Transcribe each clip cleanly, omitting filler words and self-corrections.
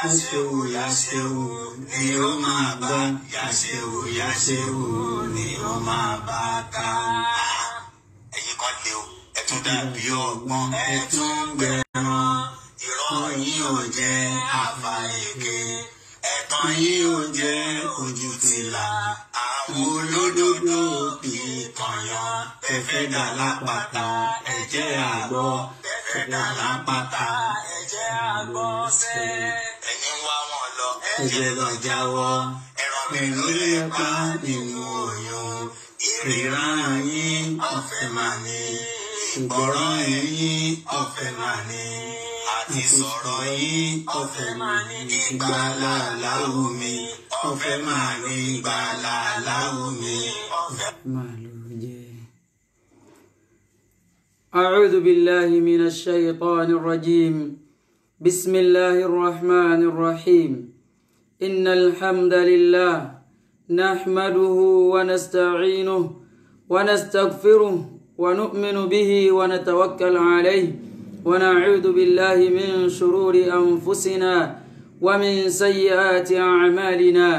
Yàṣẹ́wò ni ó máa bá. Yàṣẹ́wò ni ó máa bá ká. Ẹ̀yin kan lè o, ẹ tún dàbí ọgbọ́n, ẹ tún gbẹ̀rán. Irọ́ yín ò jẹ́ àfà èké. Ẹ̀tàn yín ò jẹ́ ojú tìlà. Àwọn olódodo kì í tọ̀yàn. Fẹ́fẹ́ dà lápáta, ẹ jẹ́ àgbọ̀. Fẹ́fẹ́ dà lápáta, ẹ jẹ́ àgbọ̀ sẹ́. Ẹni wá wọn lọ, ẹ jẹ́ lọ jáwọ́. Ẹran mi ló lè pa nínú oyún. Ìríran yín ọ̀fẹ́ mà ní. Ìgbọràn yín ọ̀fẹ́ mà ní. Àti sọ̀rọ̀ yín ọ̀fẹ́ mà ní. Ìgbàlà láwù mi ọ̀fẹ́ mà ní. Ìgbàlà láwù mi ọ̀fẹ́ mà ní. أعوذ بالله من الشيطان الرجيم. بسم الله الرحمن الرحيم. إن الحمد لله نحمده ونستعينه ونستغفره ونؤمن به ونتوكل عليه ونعوذ بالله من شرور أنفسنا ومن سيئات أعمالنا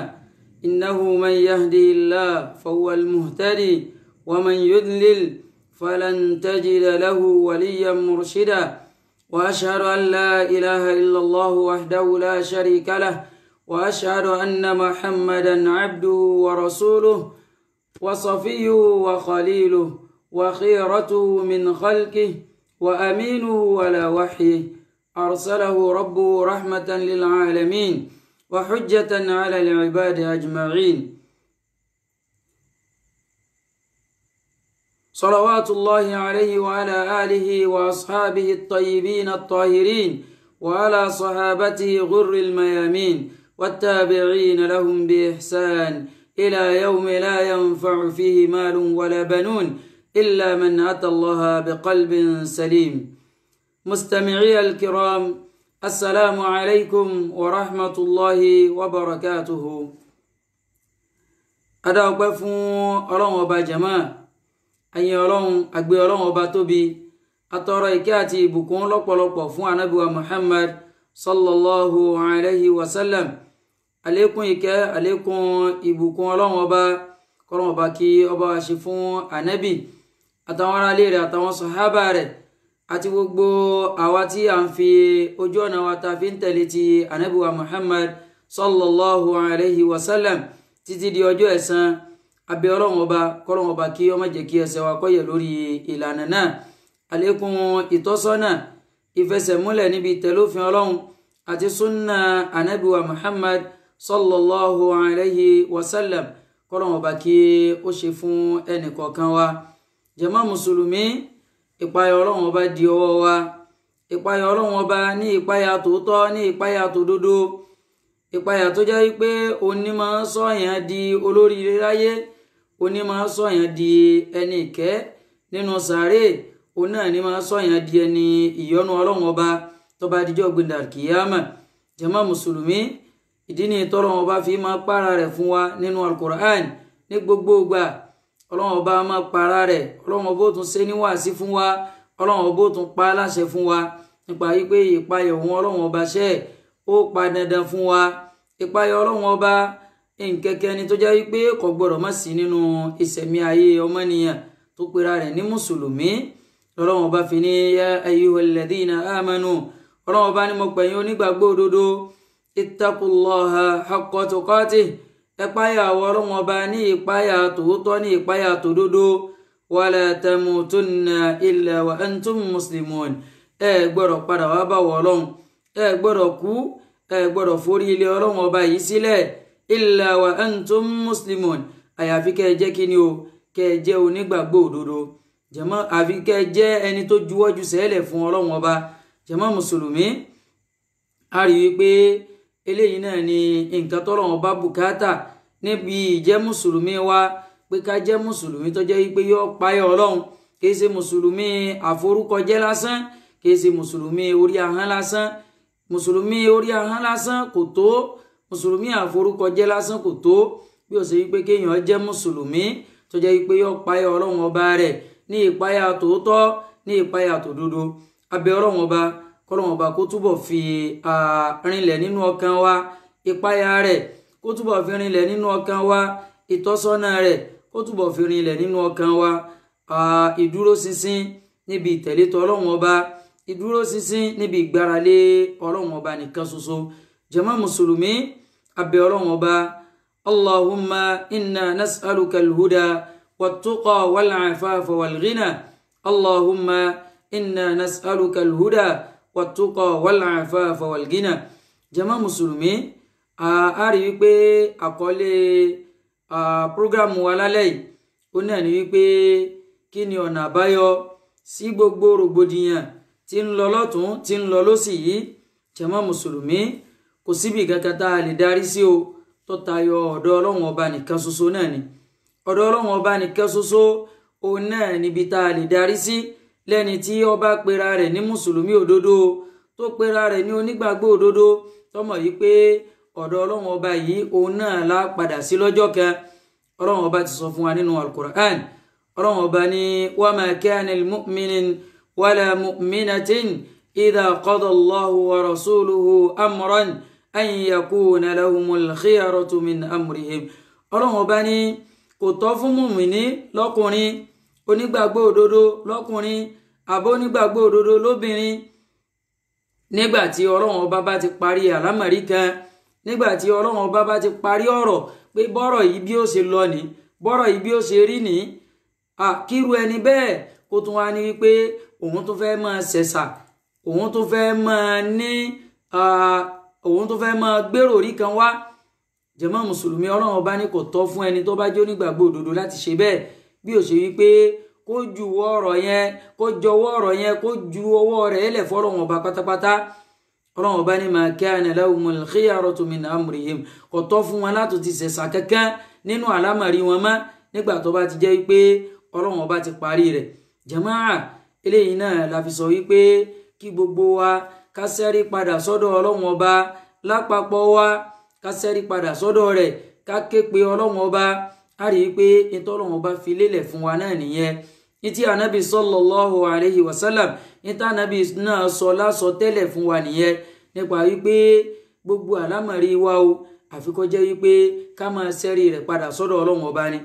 إنه من يهدي الله فهو المهتدي ومن يضلل فلن تجد له وليا مرشدا وأشهد أن لا إله إلا الله وحده لا شريك له وأشهد أن محمدا عبده ورسوله وصفيه وخليله وخيرته من خلقه وأمينه على وحيه أرسله ربه رحمة للعالمين وحجة على العباد أجمعين صلوات الله عليه وعلى آله وأصحابه الطيبين الطاهرين وعلى صحابته غر الميامين والتابعين لهم بإحسان إلى يوم لا ينفع فيه مال ولا بنون إلا من أتى الله بقلب سليم. مستمعي الكرام السلام عليكم ورحمة الله وبركاته. أدعوك فون ألون وبا جماعة أي ألون أكبر ألون وبا توبي أترى إكاتي بكون لقلق فون نبي محمد صلى الله عليه وسلم. عليكم إكا عليكم إبكون ألون وبا kọ́lọ́n ọba kí ọba wa ṣe fún ànábì àtàwọn ará ilé rẹ̀ àtàwọn sàhábà rẹ̀ àti gbogbo àwa tí à ń fi ojú ọ̀nà wa ta fi ń tẹ̀lé ti ànábì wa Muhammad sallallahu alayhi wa sallam títí di ọjọ́ ẹ̀san abẹ́ ọlọ́run ọba kọ́lọ́n ọba kí ó má jẹ́ kí ẹsẹ̀ wa kó yẹ̀ lórí ìlànà náà àlékún ìtọ́sọ́nà ìfẹsẹ̀múlẹ̀ níbi ìtẹ̀lófin ọlọ́run àti súnà ànábì wa Muhammad sallallahu alayhi wa sallam kọ́lọ́n ọba kí ó ṣe fún ẹnì kọ̀ọ̀kan wa jàmá mùsùlùmí ìpayà ọlọ́run ọba di ọwọ́ wa ìpayà ọlọ́run ọba ní ìpayà tòótọ́ ní ìpayà tòdodo ìpayà tó jẹ́ wípé òní máa ń sọ̀yàn di olóríire láyé òní máa ń sọ̀yàn di ẹni ìkẹ́ nínú sàárè òun náà ní máa ń sọ̀yàn di ẹni ìyọ́nú ọlọ́run ọba tó bá dijọ́ gbẹ̀dà kìyàmà jàmá mùsùlùmí ìdí ni tọ́lọ́run ọba fi máa pààrà rẹ̀ fún wa nínú alukur'an ní gbogbo ìgbà ọlọ́run ọba máa pààrà rẹ̀ ọlọ́run ọba ó tún ṣe níwàásí fún wa ọlọ́run ọba ó tún pa á láṣẹ fún wa nípa wípé ìpayà òun ọlọ́run ọba ṣẹ́ ó pa dandan fún wa ìpayà ọlọ́run ọba nkẹ́kẹ́ ni tó jẹ́ wípé kò gbọ́dọ̀ má sí nínú ìṣẹ̀mí ayé ọmọnìyàn tó pera rẹ̀ ní mùsùlùmí ọlọ́run ọba fi ní yá ayyuhal ladhina amanu ọlọ́run ọba ní mo pè yín onígbàgbọ́ òdodo ittaqullaha haqqa tuqatih ẹ̀páyà ọlọ́run ọba ní ìpáyà tòótọ́ ní ìpáyà tòdodo wala tamutunna illa wa antum muslimun ẹ gbọ́dọ̀ padà wá bá wọ ọlọ́run ẹ gbọ́dọ̀ kú ẹ gbọ́dọ̀ forí ilé ọlọ́run ọba yìí sílẹ̀ illa wa antum muslimun àyàfi kẹ́ ẹ jẹ́ kí ni o kẹ́ ẹ jẹ́ onígbàgbọ́ òdodo jàmá àfi kẹ́ ẹ jẹ́ ẹni tó juwọ́jú sẹ́lẹ̀ fún ọlọ́run ọba jàmá mùsùlùmí a rí wípé eléyìí náà ni nǹkan tọ́lọ́run bá bùkátà níbi ìjẹ́ mùsùlùmí wa pé ká jẹ́ mùsùlùmí tó jẹ́ wípé yóò páyà ọlọ́run kìí ṣe mùsùlùmí àforúkọjẹ́ lásán kìí ṣe mùsùlùmí orí ahọ́n lásán mùsùlùmí orí ahọ́n lásán kò tó mùsùlùmí àforúkọjẹ́ lásán kò tó bí ó ṣe wípé kéèyàn jẹ́ mùsùlùmí tó jẹ́ wípé yóò páyà ọlọ́run ọba rẹ̀ ní ìpáyà tòótọ́ ní ìpáyà tòdodo abẹ́ ọlọ́run ọba kọ́lọ́run ọba kó túbọ̀ fi rinlẹ̀ nínú ọkàn wa ìpáyà rẹ̀, kó túbọ̀ fi rinlẹ̀ nínú ọkàn wa ìtọ́sọ́nà rẹ̀, kó túbọ̀ fi rinlẹ̀ nínú ọkàn wa ìdúróṣinṣin níbi ìtẹ̀lé t'Ọlọ́run ọba, ìdúróṣinṣin níbi ìgbáralé Ọlọ́run ọba nìkan ṣoṣo. jàmá mùsùlùmí, abẹ́ Ọlọ́run ọba, Allahumma inna nas'aluka al-huda wat-tuqa wal-'afafa wal-ghina. Allahumma inna nas'aluka al-huda wat-tuqa wal-'afafa wal-ghina. jàmá mùsùlùmí, a rí wípé àkọlé prógrámù wa lálẹ́ yìí ó náà ní wípé kí ni ọ̀nà àbáyọ sí gbogbo rògbòdìyàn tí ń lọ lọ́tún tí ń lọ lósì yìí. jàmá mùsùlùmí, kò síbi kankan tá a lè darí sí o tó tayọ ọ̀dọ̀ Ọlọ́run ọba nìkan ṣoṣo náà ni. ọ̀dọ̀ Ọlọ́run ọba nìkan ṣoṣo òun náà níbi tá a lè darí sí lẹ́ni tí ó bá pera rẹ̀ ní mùsùlùmí òdodo, tó pera rẹ̀ ní onígbàgbọ́ òdodo, tó mọ̀ yìí pé ọ̀dọ̀ Ọlọ́run ọba yìí òun náà la padà sí lọ́jọ́ kan. Ọlọ́run ọba ti sọ fún wa nínú al-Qur'an. Ọlọ́run ọba ní wa ma kana lil-mu'minin wala mu'minatin idha qada Allahu wa rasuluhu amran an yakuna lahumul khiyaratu min amrihim. Ọlọ́run ọba ní kò tọ́ fún mùmìnì lọ́kùnrin, onígbàgbọ́ òdodo lọ́kùnrin àbó onígbàgbọ́ òdodo lóbìnrin, nígbà tí Ọlọ́run ọba bá ti parí àlámọ̀rí kan, nígbà tí Ọlọ́run ọba bá ti parí ọ̀rọ̀ pé bọ́rọ̀ yìí bí ó ṣe lọ ní, bọ́rọ̀ yìí bí ó ṣe rí ní, kíru ẹni bẹ́ẹ̀ kó tún wá ní wípé òun tó fẹ́ máa ṣẹ̀ṣà, òun tó fẹ́ máa gbèrò rí kan wá. jàmá mùsùlùmí, Ọlọ́run ọba ní kò tọ́ fún ẹni tó bá jẹ́ onígbàgbọ́ òdodo láti ṣe bẹ́ẹ̀, bí ó ṣe wípé kó ju ọ̀rọ̀ yẹn, kó jọ̀wọ́ ọ̀rọ̀ yẹn, kó ju ọwọ́ rẹ̀ lẹ̀ fọ́lọ́run ọba pátápátá. Ọlọ́run ọba ní ma kana lahumul khiyaratu min amrihim, kò tọ́ fún wọn láti ti ṣẹ̀ṣà kankan nínú àlámọ̀rí wọn mọ́ nígbà tó bá ti jẹ́ wípé Ọlọ́run ọba ti parí rẹ̀. jàmáà, eléyìí náà la fi sọ wípé kí gbogbo wa ká ṣẹ́rí padà sọ́dọ̀ Ọlọ́run ọba lápapọ̀ wa, ká ṣẹ́rí padà sọ́dọ̀ rẹ̀, ká ké pe Ọlọ́run ọba. a rí i pé ètò Ọlọ́run ọba fi lélẹ̀ fún wa náà nìyẹn. ìtí ànábì sallallahu alayhi wa sallam, ìtí ànábì náà sọ lásọ tẹ́lẹ̀ fún wa nìyẹn, nípa wípé gbogbo àlámọ̀rí wa o àfi kó jẹ́ wípé ká máa ṣẹ́rí rẹ̀ padà sọ́dọ̀ Ọlọ́run ọba ni,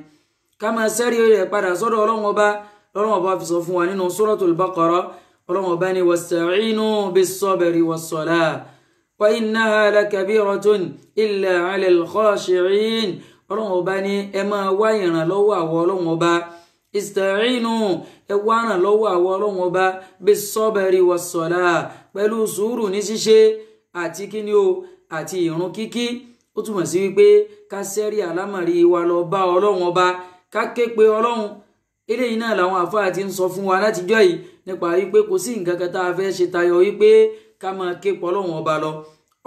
ká máa ṣẹ́rí rẹ̀ padà sọ́dọ̀ Ọlọ́run ọba. Ọlọ́run ọba fi sọ fún wa nínú suratul Baqara. Ọlọ́run ọba ní wasta'inu bis-sabri was-salah wa innaha lakabiratun illa 'ala al-khashi'in. Ọlọ́run ọba ní ẹ máa wá ìrànlọ́wọ́ àwọ Ọlọ́run ọba, ista'inu, ẹ wá ìrànlọ́wọ́ àwọ Ọlọ́run ọba bis-sabri was-salah, pẹ̀lú sùúrù ní ṣíṣe àti kíni o àti ìrun kíkí. ó túmọ̀ sí wípé ká ṣẹ́rí àlámọ̀rí wa lọ bá Ọlọ́run ọba, ká ké pe Ọlọ́run. eléyìí náà làwọn àfáà ti ń sọ fún wa látijọ́ yìí nípa wípé kò sí nǹkan kan tá a fẹ́ ṣe tayọ wípé ká máa ké pe Ọlọ́run ọba lọ.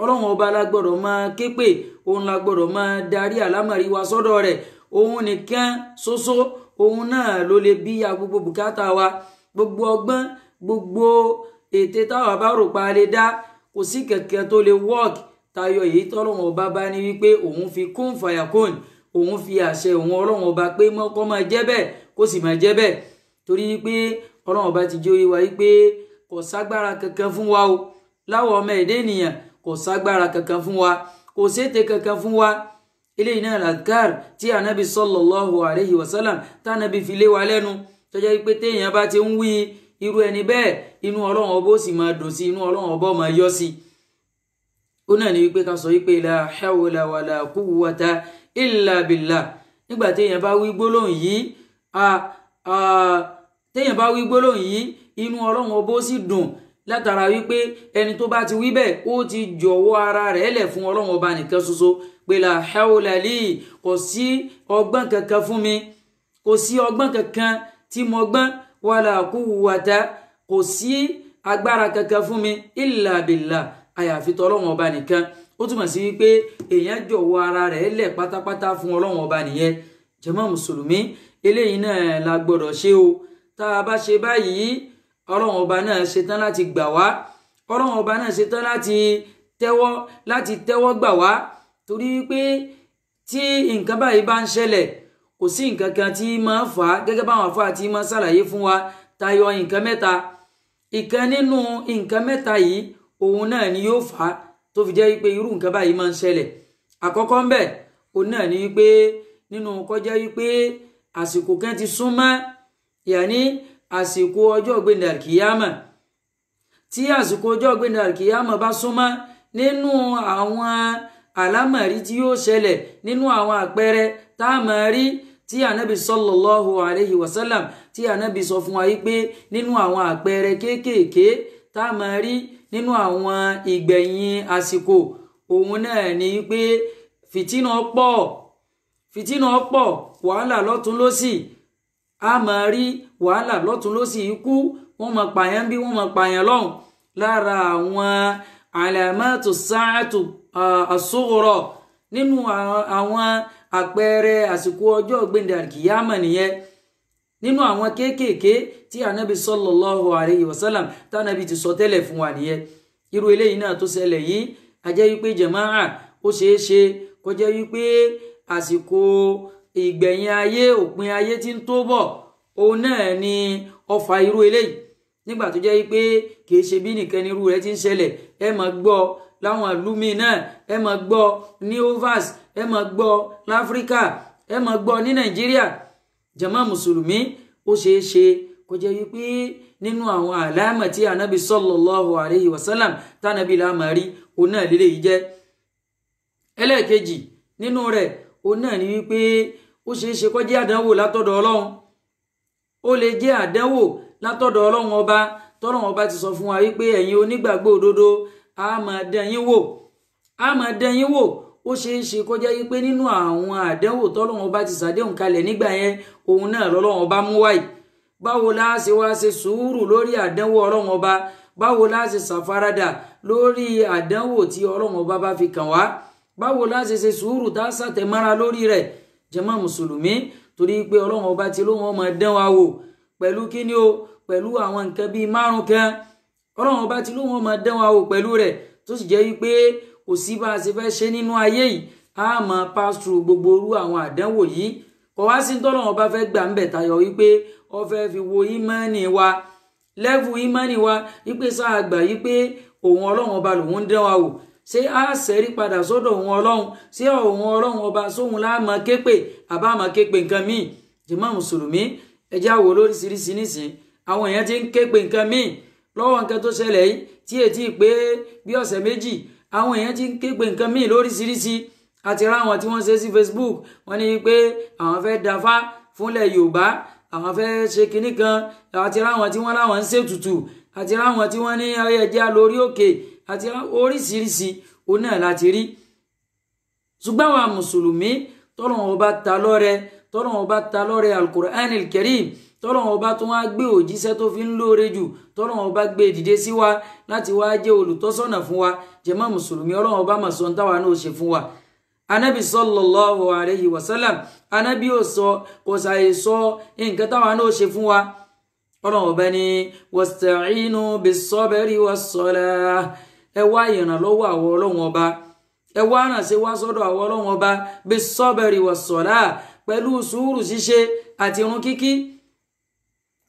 Ọlọ́run ọba la gbọ́dọ̀ máa ké pè, òun la gbọ́dọ̀ máa darí àlámọ̀rí wa sọ́dọ̀ rẹ̀. òun nìkan ṣoṣo, òun náà ló lè bí gbogbo bùkátà wa, gbogbo ọgbọ́n, gbogbo ète táwa bá rò pa lè dá, kò sí kẹ̀kẹ́ tó lè wọ́ọ̀kì tayọ èyí tọ́lọ́run ọba bá ní wípé òun fi kún fàyàkún, òun fi àṣẹ òun Ọlọ́run ọba pé kó máa jẹ́ bẹ́ẹ̀ kó sì máa jẹ́ bẹ́ẹ̀. torí wípé Ọlọ́run ọba ti jẹ́ ó yé wa wípé kò ságbára kankan fún wa o, láwọ̀ ọmọ èdè ènìyàn kò ságbára kankan fún wa, kò sété kankan fún wa. eléyìí náà làkàr tí ànábì sallallahu alayhi wa sallam tánàbì fi lé wa lẹ́nu, tó jẹ́ wípé téèyàn bá ti ń wí irú ẹni bẹ́ẹ̀ inú Ọlọ́run ọba ó sì máa dùn sí, inú Ọlọ́run ọba ó máa yọ́ sí. ó náà ní wípé ká sọ wípé la hawla wala quwwata illa billah. nígbà téèyàn bá wí gbólóhùn yìí inú Ọlọ́run ọba ó sì dùn, látara wípé ẹni tó bá ti wí bẹ́ẹ̀ ó ti jọ̀wọ́ ara rẹ̀ lẹ̀ fún Ọlọ́run ọba nìkan ṣoṣo, pé la hawla li, kò sí ọgbọ́n kankan fún mi, kò sí ọgbọ́n kankan tí mo gbọ́n, wala quwwata, kò sí agbára kankan fún mi, illa billah, àyàfi t'Ọlọ́run ọba nìkan. ó túmọ̀ sí wípé èèyàn jọ̀wọ́ ara rẹ̀ lẹ̀ pátápátá fún Ọlọ́run ọba nìyẹn. jàmá mùsùlùmí, eléyìí náà la gbọ́dọ̀ ṣe o. tá a bá ṣe báyìí, Ọlọ́run ọba náà ṣetán láti gbà wá, Ọlọ́run ọba náà ṣetán láti tẹ́wọ́ gbà wá. torí wípé tí nǹkan báyìí bá ń ṣẹlẹ̀, kò sí nǹkan kan tí máa fà á, gẹ́gẹ́ báwọn àfáà tí máa ṣàlàyé fún wa, tayọ nǹkan mẹ́ta. ìkan nínú nǹkan mẹ́ta yìí òun náà ni yóò fà á tó fi jẹ́ wípé irú nǹkan báyìí máa ń ṣẹlẹ̀. Àkọ́kọ́ ńbẹ̀ òun náà ni wípé nínú kọjá wípé àsìkò kan ti súnmọ́ yàní àsìkò ọjọ́ ògbéǹde àlìkìyámà. Tí àsìkò ọjọ́ ògbéǹde àlìkìyámà bá súnmọ́, nínú àwọn àlámọ̀rí tí yóò ṣẹlẹ̀, nínú àwọn àpẹẹrẹ tá a máa rí tí ànábì sallallahu alayhi wa sallam tí ànábì sọ fún wa wípé nínú àwọn àpẹẹrẹ kéékèèké tá a máa rí nínú àwọn ìgbẹ̀yìn àsìkò òun náà ni wípé fìtínà pọ̀ wàhálà lọ́tún lósì. A máa rí wàhálà lọ́tún lósì, ikú, wọ́n máa pààyàn bí wọ́n máa pààyàn lọ́hùn. Lára àwọn alamatu sa'atu as-sughra nínú àwọn àpẹẹrẹ àsìkò ọjọ́ ògbéǹde àlìkìyámà nìyẹn. Nínú àwọn kéékèèké tí ànábì sallallahu alayhi wa sallam tánàbì ti sọ tẹ́lẹ̀ fún wa nìyẹn. Irú eléyìí náà tó ṣẹlẹ̀ yìí a jẹ́ wípé jàmáà ó ṣeéṣe kó jẹ́ wípé àsìkò ìgbẹ̀yìn ayé, òpin ayé tí ń tó bọ̀ òun náà ni ó fa irú eléyìí. Nígbà tó jẹ́ wípé kìí ṣe bí nìkan ni irú rẹ̀ ti ń ṣẹlẹ̀, ẹ máa gbọ́ láwọn ìlú míì náà, ẹ máa gbọ́ ní overs, ẹ máa gbọ́ láfíríkà, ẹ máa gbọ́ ní Nàìjíríà. Jàmáà mùsùlùmí ó ṣeéṣe kó jẹ́ wípé nínú àwọn àlámà tí ànábì sallallahu alayhi wa sallam tánàbí lámàrí òun náà lélẹ̀ yìí jẹ́. Ẹlẹ́ẹ̀kejì nínú rẹ̀ òun náà ni wípé ó ṣeéṣe kó jẹ́ àdánwò látọ̀dọ̀ Ọlọ́run. Ó lè jẹ́ àdánwò látọ̀dọ̀ Ọlọ́run ọba tọ́lọ́run ọba ti sọ fún wa wípé ẹ̀yin onígbàgbọ́ òdodo a máa dán yín wò. Ó ṣeéṣe kó jẹ́ wípé nínú àwọn àdánwò tọ́lọ́run ọba ti ṣàdéhùn kalẹ̀ nígbà yẹn òun náà lọ́lọ́run ọba mú wáyé. Báwo la ṣe wá ṣe sùúrù lórí àdánwò Ọlọ́run ọba? Báwo la ṣe ṣàfaradà lórí àdánwò tí Ọlọ́run ọba bá fi kàn wá? Báwo la ṣe ṣe sùúrù tá a ṣàtẹ̀mára lórí rẹ̀? Jàmáà mùsùlùmí, torí pé Ọlọ́run ọba ti ló wọn máa dán wa wò pẹ̀lú kíni o, pẹ̀lú àwọn nǹkan bíi 5 kan. Ọlọ́run ọba ti ló wọn máa dán wa wò pẹ̀lú rẹ̀, tó sì jẹ́ wípé kò sí bá a ṣe fẹ́ ṣe nínú ayé yìí, a máa pass through gbogbo orú àwọn àdánwò yìí. Kò wá sí tọ́lọ́run ọba fẹ́ gbà ń bẹ̀ tayọ wípé ó fẹ́ fi wo ìmánì wa, lẹ́vù ìmánì wa, wípé sáà gbà wípé òun Ọlọ́run ọba lòun ń dán wa wò. Ṣé a ṣẹ́rí padà sọ́dọ̀ òun Ọlọ́run? Ṣé òun Ọlọ́run ọba sóhun láàmà képe àbá máa képe nǹkan míì? Jàmáà mùsùlùmí, ẹ já wò lóríṣiríṣi nísìn. Àwọn èèyàn ti ń képe nǹkan míì lọ́wọ́ nǹkan tó ṣẹlẹ̀ yìí tí ètí pé bí ọ̀sẹ̀ méjì. Àwọn èèyàn ti ń képe nǹkan míì lóríṣiríṣi. Àti ráwọn tí wọ́n ṣe sí Facebook, wọ́n ní pé àwọn fẹ́ dáfá fúnlẹ̀ Yorùbá, àwọn fẹ́ ṣe kinní kan. Àti ráwọn tí wọ́n láwọn ń ṣètùtù, àti ráwọn tí wọ́n ní ẹjẹ́ lórí òkè, àti oríṣiríṣi òun náà láti rí. Ṣùgbọ́n àwọn mùsùlùmí tọ́lọ́run ọba ta lọ́rẹ al-Qur'an al-Karim, tọ́lọ́run ọba tó wá gbé òjíṣẹ́ tó fi ń lóore jù, tọ́lọ́run ọba gbé dìde sí wa láti wá jẹ́ olùtọ́sọ́nà fún wa. Jàmáà mùsùlùmí, Ọlọ́run ọba mà sọ ń táwa náà ṣe fún wa. Ànábì sallallahu alayhi wa sallam, ànábì kò ṣàì sọ nǹkan táwa náà ṣe fún wa. Ọlọ́run ọba ní wasta'inu bis-sabri was-salah. Ẹ wá ìrànlọ́wọ́ àwọn Ọlọ́run ọba, ẹ wá ránṣẹ́ wá sọ́dọ̀ àwọn Ọlọ́run ọba bis-sabri was-salah, pẹ̀lú sùúrù ṣíṣe àti ìrun kíkí.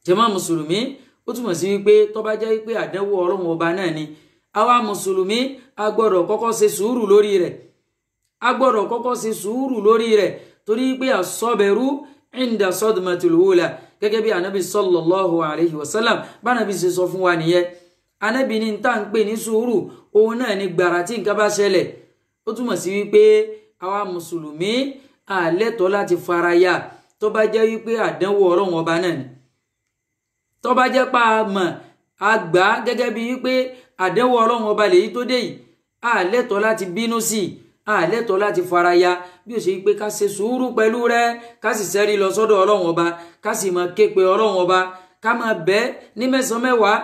Jàmáà mùsùlùmí, ó túmọ̀ sí wípé tó bá jẹ́ wípé àdánwò Ọlọ́run ọba náà ni, àwa mùsùlùmí a gbọ́dọ̀ kọ́kọ́ ṣe sùúrù lórí rẹ̀. Torí pé as-sabru inda sadmatil ula, gẹ́gẹ́ bí ànábì sallallahu alayhi wa sallam bá ànábì ṣe sọ fún wa nìyẹn. Ànábì ní tá ń pè ní sùúrù òun náà ni gbàrà tí nǹkan bá ṣẹlẹ̀. Ó túmọ̀ sí wípé àwa mùsùlùmí a lẹ́tọ̀ọ́ láti faraya tó bá jẹ́ wípé àdánwò Ọlọ́run ọba náà ni. Tó bá jẹ́ pa mọ̀ àgbà gẹ́gẹ́ bí wípé àdánwò Ọlọ́run ọba lèyí tó dé yìí, a lẹ́tọ̀ọ́ láti bínú sí, a lẹ́tọ̀ọ́ láti faraya, bí ó ṣe wípé ká ṣe sùúrù pẹ̀lú rẹ̀, ká sì ṣẹ́rí lọ sọ́dọ̀ Ọlọ́run ọba, ká sì máa ké pe Ọlọ́run ọba, ká máa bẹ̀ ní 9 mẹ́wàá.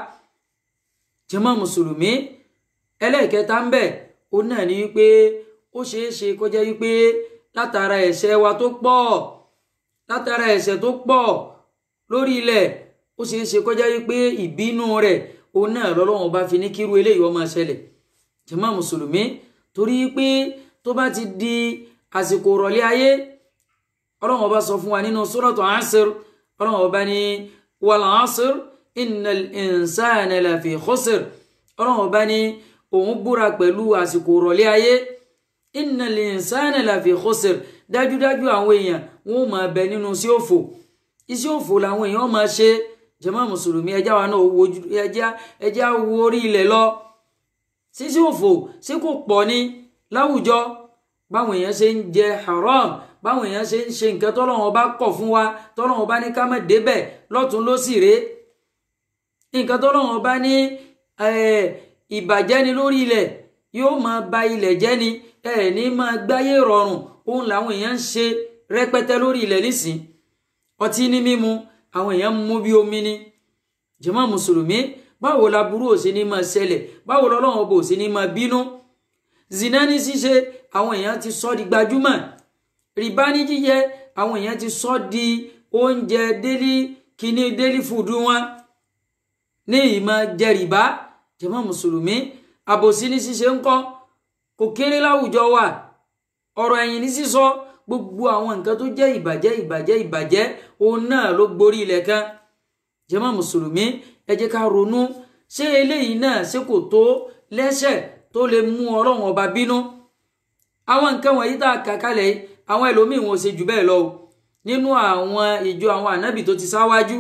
Jàmáà mùsùlùmí, ẹlẹ́ẹ̀kẹta ń bẹ̀ òun náà ni wípé ó ṣeéṣe kó jẹ́ wípé látara ẹ̀ṣẹ̀ wa tó pọ̀ lórí ilẹ̀, ó ṣeéṣe kó jẹ́ wípé ìbínú rẹ̀ òun náà lọ́lọ́run ọba fi ní kírú eléyìí ó máa ṣẹlẹ̀. Jàmáà mùsùlùmí, torí pé tó bá ti di àsìkò rọ̀lẹ́ ayé, Ọlọ́run ọba sọ fún wa nínú suratu Asr, Ọlọ́run ọba ní wal asr innal insana lafi khusr ọlọ́run ọba ní òun búra pẹ̀lú àsìkò rọ̀lẹ́ ayé innal insana lafi khusr dájúdájú àwọn èèyàn wọn ò máa bẹ nínú sí òfò iṣẹ́ òfò làwọn èèyàn máa ṣe jàmá mùsùlùmí ẹjá wa náà ẹjá wo orí ilẹ̀ lọ sísí òfò sí kò pọ̀ ní láwùjọ báwọn èèyàn ṣe ń jẹ haram báwọn èèyàn ṣe ń ṣe nǹkan tọ́lọ́run ọba kọ̀ fún wa tọ́lọ́run ọba ní ká má débẹ̀ lọ́tún lósì rèé nǹkan tọ́lọ́run ọba ní ìbàjẹ́ ni lórí ilẹ̀ yóò máa ba ilẹ̀ jẹ́ ni ní máa gbáyé rọrùn òun làwọn èèyàn ń ṣe rẹpẹtẹ lórí ilẹ̀ nísìn ọtí ní mímu àwọn èèyàn ń mú bí omi ni jàmá mùsùlùmí báwo la burú ò sí ní máa ṣẹlẹ̀ báwo lọ́lọ́run ọba ò sí ní máa bínú zina ní ṣíṣe àwọn èèyàn ti sọ di gbajúmọ̀ rìbá ní jíjẹ àwọn èèyàn ti sọ di oúnjẹ daily food wọn ní ìmọ̀ jẹ rìbá jàmá mùsùlùmí àbòsí ní ṣíṣe ńkọ́ kò kéré láwùjọ wa ọ̀rọ̀ ẹ̀yìn ní sísọ gbogbo àwọn nǹkan tó jẹ́ ìbàjẹ́ òun náà ló gborí ilẹ̀ kan jàmá mùsùlùmí ẹ jẹ́ ká ronú ṣé eléyìí náà ṣé kò tó lẹ́ṣẹ̀ tó lè mú ọlọ́run ọba bínú àwọn nǹkan wọ̀nyí tá a kà kalẹ̀ àwọn ẹlòmíì wọn ò ṣe jù bẹ́ẹ̀ lọ nínú àwọn ìjọ àwọn ànábì tó ti sáwájú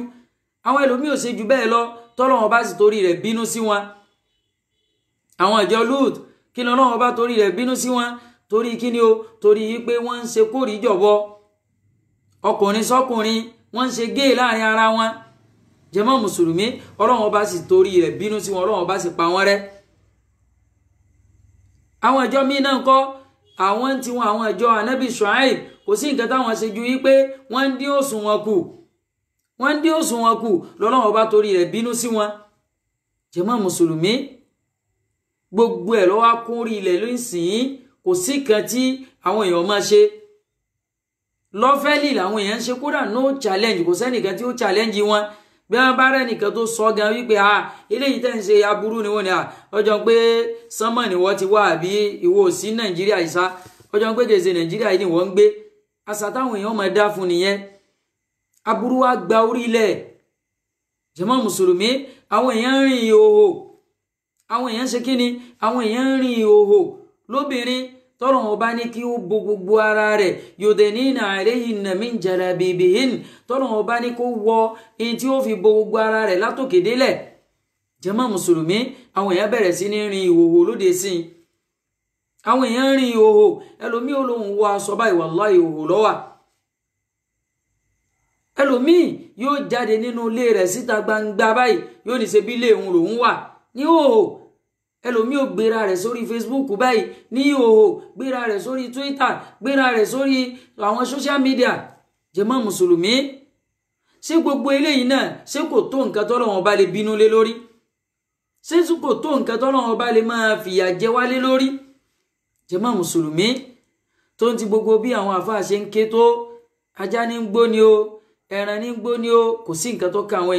àwọn ẹlòmíì ò ṣe jù bẹ́ẹ̀ lọ tọ́lọ́run ọba sì torí rẹ̀ bínú sí wọn àwọn ìjọ Lut kí ni ọlọ́run ọba torí rẹ̀ bínú sí wọn torí kí ni o torí pé wọ́n ń ṣe kórìíjọ̀bọ ọkùnrin sọ́kùnrin wọ́n ń ṣe géè láàrin ara wọn jàmá mùsùlùmí ọlọ́run ọba sì torí rẹ̀ bínú sí wọn ọlọ́run ọba sì pa wọ́n rẹ́ àwọn ìjọ míì náà kọ́ àwọn tí wọn àwọn ìjọ ànábì Ṣuaib kò sí nǹkan táwọn ṣe ju wípé wọ́n ń dín òṣùwọ̀n kù lọ́lọ́run ọba torí rẹ̀ bínú sí wọn jàmá mùsùlùmí gbogbo ẹ̀ ló wá kún orí ilẹ̀ lóyìnsìn kò sí kan tí àwọn èèyàn máa ṣe lọ́fẹ́lì làwọn èèyàn ń ṣe kódà no challenge kò sẹ́nìkan tí ó challenge wọn bí wọ́n bá rẹ́nìkan tó sọ gan wípé eléyìí tẹ́ ń ṣe aburú ni wọ́n ní ọjọ́ pé sánmọ̀ ni wọ́n ti wá àbí ìwọ sí Nàìjíríà ìsá ọjọ́ pé kèsè Nàìjíríà yìí ni wọ́n ń gbé àṣà táwọn èèyàn máa dá fún nìyẹn aburú wa gba orí ilẹ̀ jàmá mùsùlùmí àwọn èèyàn ń rìn ìhòhò àwọn èèyàn ṣe kíni àwọn èèyàn ń rìn ìhòhò lóbìnrin tọ́lọ́run ọba ní kí ó bo gbogbo ara rẹ̀ yudenina alayhinna min jalabibihin tọ́lọ́run ọba ní kó wọ èyí tí ó fi bo gbogbo ara rẹ̀ látòkè délẹ̀ jàmá mùsùlùmí àwọn èèyàn bẹ̀rẹ̀ sí ní rìn ìhòhò lóde sí i àwọn èèyàn ń rìn ìhòhò ẹlòmíì olóhùn wọ aṣọ báyìí wallahi ìhòhò ló wà ẹlòmíì yóò jáde nínú ilé rẹ̀ síta gbangba báyìí yóò ní ṣe bí ilé òun lòun wà ní ìhòhò ẹlòmíì ò gbéra rẹ̀ sórí Facebook báyìí ní ìhòhò gbéra rẹ̀ sórí Twitter gbéra rẹ̀ sórí àwọn social media jàmá mùsùlùmí ṣé gbogbo eléyìí náà ṣé kò tó nǹkan tọ́lọ́run ọba lè bínú lé lórí ṣé kò tó nǹkan tọ́lọ́run ọba lè máa fìyà jẹ wá lé lórí jàmá mùsùlùmí tó ń ti gbogbo bí àwọn àfáà ṣe ń ké tó ajá ní ń gbó ni o ẹran ní ń gbó ni o kò sí nǹkan tó ka àwọn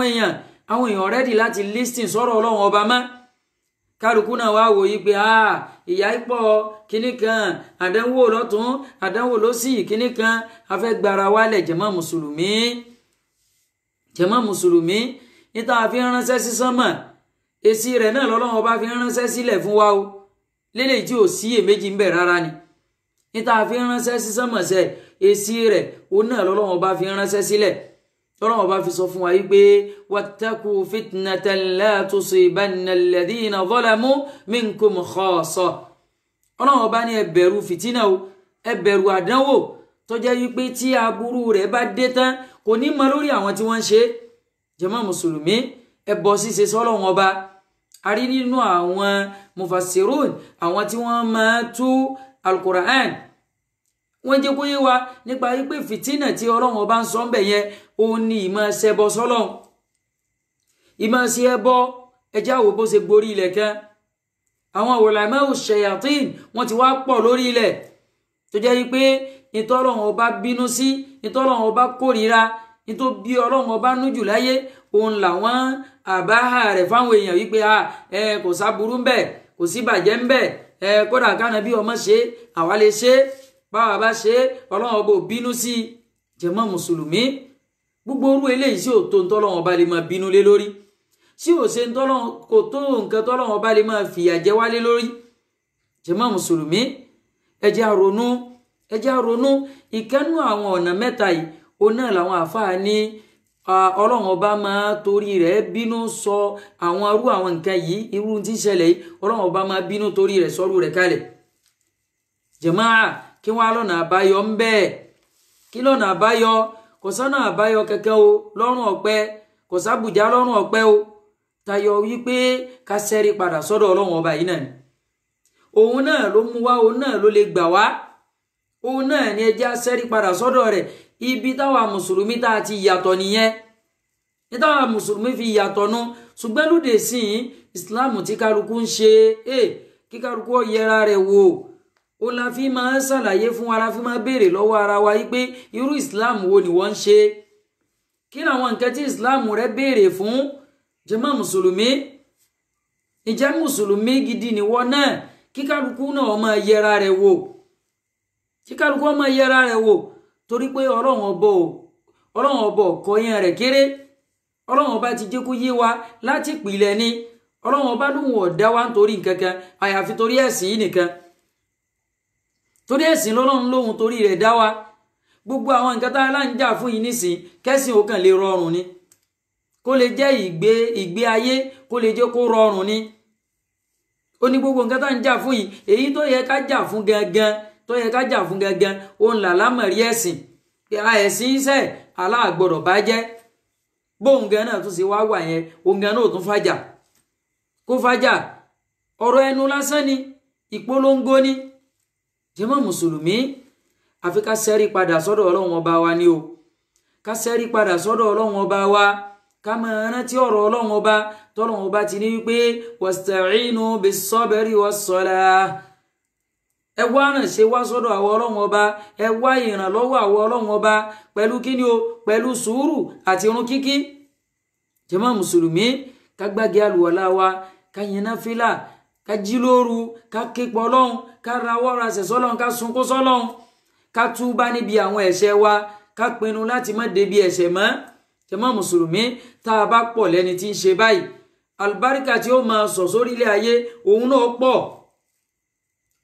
èèyàn àwọn èèyàn rẹ́dì láti listen sọ̀rọ̀ ọlọ́run ọba mọ́ kálukú náà wá wòye pé ìyà ipò kíní kan àdánwò lọ́tún àdánwò lósì kíní kan afẹ́gbára wálẹ̀ jàmá mùsùlùmí níta fi ránṣẹ́ sí sánmọ̀ èsì rẹ̀ náà lọ́lọ́run ọba fi ránṣẹ́ sílẹ̀ fún wa o lélẹ̀ tí ò sí èméjì ń bẹ rárá ni níta fi ránṣẹ́ sí sánmọ̀ sẹ́ èsì rẹ̀ òun náà lọ́lọ́run ọba fi ránṣẹ́ sílẹ̀ tọ́lọ́run ọba fi sọ fún wa wípé wattaqu fitnatan la tusibanna alladhina zalamu minkum khassa ọlọ́run ọba ní ẹ bẹ̀rù fìtínà o ẹ bẹ̀rù àdánwò tó jẹ́ wípé tí aburú rẹ̀ bá dé tán kò ní mọ lórí àwọn tí wọ́n ń ṣe jàmá mùsùlùmí ẹbọ ṣíṣe sọ́lọ́run ọba a rí nínú àwọn mufassirun àwọn tí wọ́n máa tú al-Qur'an wọ́n jẹ́ kó yé wa nípa wípé fìtínà tí ọlọ́run ọba ń sọ ń bẹ̀ yẹn òun ni ìmọ̀ ṣẹbọ sọ́lọ́run ìmọ̀ sí ẹbọ ẹjá wo bó ṣe gborí ilẹ̀ kan àwọn ulamau shayatin wọ́n ti wá pọ̀ lórí ilẹ̀ tó jẹ́ wípé ìtọ́lọ́run ọba bínú sí ìtọ́lọ́run ọba kórìíra ìtó bí ọlọ́run ọba nújù láyé òun làwọn àbáhà rẹ̀ fáwọn èèyàn wípé kò sáburú ń bẹ kò sí bàjẹ́ ń bẹ kódà kánà bí ọmọ ṣe àwa lè ṣe báwa bá ṣe ọlọ́run ọba ò bínú sí jàmá mùsùlùmí gbogbo orú eléyìí sí ò tó ntọ́lọ́wọ́n bá lè máa bínú lé lórí sí ò ṣe kò tó nǹkan tọ́lọ́wọ́n bá lè máa fìyà jẹ wá lé lórí. jàmá mùsùlùmí ẹ jẹ́ á ronú ìkẹ́nu àwọn ọ̀nà mẹ́ta yìí òun náà làwọn àfáà ní ọlọ́run ọba máa torí rẹ̀ bínú sọ àwọn irú àwọn nǹkan yìí irú tí ń ṣẹlẹ̀ yìí ọlọ́run ọba máa bínú torí rẹ̀ sọ́rú rẹ̀ kalẹ̀. jàmáà kí wọ́n á lọ́nà àbáyọ ń bẹ́ẹ̀ kí lọ́nà àbáyọ kò sọ́nà àbáyọ kẹ̀kẹ́ o lọ́rùn ọ̀pẹ kò sábùjá lọ́rùn ọ̀pẹ o tayọ wípé ká sẹ́rí padà sọ́dọ̀ ọlọ́run ọba yìí náà ni òun náà ló mú wá òun náà ló lè gbà wá òun náà ni ẹ jẹ́ á sẹ́rí padà sọ́dọ̀ rẹ̀ ibi táwa mùsùlùmí tá a ti yàtọ̀ nìyẹn ní táwa mùsùlùmí fi yàtọ̀ nu ṣùgbọ́n lóde sí islam tí kálukú ń ṣe kí kálukú ó yẹra rẹ̀ wò ó la fi máa ń ṣàlàyé fún wa la fi máa béèrè lọ́wọ́ ara wa yìí pé irú islam wo ni wọ́n ń ṣe kí ni àwọn nǹkan tí islam rẹ béèrè fún jàmá mùsùlùmí ìjẹ́ mùsùlùmí gidi ni wọ́n náà kí kálukú náà máa yẹra rẹ̀ wò kí kálukú máa yẹra rẹ̀ wò torí pé ọlọ́run ọbọ̀ kọyán rẹ̀ kéré ọlọ́run ọba ti jẹ́ kó yé wa láti pìlẹ̀ ni ọlọ́run ọba lóhun ọ̀dá wa nítorí nǹkankan àyàfi torí ẹ̀sìn yìí nìkan torí ẹ̀sìn lọ́lọ́run lóhun torí rẹ̀ dá wa gbogbo àwọn nǹkan tá a lá ń jà fún yìí nísìn kẹ́sìn ó kàn lè rọrùn ni kó lè jẹ́ ìgbé ayé kó lè jẹ́ kó rọrùn ni ó ní gbogbo nǹkan tá a ń jà fún yìí èyí tó yẹ ká jà fún gangan òun làlámọ̀rí ẹ̀sìn ẹ̀sìn iṣẹ́ aláàgbọ̀dọ̀ bá jẹ́ bóun gan náà tún sì wá wà yẹn òun gan náà ò tún fàjà kó fàjà ọ̀rọ̀ ẹnu lásán ni ìpolongo ni jàmá mùsùlùmí àfi ká sẹ́rí padà sọ́dọ̀ ọlọ́run ọba wa ni o ká sẹ́rí padà sọ́dọ̀ ọlọ́run ọba wa ká máa rántí ọ̀rọ̀ ọlọ́run ọba tọ́lọ́run ọba ti ní wípé wasta'inu bis-sabri was-salah ẹ wá ràn ṣe wá sọ́dọ̀ àwọn ọlọ́run ọba ẹ wá ìrànlọ́wọ́ àwọn ọlọ́run ọba pẹ̀lú kíni o pẹ̀lú sùúrù àti irun kíkí jàmá mùsùlùmí ká gbági àlùwàlá wa ká yẹn náfílà ká jí lóru ká képọ̀ ọlọ́run ká rawọ́ rasẹ̀ sọ́lọ́run ká sunkún sọ́lọ́run ká túbá níbi àwọn ẹ̀ṣẹ̀ wa ká pinnu láti má débi ẹ̀ṣẹ̀ mọ́ jàmá mùsùlùmí tá a bá pọ̀ lẹ́ni tí ń ṣe báyìí àlùbáríkà tí ó máa sọ̀ sórílẹ̀ ayé òun náà pọ̀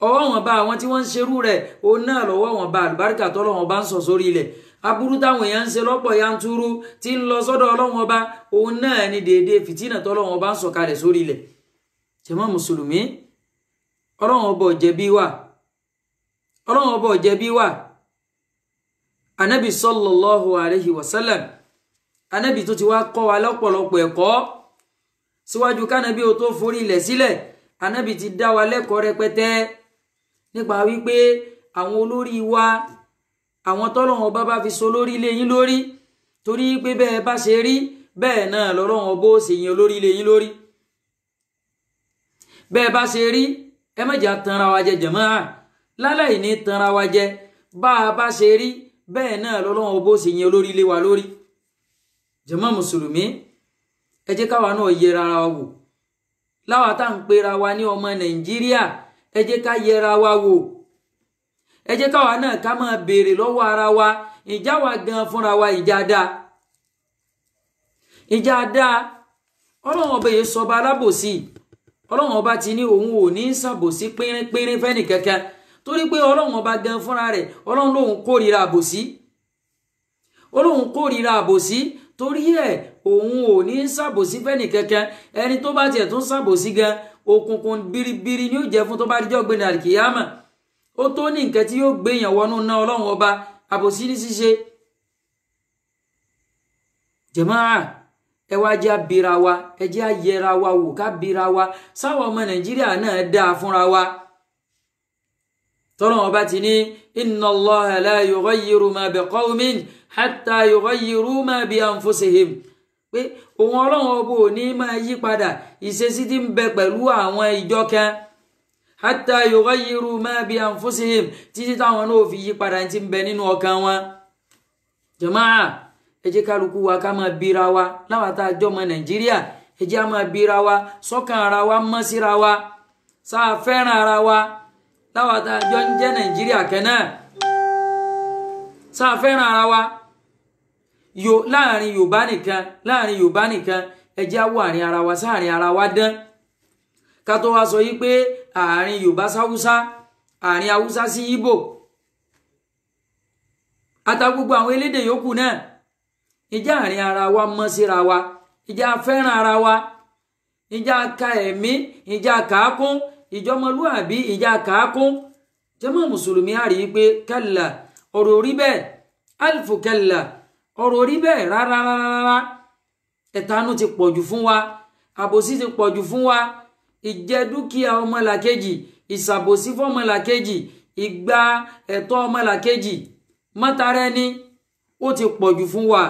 ọwọ́ wọn bá àwọn tí wọ́n ń ṣerú rẹ̀ òun náà lọ́wọ́ wọn bá àlùbáríkà tọ́lọ́wọ́n bá ń sọ̀ sórí ilẹ̀ aburú táwọn èèyàn ń ṣe lọ́pọ̀ yanturu tí ń lọ sọ́dọ̀ ọlọ́wọ́n bá òun náà ni déédéé fìtínà tọ́lọ́wọ́n bá ń sọ̀ kalẹ̀ sórí ilẹ̀ jàmá mùsùlùmí ọlọ́wọ́n bọ̀ jẹ̀bi wà anabi sallallahu alayhi wa sallam anabi tó ti wá kọ́ wa lọ́pọ̀lọpọ̀ ẹ̀kọ́ síwájú kánabi ó tó forí ilẹ̀ sílẹ̀ anabi ti dá wa lẹ́kọ̀ọ́ rẹpẹtẹ nípa wípé àwọn olórí wa àwọn tọ́lọ́wọ́n bá fi so lórí ilé yín lórí torí pé bẹ́ẹ̀ bá ṣe rí bẹ́ẹ̀ náà lọ́lọ́wọ́n bó ṣe yín olórí ilé yín lórí bẹ́ẹ̀ bá ṣe rí ẹ má jà tanra wa jẹ jàmáà láláì ní tanra wa jẹ bá a bá ṣe rí bẹ́ẹ̀ náà lọ́lọ́wọ́n bó ṣe yín olórí ilé wa lórí jàmáà mùsùlùmí ẹ jẹ́ káwa náà yẹra ara wa wò láwa tá ń pera wa ní ọmọ nàìjíríà ẹ jẹ́ ká yẹra wa wò ẹ jẹ́ káwa náà ká máa béèrè lọ́wọ́ ara wa ìjà wa gan fúnra wa ìjà dáa ọlọ́run ọba yìí sọba alábòsí ọlọ́run ọba ti ní òun ò ní ṣàbòsí pínrín fẹ́ni kankan torí pé ọlọ́run ọba gan fúnra rẹ̀ ọlọ́run lòun kórìíra àbòsí torí ẹ̀ òun ò ní ṣàbòsí fẹ́ni kankan ẹni tó bá tiẹ̀ tún ṣàbòsí gan òkùnkùn biribiri ni ó jẹ́ fún tó bá dijọ́ gbé ní àlìkìyámà ó tó ní nǹkan tí yóò gbé yàn wọnú ná ọlọ́run ọba àbòsí ní ṣíṣe jàmáà ẹ wá jẹ́ abira wa ẹ jẹ́ ayẹra wa wò ká bira wa sáwọn ọmọ nàìjíríà náà dáa fúnra wa tọ́lọ́run ọba ti ní inna Allaha la yughayyiru ma bi qawmin hatta yughayyiru ma bi anfusihim pé òun ọlọ́run ọba ò ní máa yí padà ìṣesí tí ń bẹ pẹ̀lú àwọn ìjọ kan hatta yughayyiru ma bi anfusihim títí táwọn náà fi yí padà tí ń bẹ nínú ọkàn wọn jàmáà ẹ jẹ́ kálukú wa ká máa bira wa láwa tá a jọ ọmọ nàìjíríà ẹ jẹ́ á máa bira wa sọ́kàn ara wa mọ́ síra wa sáà fẹ́ràn ara wa láwa tá a jọ ń jẹ́ nàìjíríà kan náà sáà fẹ́ràn ara wa láàrin Yorùbá nìkan ẹ jẹ́ á wò àárín ara wa sáàrin ara wa dán ká tó wá sọ yí pé àárín Yorùbá sáwúsá àárín Haúsá sí Ìgbò àtà gbogbo àwọn elédè yòókù náà ìjà àárín ara wa mọ́ síra wa ìjà fẹ́ràn ara wa ìjà ka ẹ̀mí ìjà kàákún ìjọmọlúàbí ìjà kàákún jàmá mùsùlùmí á rí pé kalla ọ̀rọ̀ orí bẹ́ẹ̀ alfu kalla ọ̀rọ̀ orí bẹ́ẹ̀ rárá ẹ̀tanú ti pọ̀jù fún wa àbòsí ti pọ̀jù fún wa ìjẹ dúkìá ọmọlàkejì ìsàbòsí fọ́mọlàkejì ìgbà ẹ̀tọ́ ọmọlàkejì mọ́tara ẹni ó ti pọ̀jù fún wa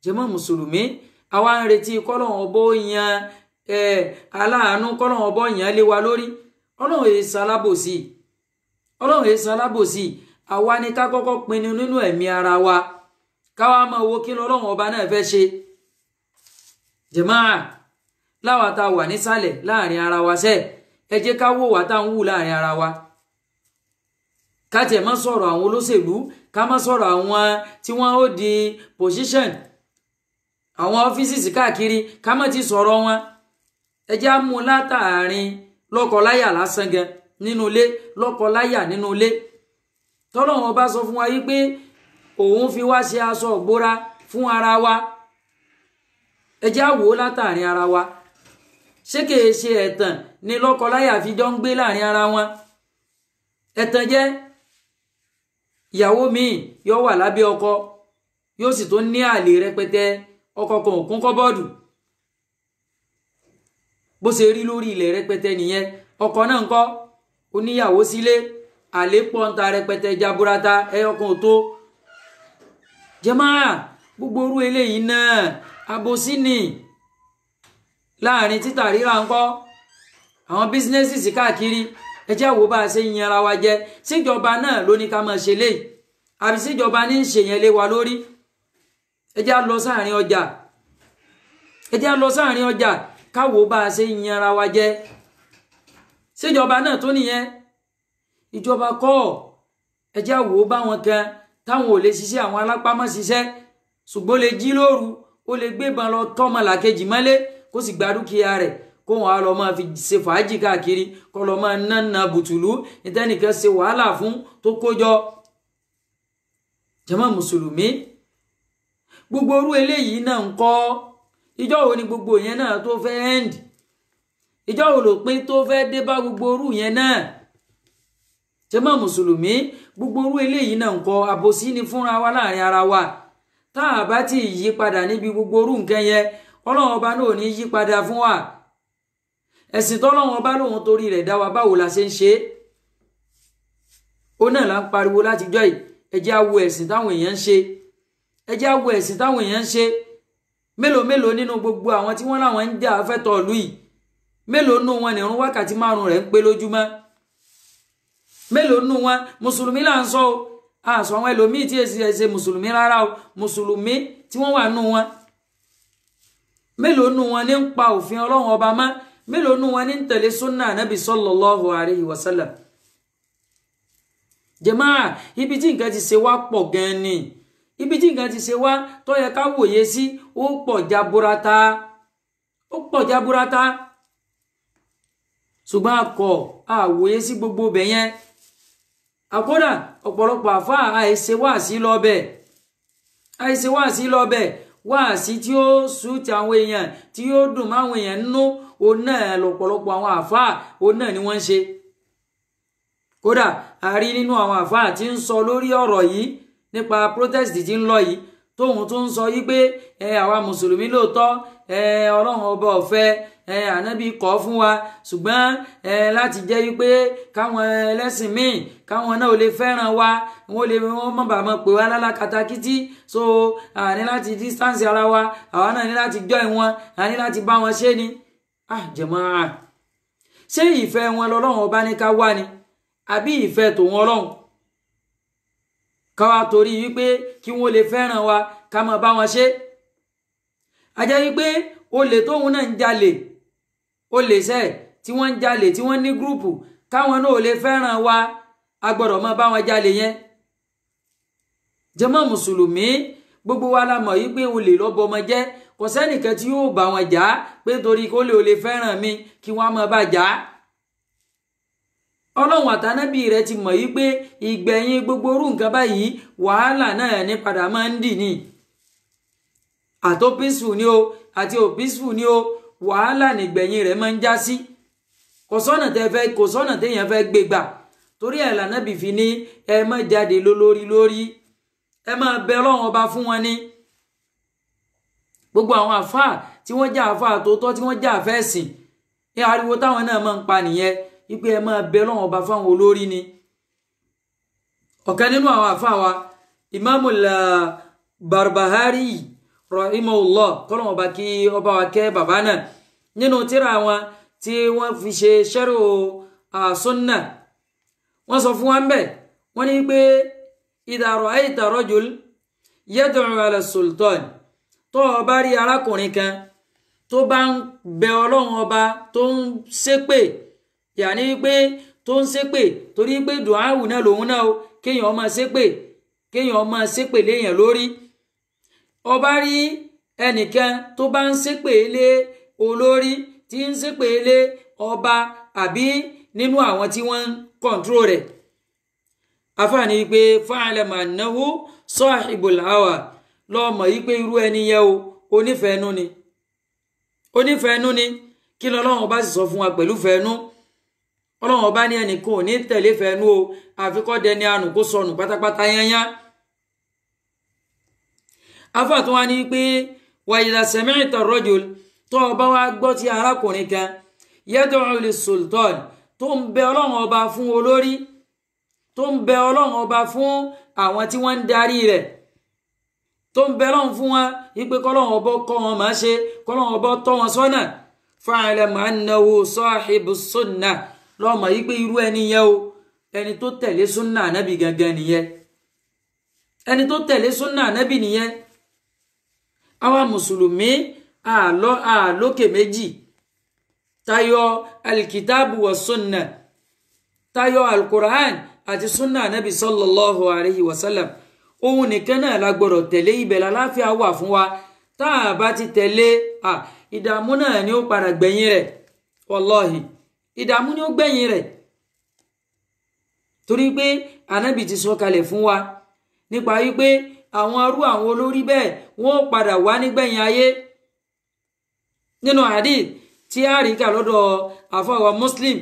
jàmá mùsùlùmí àwa ń retí kọ́lọ́hún ọbọ̀ yan aláàánú kọ́lọ́hún ọbọ̀ yan lé wa lórí ọlọ́run èé sálábòsí àwa ni ká kọ́kọ́ pinnu nínú ẹ̀mí ara wa káwa máa wo kí lọ́lọ́run ọba náà fẹ́ ṣe jàmáà láwa tá a wà nísàlẹ̀ láàrin ara wa sẹ́ ẹ jẹ́ ká wò wá tá ń wù láàrin ara wa ká tiẹ̀ má sọ̀rọ̀ àwọn olóṣèlú ká má sọ̀rọ̀ àwọn tí wọ́n ó di position àwọn ọ́fíìsì káàkiri ká má ti sọ̀rọ̀ wọn ẹ jẹ́ á mú látàárín lọ́kọláyà lásán gan nínú ilé lọ́kọláyà nínú ilé tọ́lọ́run ọba sọ fún wa yí pé òun fi wá ṣe aṣọ ìbora fún ara wa ẹ jẹ́ á wò látàárín ara wa ṣé kìí ṣe ẹ̀tàn ni lọ́kọláyà fi jọ ń gbé láàrin ara wọn ẹ̀tàn jẹ́ ìyàwó míì yóò wà lábẹ́ ọkọ yóò sì tó ní àlè rẹpẹtẹ ọkọ kan òkun kọ́bọ́ọ̀dù bó ṣe rí lórí ilẹ̀ rẹpẹtẹ nìyẹn ọkọ náà ń kọ́ oníyàwó sílé àlè pọ́ńta rẹpẹtẹ jaburata ẹyọkan ò tó jàmáà gbogbo orú eléyìí náà àbòsí ni láàrin títà ríra ńkọ́ àwọn bísínẹ́sì sí káàkiri ẹ jẹ́ àwò bá a ṣe yin ara wa jẹ síjọba náà ló ní ká máa ṣe léyìí àbí síjọba ní ń ṣe yẹn lé wa lórí ẹ jẹ́ á lọ sáàrin ọjà káwò bá a ṣe yin ara wa jẹ síjọba náà tó nìyẹn ìjọba kọ́ ẹ jẹ́ àwò bá wọn kan táwọn ò lè ṣiṣẹ́ àwọn alápámọ́ ṣiṣẹ́ ṣùgbọ́n lè jí lóru ó lè gbébọn lọ tọ́mọlàkejì mọ́lé kó sì gba dúkìá rẹ̀ kó wọn á lọ máa fi ṣe fàájì káàkiri kó lọ máa nánà bùtùlù ìtẹnìkan ṣe wàhálà fún tó kójọ jàmá mùsùlùmí gbogbo orú eléyìí náà ń kọ́ ìjọ wo ni gbogbo yẹn náà tó fẹ́ end ìjọ wo ló pín tó fẹ́ dé bá gbogbo orú yẹn náà jàmá mùsùlùmí gbogbo orú eléyìí náà ń kọ́ àbòsí ni fúnra wa láàrin ara wa tá a bá ti yí padà níbi gbogbo orú nǹkan yẹn ọlọ́run ọba náà ò ní yí padà fún wa ẹ̀sìn tọ́lọ́run ọba lòun torí rẹ̀ dá wa báwo la ṣe ń ṣe ó náà là ń pariwo látijọ́ yìí ẹ jẹ́ á wo ẹ̀sìn táwọn èèyàn ń ṣe ẹ jẹ́ á wo ẹ̀sìn táwọn èèyàn ń ṣe mélòó nínú gbogbo àwọn tí wọ́n láwọn ń jà fẹ́tọ̀ ìlú yìí mélòó nínú wọn nìrun wákàtí 5 rẹ̀ ń pé lójúmọ́ mélòó nínú wọn mùsùlùmí là ń sọ o àṣọ àwọn ẹlòmíì tí èsì ẹsẹ mùsùlùmí rárá o mùsùlùmí tí wọ́n wà nínú wọn mélòó nínú wọn ní ń pa òfin ọlọ́run ọba mọ́ mélòó nínú wọn ní ń tẹ̀lé súnà nábì sallallahu alayhi wa sallam jàmáà ibi tí nǹkan ti ṣe wá pọ̀ gan ni ibi tí nǹkan ti ṣe wá tó yẹ ká wòye sí ó pọ̀ jaburata ṣùgbọ́n àwòye sí gbogbo bẹ̀ yẹn àkódà ọ̀pọ̀lọpọ̀ àfáà àìṣe wáàsí lọ́bẹ̀ wáàsí tí ó sùúti àwọn èèyàn tí ó dùn máwọn èèyàn nínú òun náà lọ̀pọ̀lọpọ̀ àwọn àfáà òun náà ni wọ́n ń ṣe kódà a rí nínú àwọn àfáà tí ń sọ lórí ọ̀rọ̀ yìí nípa protest tí ń lọ yìí tóun tó ń sọ yí pé àwa mùsùlùmí lóòótọ́ ọlọ́run ọba ọ̀fẹ́ ànábì kọ́ fún wa ṣùgbọ́n láti jẹ́ wípé káwọn ẹlẹ́sìn míì káwọn náà ò lè fẹ́ràn wa wọ́n má bàa mọ̀ pé wá lálákatakítí so àní láti distance ara wa àwa náà ní láti join wọn àní láti bá wọn ṣe ni jàmáà ṣé ìfẹ́ wọn lọ́lọ́run ọba ní ká wá ni àbí ìfẹ́ tòun ọlọ́run káwa torí wípé kí wọ́n lè fẹ́ràn wa ká máa bá wọn ṣe ajẹ́ wípé olè tóun náà ń jalè olè sẹ́ tí wọ́n ń jalè tí wọ́n ní gúrùpù káwọn náà ò lè fẹ́ràn wa a gbọ́dọ̀ máa bá wọn jalè yẹn jàmá mùsùlùmí gbogbo wa la mọ̀ yí pé olè lọ́bọ ọmọ jẹ́ kò sẹ́nìkan tí yóò bá wọn jà pé torí kó lè fẹ́ràn mi kí wọ́n máa bá jà ọlọ́run àtànábì rẹ̀ ti mọ̀ yí pé ìgbẹ̀yìn gbogbo orú nǹkan báyìí wàhálà náà ní padà máa ń dì ní àtó peaceful ni o àti ò peaceful ni o wàhálà nígbẹ̀yìn rẹ̀ máa ń já sí kò sọ́nà téèyàn fẹ́ gbé gbà torí ẹ̀ lànàbì fi ní ẹ má jáde lórí ẹ máa bẹ ọlọ́run ọba fún wọn ní gbogbo àwọn àfáà tí wọ́n jẹ́ àfáà tó tọ́ tí wọ́n jẹ́ àfẹ́sìn ní ariwo táwọn náà máa ń pa nìyẹn wípé ẹ máa bẹ ọlọ́run ọba fáwọn olórí ni ọ̀kan nínú àwọn àfáà wa Imamul Barbahari rahimahullah kọ́lọ́run ọba kí ọba wa kẹ́ bàbá náà nínú tírà wọn tí wọ́n fi ṣe ṣẹ́rò sunna wọ́n sọ fún wa ń bẹ̀ wọ́n ní pé idha ra'ayta rajul yad'u ala sultan tó bá rí arákùnrin kan tó bá ń bẹ ọlọ́run ọba tó ń ṣépè yàní wípé tó ń ṣépè torí pé dùnáwù náà lòun náà kéèyàn máa ṣépè léèyàn lórí ọba rí ẹnìkan tó bá ń ṣépè lé olórí tí ń ṣépè lé ọba àbí nínú àwọn tí wọ́n ń kọ̀ǹtró rẹ̀ afáàní pé fa'lam annahu sahibul hawa lọ́mọ yí pé irú ẹni yẹ o onífẹ̀ẹ́nú ni kí lọ́lọ́run ọba sì sọ fún wa pẹ̀lú fẹ́ẹ́nú ọlọ́run ọba ní ẹnìkan ò ní tẹ̀lé fẹ́ẹ́nú o àfikọ́ dẹni àánú kó sọnù pátápátá yányá afá tó wá ní pé wa idha sami'ta ar-rajul tó ọba wa gbọ́ ti arákùnrin kan yad'u lis-sultan tó ń bẹ ọlọ́run ọba fún olórí tó ń bẹ ọlọ́run ọba fún àwọn tí wọ́n ń darí rẹ̀ tó ń bẹ ọlọ́run fún wọn wípé kọ́lọ́run ọba kọ́ wọn máa ṣe kọ́lọ́run ọba tọ́ wọn sọ́nà fa'lam annahu sahibus sunnah lọ́mọ yí pé irú ẹni yẹn o ẹni tó tẹ̀lé súnnà ànábì gangan nìyẹn ẹni tó tẹ̀lé súnnà ànábì nìyẹn àwa mùsùlùmí àlókè méjì tayọ alkitabu wa sunna tayọ alquran àti súnnà ànábì sallallahu alayhi wa sallam ohun nìkan náà la gbọ́dọ̀ tẹ̀lé ibẹ̀ lálàáfíà wà fún wa tá a bá ti tẹ̀lé ìdààmú náà ni ó padà gbẹ̀yìn rẹ̀ wallahi ìdààmú ni ó gbẹ̀yìn rẹ̀ torí pé ànábì ti sọ kalẹ̀ fún wa nípa wípé àwọn olórí bẹ́ẹ̀ wọ́n padà wá nígbẹ̀yìn ayé nínú hadith tí a rí kà lọ́dọ̀ àfọwà Muslim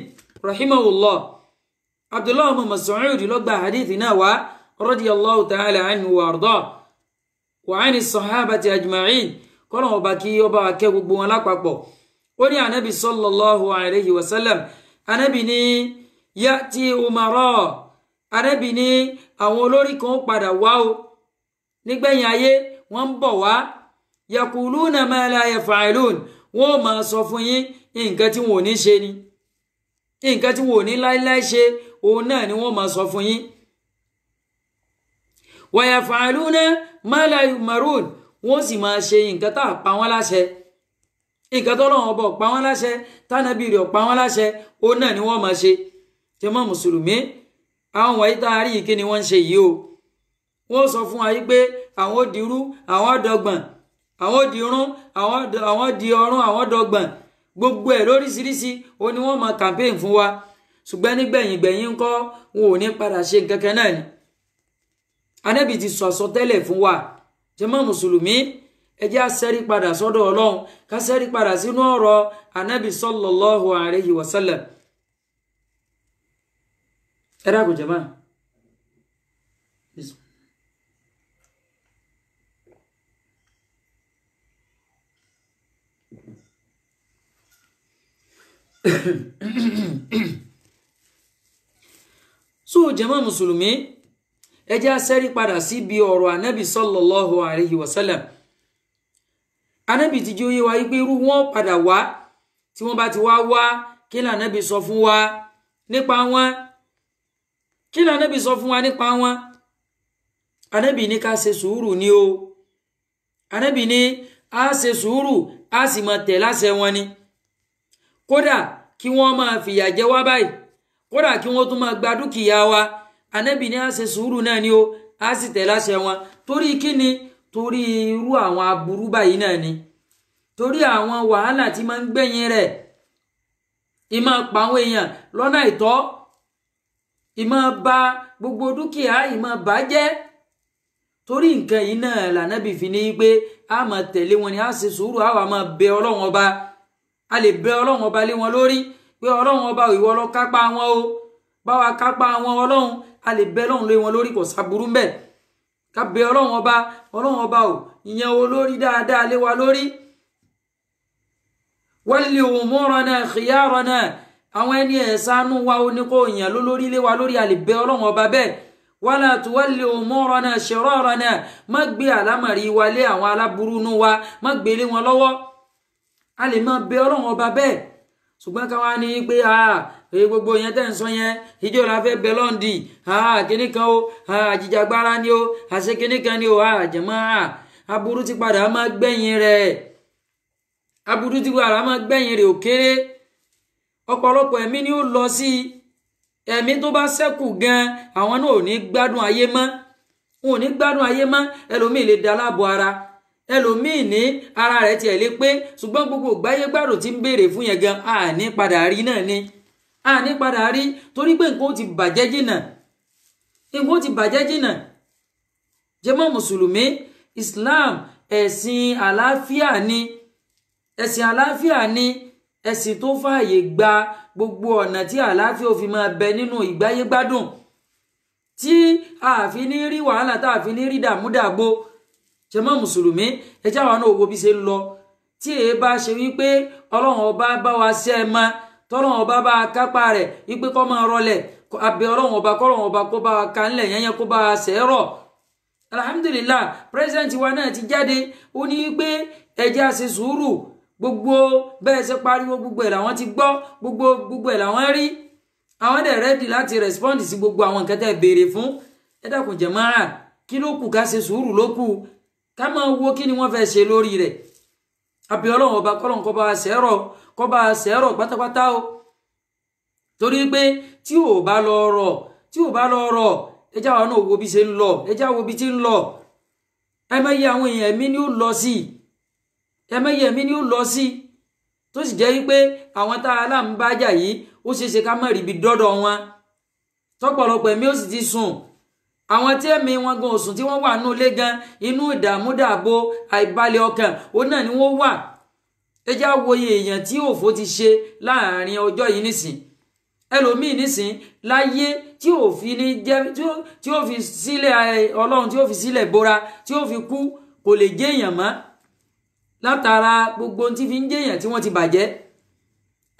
rahimahullah Abdullah ibn Mas'ud ló gba hadith náà wá radiyallahu ta'ala anhu wa arda wa ani sahabati ajma'in kọ́nà ọba kí ọba akẹ́ gbogbo wọn lápapọ̀ ó ní ànábì sallallahu alayhi wa sallam ànábì ní ya'ti umara ànábì ní àwọn olórí kan padà wá o nígbẹ̀yìn ayé wọ́n ń bọ̀ wá yakuluna ma la yaf'alun wọ́n máa sọ fún yín nǹkan tí wọ́n ò ní ṣe ni nǹkan tí wọ́n ò ní láíláí ṣe òun náà ni wọ́n máa sọ fún yín wa yaf'aluna ma la yu'marun wọ́n sì máa ṣe nǹkan tá a pa wọ́n láṣẹ nǹkan tó lọ́wọ́ ọba ọ̀pá wọn láṣẹ tánàbí rẹ̀ ọ̀pá wọn láṣẹ òun náà ni wọ́n máa ṣe tí wọ́n mùsùlùmí àwọn wọ̀nyí tá a rí kí ni wọ́n ń ṣe yìí o wọ́n sọ fún wa yìí pé àwọn ó dirú àwọn ó dọgbọ̀n àwọn ó dirún àwọn ó di ọrún àwọn ó dọgbọ̀n gbogbo ẹ̀ lóríṣiríṣi ó ní wọ́n máa campaign fún wa ṣùgbọ́n nígbẹ̀yìn ńkọ́ wọn ò ní padà ṣe nǹkan kan náà ni Ànábì ti sọ àsọtẹ́lẹ̀ fún wa tí wọ́n mùsùlùmí ẹ jẹ́ á ṣẹ́rí padà sọ́dọ̀ Ọlọ́run ká ṣẹ́rí padà sínú ọ̀rọ̀ Ànábì sallallahu alayhi wa sallam ẹ dákun jàmáà so jàmáà mùsùlùmí ẹ jẹ́ á ṣẹ́rí padà síbi ọ̀rọ̀ Ànábì sallallahu alayhi wa sallam Ànábì ti jẹ́ ó yé wa wípé irú wọn padà wá tí wọ́n bá ti wá kí ni Ànábì sọ fún wa nípa wọn kí ni Ànábì sọ fún wa nípa wọn Ànábì ní ká ṣe sùúrù ni o Ànábì ní a ṣe sùúrù a sì máa tẹ̀ láṣẹ wọn ni kódà kí wọ́n máa fìyà jẹ wá báyìí kódà kí wọ́n tún máa gba dúkìá wa Ànábì ní a ṣe sùúrù náà ni o a sì tẹ̀ láṣẹ wọn torí kí ni torí irú àwọn aburú báyìí náà ni torí àwọn wàhálà tí máa ń gbẹ̀yìn rẹ̀ ìmọ̀ pa àwọn èèyàn lọ́nà àìtọ́ ìmọ̀ bà gbogbo dúkìá ìmọ̀ bàjẹ́ torí nǹkan yìí náà lànàbì fi ní pé a máa tẹ̀lé wọn ni a ṣe sùúrù a wà máa bẹ Ọlọ́run ọba a lè bẹ Ọlọ́run ọba lé wọn lórí pé Ọlọ́run ọba ìwọ ló kápá wọn o bá wa kápá wọn Ọlọ́run a lè bẹ Ọlọ́run lé wọn lórí kò sáburú mbẹ ká bẹ Ọlọ́run ọba o ìyẹn olórí dáadáa lé wa lórí walli umurana khiyarana àwọn ẹni ẹ̀sánú wa ó ní kó ìyẹn lórí lé wa lórí a lè bẹ Ọlọ́run ọba bẹ́ẹ̀ wala tuwalli umurana shirarana má gbé àlámọ̀rí wa lé àwọn aláburú nú wa má gbé lé wọn lọ́wọ́ a lè máa bẹ Ọlọ́run ọba bẹ́ẹ̀ ṣùgbọ́n ká wá ní pé èyí gbogbo yẹn tẹ́ ń sọ yẹn ìjọ la fẹ́ bẹ lọ́ndì kíní kan o àjìjàgbára ni o àṣẹ kíní kan ni o àjẹmọ́ aburú ti padà máa gbẹ̀yìn rẹ̀ aburú ti padà máa gbẹ̀yìn rẹ̀ òkèrè ọ̀pọ̀lọpọ̀ ẹ̀mí ni ó lọ sí ẹ̀mí tó bá ṣẹ́kù gan àwọn náà ò ní gbádùn ayé mọ́ wọn ò ní gbádùn ayé mọ́ ẹlòmíì lè da láàbò ara ẹlòmíì ní ara rẹ̀ tiẹ̀ lè pé ṣùgbọ́n gbogbo gbáyé gbádùn tí ń béèrè fún yẹn gan àní padà rí náà ni àní padà rí torí pé nǹkan ó ti bàjẹ́ jìnnà nǹkan ó ti bàjẹ́ jìnnà jàmá mùsùlùmí Islam ẹ̀sìn àlàáfíà ni ẹ̀sìn àlàáfíà ni ẹ̀sìn tó fààyè gba gbogbo ọ̀nà tí àlàáfíà ò fi máa bẹ nínú ìgbáyé gbádùn tí a fi ní rí wàhálà tá a fi ní rí dàmúdàgbò jàmá mùsùlùmí ẹjá wa náà wo bí ṣe ń lọ tí èé bá ṣe wípé Ọlọ́run ọba bá wa ṣe ẹ ma tọ́lọ́run ọba bá kápá rẹ̀ wípé kó máa rọlẹ̀ abẹ Ọlọ́run ọba kọ́lọ́run ọba kó bá wa ká ńlẹ̀ yẹn kó bá wa ṣẹ́rọ̀ alhamdulillah president wa náà ti jáde ó ní wípé ẹjẹ́ àṣẹ sùúrù gbogbo bẹ́ẹ̀ ṣe pariwo gbogbo ẹ̀ làwọn ti gbọ́ gbogbo ẹ̀ làwọn rí àwọn dẹ̀ rẹ́dì láti respond sí gbogbo àwọn nǹkan tẹ́ béèrè fún ẹ dákun jàmáà kí ló kù ká ṣe sùúrù ló kù ká máa wo kí ni wọ́n fẹ́ ṣe lórí rẹ̀ àbí Ọlọ́run ọba kọ́lọ́n kó bá ṣẹ́rọ̀ pátápátá o torí pé tí ò bá lọ rọ̀ ẹjá wa náà wo bí ṣe ń lọ ẹjá wo bí tí ń lọ ẹmẹ́yẹ àwọn èèyàn ẹ̀mí ni ó lọ sí ẹmẹ́yẹ ẹ̀mí ni ó lọ sí tó sì jẹ́ wípé àwọn tá a láǹ bájà yìí ó ṣeéṣe ká má rí ibi dọ́dọ̀ wọn tọ́pọ̀lọpọ̀ ẹ̀mí ó sì ti sùn àwọn tí ẹ̀mí wọn gan òsùn tí wọ́n wà nínú ilé gan inú ìdààmúdàbò àìbalẹ̀ ọkàn ó náà ni wọ́n wà ẹjá wòye èèyàn tí òfò ti ṣe láàrin ọjọ́ yìí nísìn ẹlòmíì nísìn láyé tí ò fi ní jẹ́ tí ó fi sílẹ̀ Ọlọ́run tí ó fi sílẹ̀ bora tí ó fi kú kò lè jẹ́ èèyàn mọ́ látara gbogbo tí fi ń jẹ́ èèyàn tí wọ́n ti bàjẹ́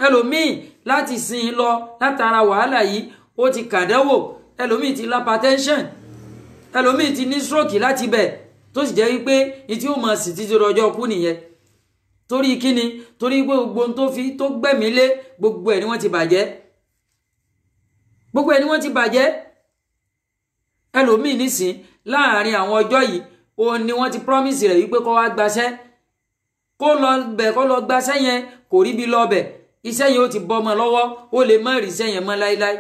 ẹlòmíì láti sìn lọ látara wàhálà yìí ó ti kàdánwò ẹlòmíì ti hypertension ẹlòmíì ti ní stroke láti bẹ̀ tó sì jẹ́ wípé ní tí ó mọ̀ sí títí ọjọ́ kú nìyẹn torí kíni torí gbogbo tó gbẹ̀mí lé gbogbo ẹ̀ ni wọ́n ti bàjẹ́ gbogbo ẹ̀ ni wọ́n ti bàjẹ́ ẹlòmíì nísìn láàrin àwọn ọjọ́ yìí òun ni wọ́n ti promise rẹ̀ wípé kó wá gbaṣẹ́ kó lọ gbaṣẹ́ yẹn kò rí bí lọ́bẹ̀ iṣẹ́ yẹn ó ti bọ́ ọmọ lọ́wọ́ ó lè má rí iṣẹ́ yẹn mọ́ láíláí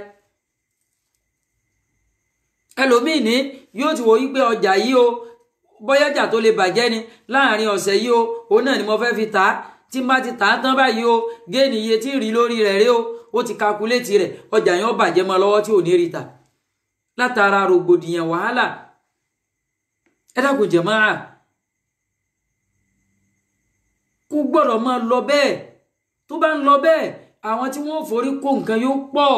ẹlòmíì ní yóò ti wò wípé ọjà yìí o bọ́yájà tó lè bàjẹ́ ni láàrin ọ̀sẹ̀ yìí o òun náà ni mo fẹ́ fi tà á tí n bá ti tà á tán báyìí o géènì iye tí ń rí lórí rẹ̀ rí o ó ti kakuléètì rẹ̀ ọjà yẹn ó bàjẹ́ mọ́ lọ́wọ́ tí ò ní rí ta látara rògbòdìyàn wàhálà ẹ dákun jàmáà kò gbọ́dọ̀ máa lọ bẹ́ẹ̀ tó bá ń lọ bẹ́ẹ̀ àwọn tí wọ́n forí kó nǹkan yóò pọ̀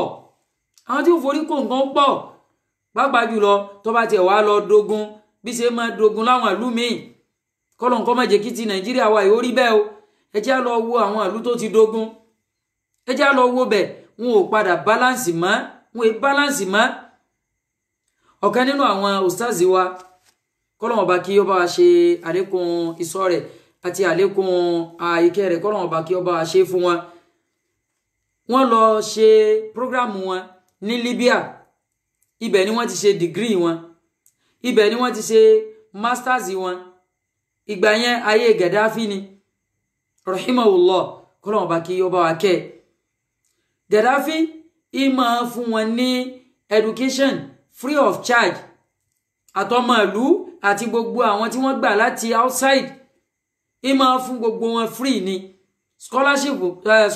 àwọn tí wọ́n forí kó nǹkan pọ̀ pàápàá jùlọ tó bá tiẹ̀ wá lọ dogun bí ṣe máa dogun láwọn ìlú míì kọ́lọ̀ nǹkan má jẹ́ kí ti Nàìjíríà wa yóò rí bẹ́ẹ̀ o ẹ jẹ́ á lọ wo àwọn ìlú tó ti dogun ẹ jẹ́ á lọ wo bẹ̀ wọn ò padà báláǹsì mọ́ wọn ò báláǹsì mọ́ ọ̀kan nínú àwọn ustazi wa kọ́lọ̀ ọba kí ó bá wa ṣe àlékún ìṣọ́ rẹ̀ àti àlékún ìkẹ́ rẹ̀ kọ́lọ̀ ọba kí ó bá wa ṣe fún wọn wọ́n lọ ṣe prógrámù wọn ní Libya ibẹ̀ ni wọ́n ti ṣe dìgírì wọn ibẹ̀ ni wọ́n ti ṣe masters wọn ìgbà yẹn ayé Gaddafi ni rahimahullah kọ́lọ̀ ọba kí ó bá wa kẹ́ Gaddafi ìmọ̀ fún wọn ní education free of charge àtọmọ ìlú àti gbogbo àwọn tí wọ́n gbà láti outside ìmọ̀ fún gbogbo wọn free ni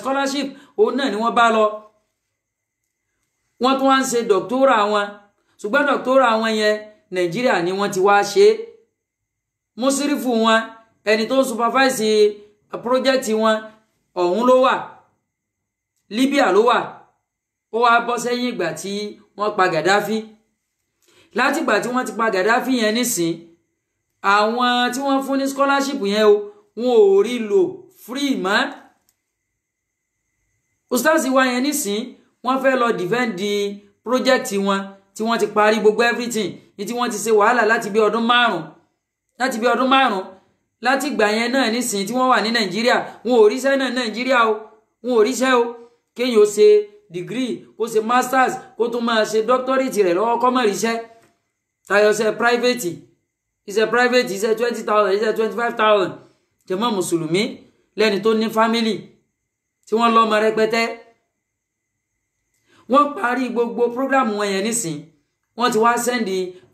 scholarship òun náà ni wọ́n bá lọ wọ́n tún wá ń ṣe dọ̀kítọ́rà wọn ṣùgbọ́n dọ̀kítọ́rà wọn yẹn Nàìjíríà ni wọ́n ti wá ṣe mùsírìfù wọn ẹni tó ń supervise project wọn ọ̀hún ló wà Libya ló wà ó wá bọ́ sẹ́yìn ìgbà tí wọ́n pa Gaddafi láti ìgbà tí wọ́n ti pa Gaddafi yẹn nísìn àwọn tí wọ́n fún ní scholarship yẹn o wọn ò rí lò free mọ́ ustazi wa yẹn nísìn wọ́n fẹ́ lọ defend the project wọn tí wọ́n ti parí gbogbo everything ní tí wọ́n ti ṣe wàhálà láti bí ọdún márùn láti ìgbà yẹn náà nísìn tí wọ́n wà ní Nàìjíríà wọn ò ríṣẹ́ náà Nàìjíríà o wọn ò ríṣẹ́ o kéèyàn ó ṣe degree kó ṣe masters kó tún máa ṣe doctorate rẹ̀ lọ́wọ́ kọ́ mọ̀ ríṣẹ́ tayọ ṣe private iṣẹ́ 20,000 iṣẹ́ 25,000 jẹ́mọ́ mùsùlùmí lẹ́ni tó ní family tí wọ́n lọ́mọ rẹpẹtẹ wọ́n parí gbogbo program wọn yẹn nísìn wọ́n ti wá send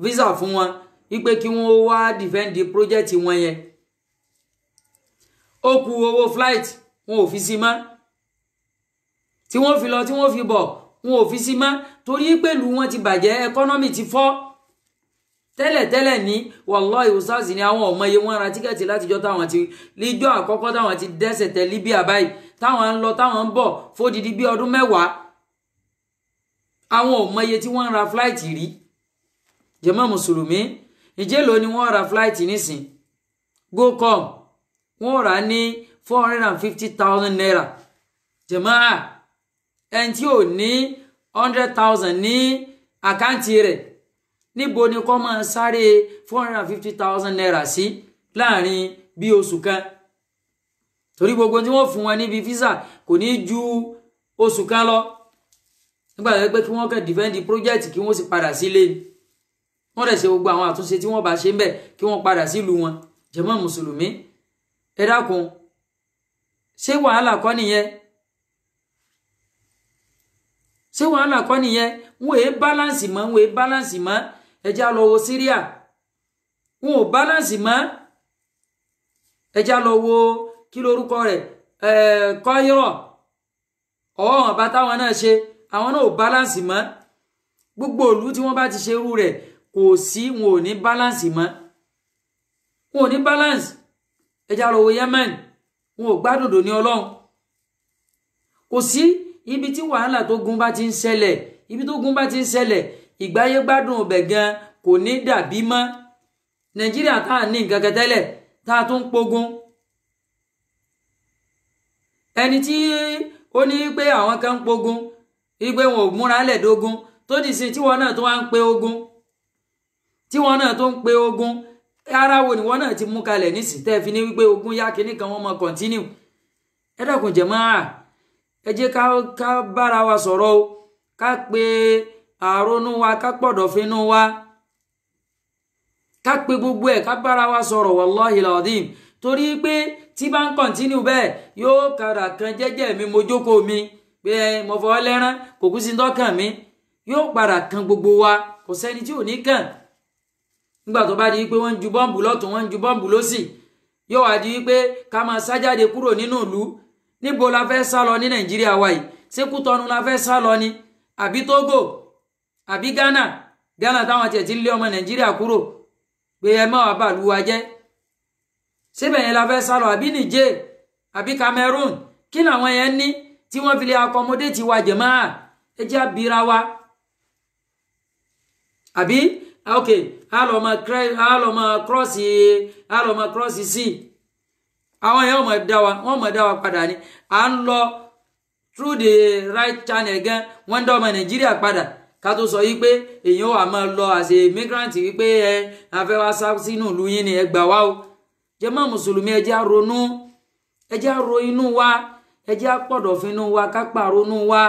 visa fún wọn wípé kí wọ́n wá defend the project wọn yẹn ó kù owó flight wọn ò fi sí mọ́ tí wọ́n fi lọ tí wọ́n fi bọ̀ wọn ò fi sí mọ́ torí pẹ̀lú wọn ti bàjẹ́ economy ti fọ́ tẹ́lẹ̀tẹ́lẹ̀ ní wallahi ustaz ni àwọn ọmọ iye wọn ra tíkẹ́ẹ̀tì látijọ́ táwọn ti líjọ́ àkọ́kọ́ táwọn ti dẹ́sẹ̀ tẹ Libya báyìí táwọn ń lọ táwọn ń bọ̀ fódìdí bí ọdún mẹ́wàá àwọn ọmọ iye tí wọ́n ra flight rí jàmá mùsùlùmí ìjẹ́ ló ni wọ́n ra flight nísìn GoCom wọ́n rà ní 450,000 naira jàmá ẹni tí ò ní 100,000 ní àkáǹtì rẹ̀ níbo ni kó máa sáré 450,000 naira sí láàrin bí oṣù kan torí gbogbo tí wọ́n fún wọn níbi visa kò ní ju oṣù kan lọ nígbà tó pé kí wọ́n kàn defend project kí wọ́n sì padà sílé wọ́n dẹ̀ ṣe gbogbo àwọn àtúnṣe tí wọ́n bá ṣe ń bẹ̀ kí wọ́n padà sílùú wọn jàmá mùsùlùmí ẹ dákun ṣé wàhálà kọ́ nìyẹn wọ́n èé balance mọ́ ẹjá lọ wo Syria wọn ò balance mọ́ ẹjá lọ wo kí lórúkọ rẹ̀ Cairo ọ̀hún bá táwọn náà ṣe àwọn náà ò balance mọ́ gbogbo ìlú tí wọ́n bá ti ṣe irú rẹ̀ kò sí wọn ò ní balance mọ́ wọn ò ní balance ẹjá lọ wo Yemen wọn ò gbádùn ní Ọlọ́run kò sí ibi tí wàhálà tó gun bá ti ń ṣẹlẹ̀ ìgbáyé gbádùn ọbẹ̀ gan kò ní dàbí mọ́ Nàìjíríà tá à ní nǹkan kan tẹ́lẹ̀ tá a tún pogun ẹni tí ó ní pé àwọn kan ń pogun wípé wọn ò múra lẹ́ẹ̀dógún tó dì sí tíwọ́n náà tó wá ń pe ogun ara wo ni wọ́n náà ti mú kalẹ̀ nísìn tẹ́ fi ní wípé ogun yá kíní kan wọ́n mọ continue ẹ dákun jàmáà ẹ jẹ́ ká bára wa sọ̀rọ̀ o ká pe àrònú wa ká pọ̀dọ̀fínú wa ká pe gbogbo ẹ̀ ká bára wa sọ̀rọ̀ wallahi alazim torí pé tí bá ń continue bẹ́ẹ̀ yóò kàrà kan jẹ́jẹ́ mi mo jókòó mi pé mo fọwọ́ lẹ́rán kò kú sí dọ́kàn mi yóò padà kan gbogbo wa kò sẹ́ni tí ò ní kàn nígbà tó bá di wípé wọ́n ń ju bọ́ǹbù lọ́tún wọ́n ń ju bọ́ǹbù lósì yóò wá di wípé ká máa sájáde kúrò nínú ìlú níbo la fẹ́ sá lọ ní Nàìjíríà wa yìí ṣé Kútọ́nù la fẹ́ sá lọ ni àbí Togo àbí Ghana táwọn tiẹ̀ ti lé ọmọ Nàìjíríà kúrò pé ẹ má wá bàlú wa jẹ́ síbẹ̀ yẹn la fẹ́ sá lọ àbí Niger àbí Cameroon kí làwọn yẹn ní tí wọ́n fi lè accommodate wa jàmáà ẹ jẹ́ àbíra wa àbí ok a lọ ma cross sí àwọn yẹn wọ́n mọ̀ dá wa padà ní à ń lọ through the right channel gan wọ́n dá ọmọ Nàìjíríà padà ká tó sọ yìí pé èèyàn wà máa lọ as a migrant wípé afẹ́ wá sá sínú ìlú yín ni ẹ gbà wá o jàmáà mùsùlùmí ẹ jẹ́ á ronú ẹ jẹ́ á ro inú wa ẹ jẹ́ á pọ̀dọ̀fínú wa ká pàrónú wa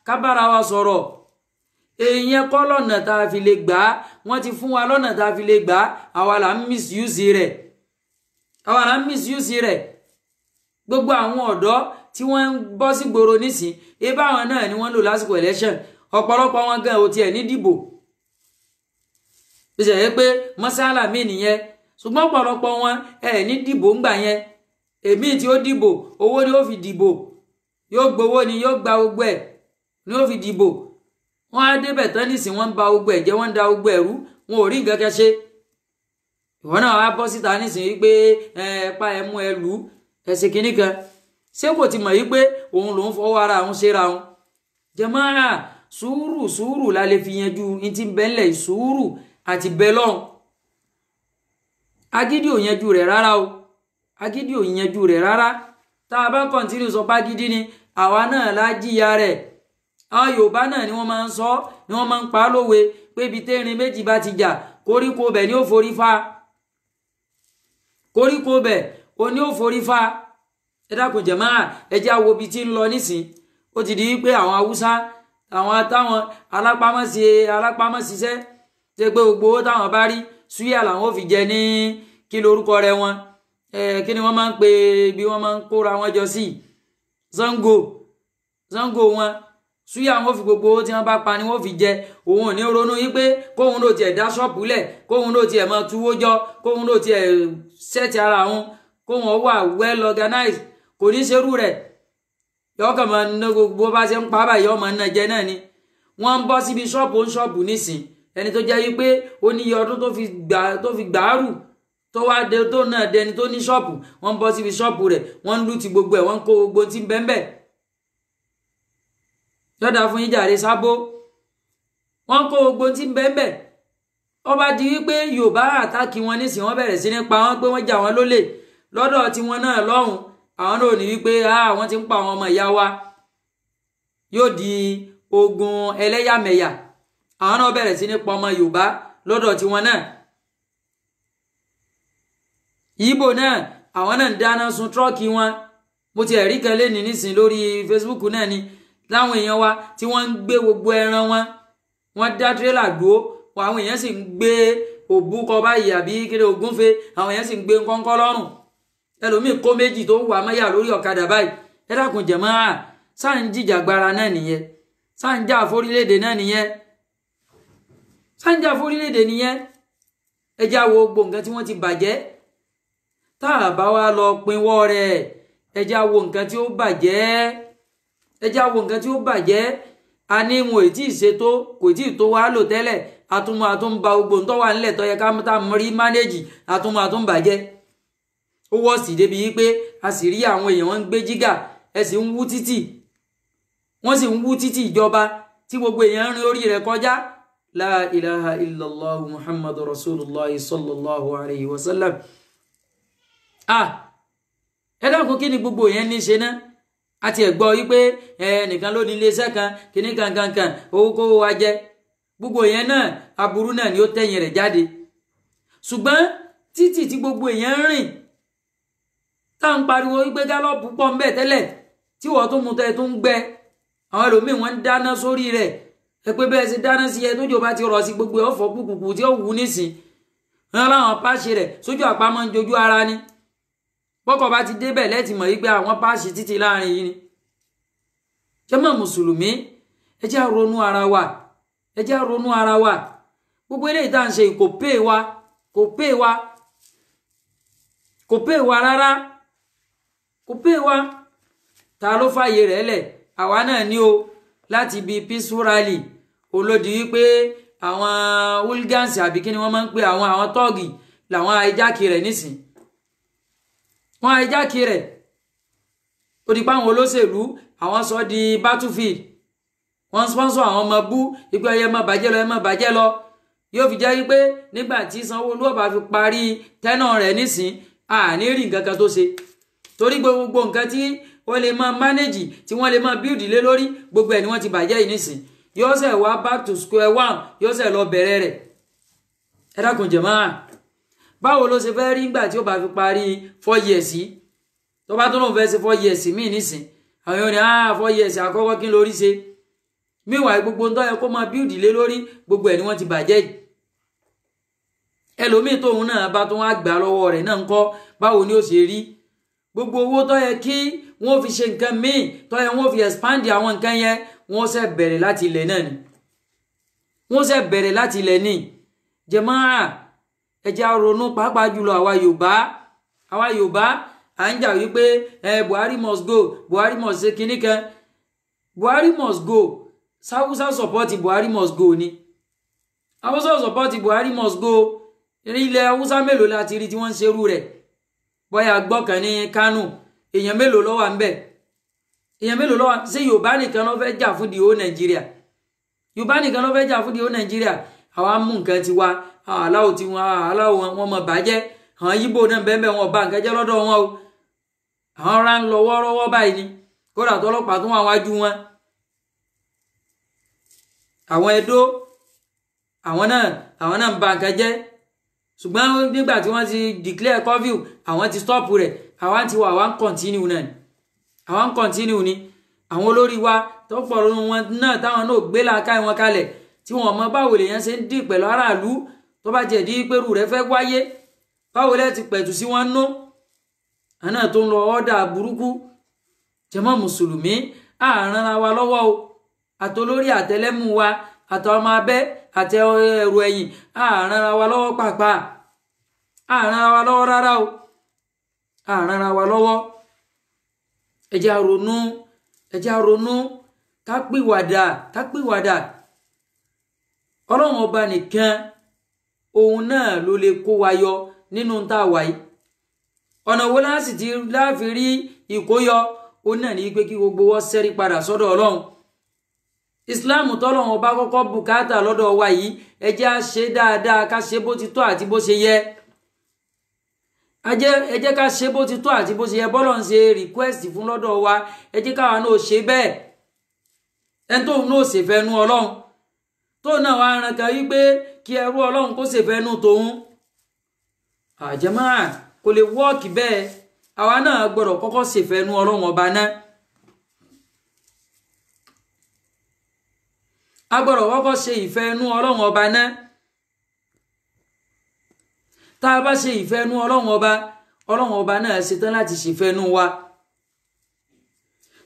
ká bára wa sọ̀rọ̀ èèyàn kọ́ lọ́nà tá a fi lè gbà á wọ́n ti fún wa lọ́nà tá a fi lè gbà á àwa là ń misuse rẹ̀ gbogbo àwọn ọ̀dọ́ tí wọ́n ń bọ́ sí gbòòrò nísìn ebá àwọn náà ni wọ́n lò lásìkò election ọ̀pọ̀lọpọ̀ wọn gan ò tiẹ̀ ní dìbò bí ṣe yẹ pé mọ́sálà mi nìyẹn ṣùgbọ́n ọ̀pọ̀lọpọ̀ wọn ní dìbò ńgbà yẹn èmi tí ó dìbò owó ni ó fi dìbò yóò gbowó ni yóò gba gbogbo ẹ̀ ni ó fi dìbò wọn á débẹ̀ tán nísìn wọn ń ba gbogbo ẹ̀ jẹ́ wọ́n ń da gbogbo ẹ̀rú wọn ò rí nǹkan kan ṣe ìwọ náà wá bọ́ síta nísìn wípé ẹ̀ẹ́pá ẹ̀ mú ẹ lù ẹ̀sìn kìíní kan ṣé kò ti mọ̀ wípé òun lòún fọwọ́ ara òun ṣe ra òun jàmáà sùúrù la lè fi yanjú ní ti bẹ́ńlẹ̀ sùúrù àti bẹ́lọ́n agídí ò yanjú rẹ̀ rárá o agídí ò yanjú rẹ̀ rárá tá a bá kọ́ntínú sọ pagídí ni àwa náà la jìyà rẹ̀ àwọn Yorùbá náà ni wọ́n máa ń sọ ni wọ́n máa ń pa á lówe pé ibi térin méjì bá ti jà koríko bẹ̀ ni ó forí fa koríko bẹ̀ o ní ó forí fa ẹ dákun jàmáà ẹ jẹ́ á wo ibi tí ń lọ nísìn ó ti di wípé àwọn Haúsá àwọn táwọn alápámọ́síṣẹ́ ṣe pé gbogbo owó táwọn bá rí súyà làwọn ò fi jẹ ní kí lorúkọ rẹ̀ wọn kí ni wọ́n máa ń pè bí wọ́n máa ń kóra wọn jọ sí Ṣàngó wọn súyà wọn fi gbogbo owó tí wọ́n bá pa ni wọ́n fi jẹ òun ò ní ronú wípé kóun ló tiẹ̀ dá ṣọ́ọ̀pù lẹ̀ kóun ló tiẹ̀ máa túwó jọ kóun ló tiẹ̀ ṣẹ́ẹ̀tì ara òun kóun wà well organized kò ní ṣerú rẹ̀ yọ kàn máa ná gbogbo bá ṣe ń pa báyìí ọmọ náà jẹ náà ni wọ́n ń bọ́ síbi ṣọ́ọ̀pù nísìn ẹni tó jẹ́ wípé ó ní iye ọdún tó fi gbàárù tó wá dé tó náà dẹni tó ní ṣọ́ọ̀pù wọ́n ń bọ́ síbi ṣọ́ọ̀pù rẹ̀ wọ́n ń lù ti gbogbo ẹ̀ wọ́n ń kó gbogbo tí ń bẹ́ńbẹ́ lọ́dà fún yín jàre Sábó wọ́n ń kó gbogbo tí ń bẹ́ńbẹ́ ọba di wípé Yorùbá àtàkì wọn nísìn wọ́n bẹ̀rẹ̀ sí ní pa wọ́n pé wọ́n jà wọ́n lólè lọ́dọ̀ tiwọn náà lọ́hùn àwọn náà ní wípé àwọn ti ń pa àwọn ọmọ ìyá wa yóò di ogun ẹlẹ́yàmẹ̀yà àwọn náà bẹ̀rẹ̀ sí ní pa ọmọ Yorùbá lọ́dọ̀ tiwọn náà Ìgbò náà àwọn náà ń dáná sun tírọ́ọ̀kì wọn mo ti ẹ̀rí kan lẹ́ni nísìn lórí Facebook náà ni láwọn èèyàn wa tí wọ́n ń gbé gbogbo ẹran wọ́n dá tírélà dúró àwọn èèyàn sì ń gbé òbúkọ báyìí àbí kéde ògúnfe àwọn èèyàn sì ń gbé kọ́ńkọ́ lọ́rùn ẹlòmíì kó méjì tó wà mọ́yà lórí ọ̀kadà báyìí ẹ dákun jàmáà sáà ń jìjàgbara náà nìyẹn sáà ń jà fórílẹ̀-èdè náà nìyẹn sáà ń jà fórílẹ̀-èdè nìyẹn ẹ já wo gbogbo nǹkan tí wọ́n ti bàjẹ́ tá a bá wá lọ pinwọ́ rẹ̀ ẹ já wo nǹkan tí ó bàjẹ́ ẹ já wo nǹkan tí ó bàjẹ́ a ní wọn ò tí ì ṣètò kò tí ì tó wá lò tẹ́lẹ̀ àtúnba gbogbo ń tọ́ wà nílẹ̀ tó yẹ ká tá a rí mánéjì àtúnbàjẹ́ ó wọ́ sí débi wípé a sì rí àwọn èèyàn wọn ń gbé jígà ẹ sì ń wú títì wọ́n sì ń wú títì ìjọba tí gbogbo èèyàn ń rin orí rẹ̀ kọjá la ilaha illallah muhammadu rasulullah sallallahu alayhi wa sallam ẹ dákun kí ni gbogbo yẹn ní ṣe náà àti ẹ̀gbọ́ wípé nìkan ló ní iléeṣẹ́ kan kíní kankankan owó kówó wa jẹ gbogbo yẹn náà aburú náà ni ó tẹ̀yìn rẹ̀ jáde ṣùgbọ́n títì tí gbogbo èèyàn ń rìn tá ń pariwo wípé gálọ́ọ̀pù pọ̀ ń bẹ̀ tẹ́lẹ̀ tí wọ́n tó mú tẹ́ tó ń gbẹ àwọn ẹlòmíì wọ́n ń dáná sórí rẹ̀ ẹ pé bẹ́ẹ̀ ṣe dáná sí ẹ tójò bá ti rọ̀ sí gbogbo ọ̀fọ̀ kùkùkù tí ó wù nísìn wọn láwọn páàṣì rẹ̀ sójú àpamọ́ ń jojú ara ni bọ́kọ̀ bá ti débẹ̀ lẹ́tì mọ̀ wípé àwọn páàṣì títí láàrin yìí ni jàmáà mùsùlùmí ẹ jẹ́ á ronú ara wa ẹ jẹ́ á ronú ara wa gbogbo eléyìí tá à ń ṣe kò pé wa rárá kò pé wa ta ló fààyè rẹ̀ lẹ̀ àwa náà ní o láti ibi peaceful rally olódi wípé àwọn hooligans àbí kí ni wọ́n máa ń pè àwọn tọ́ọ̀gì làwọn àìjákì rẹ̀ nísìn wọ́n àìjákì rẹ̀ ó di pa àwọn olóṣèlú àwọn sọ di battlefield wọ́n sponsor àwọn ọmọ bú ipò ẹyẹ má bàjẹ́ lọ yóò fi jẹ́ wípé nígbà tí Sanwó-Olú ọba fi parí tẹ́nà rẹ̀ nísìn àní rí nǹkan kan tó ṣe torí gbogbo nǹkan tí wọ́n lè máa manage tí wọ́n lè máa build lé lórí gbogbo ẹ̀ ni wọ́n ti bàjẹ́ yìí nísìn yóò ṣe wá back to square one yóò ṣe lọ bẹ̀rẹ̀ rẹ̀ ẹ dákun jàmáà báwo ló ṣe fẹ́ rí nígbà tí ó bá fi parí 4 years tó bá tó lóun fẹ́ ṣe 4 years míì nísìn àwọn yóò ní 4 years àkọ́kọ́ kí n lórí ṣe meanwhile gbogbo ń tó yẹ kó máa build lé lórí gbogbo ẹ̀ ni wọ́n ti bàjẹ́ yìí ẹlòmíì tóun náà bá tó wá gbà lọ́wọ́ rẹ̀ náà ń kọ́ báwo ni ó ṣe rí gbogbo owó tó yẹ kí wọ́n fi ṣe nǹkan míì tó yẹ wọ́n fi expand àwọn nǹkan yẹn wọ́n ṣe bẹ̀rẹ̀ láti ilẹ̀ náà ni wọ́n ṣe bẹ̀rẹ̀ láti ilẹ̀ ní jàmáà ẹ jẹ́ á ronú pàápàá jùlọ àwa Yorùbá à ń jà wípé Buhari must go, Buhari must ṣe kinní kan. Buhari must go. Hausa support Buhari must go ni. Hausa support Buhari must go. Ilẹ̀ Hausa mélòó láti rí tí wọ́n ń ṣerú rẹ̀? Bóyá gbọ́kàn ní Kánò, èèyàn mélòó ló wà ń bẹ̀? Èèyàn mélòó ló wà? Ṣé Yorùbá nìkan ló fẹ́ jà fún the whole Nigeria? Yorùbá nìkan ló fẹ́ jà fún the whole Nigeria? Àwa mú nǹkan tiwa, aláwọ̀ tiwọn, aláwọ̀ wọn mọ̀ bàjẹ́. Àwọn Yíbò náà bẹ́ẹ̀ wọn bá nǹkan jẹ́ lọ́dọ̀ wọn o. Àwọn ará ń lọ wọ́ọ́rọ́wọ́ báyìí ni. Kódà tọ́lọ́pàá tún wà wájú wọn. Àwọn Ẹdó, àwọn náà ń ba nǹkan jẹ́. Ṣùgbọ́n nígbà tí wọ́n ti declare curfew, àwọn ti stop rẹ̀. Àwọn ti wà, àwọn continue náà ni. Àwọn continue ni. Àwọn olórí wa tó pọ̀ lónú wọn náà táwọn náà gbé làákàyè wọn kalẹ̀ tí wọ́n mọ báwo lèèyàn ṣe ń dì pẹ̀lú aráàlú tó bá jẹ́ di pẹ̀rù rẹ̀ fẹ́ wáyé. Báwo lẹ́ ti pẹ̀tù sí wọn nú? Àná tó ń lọ ọ́dà burúkú. Jàmá mùsùlùmí àrán wa lọ́wọ́ o. Àtolórí àtẹlẹ́mú wa àtọmọ abẹ́ àti ẹrù ẹ̀yìn àrán wa lọ́wọ́ pàápàá. Àrán wa lọ́wọ́ rárá o. Àrán wa lọ́wọ́. Ẹ jẹ́ á ronú ká pìwàdà. Ọlọ́run ọba nìkan òun náà ló lè kó wa yọ nínú tá a wà yìí. Ọ̀nà wo láti ti láfi rí ìkóyọ òun náà ní pé kí gbogbo wọn ṣẹ́rí padà sọ́dọ̀ Ọlọ́run. Ìsìláàmù tọ́lọ́run ọba kọ́kọ́ bùkátà lọ́dọ̀ wa yìí ẹ jẹ́ á ṣe dáadáa ká ṣe bó ti tọ́ àti bó ṣe yẹ. Ẹ jẹ́ ká ṣe bó ti tọ́ àti bó ṣe yẹ bọ́lọ́run ṣe request fún lọ́dọ̀ wa ẹ jẹ́ káwa náà ṣe bẹ́ẹ̀. Ẹni tóun náà ṣèfẹ́ nú Ọlọ́run tó náà wá ran kan wípé kí ẹrú Ọlọ́run kó ṣèfẹ́ nú tòun. Àjàmáà kò lè wọ́ọ̀kì bẹ́ẹ̀. Àwa náà gbọ́dọ̀ kọ́kọ́ ṣèfẹ́ nú Ọlọ́run ọba náà. A gbọ́dọ̀ kọ́kọ́ ṣe ìfẹ́ nú Ọlọ́run ọba náà. Tá a bá ṣe ìfẹ́ nú Ọlọ́run ọba náà ṣetán láti ṣèfẹ́ nú wa.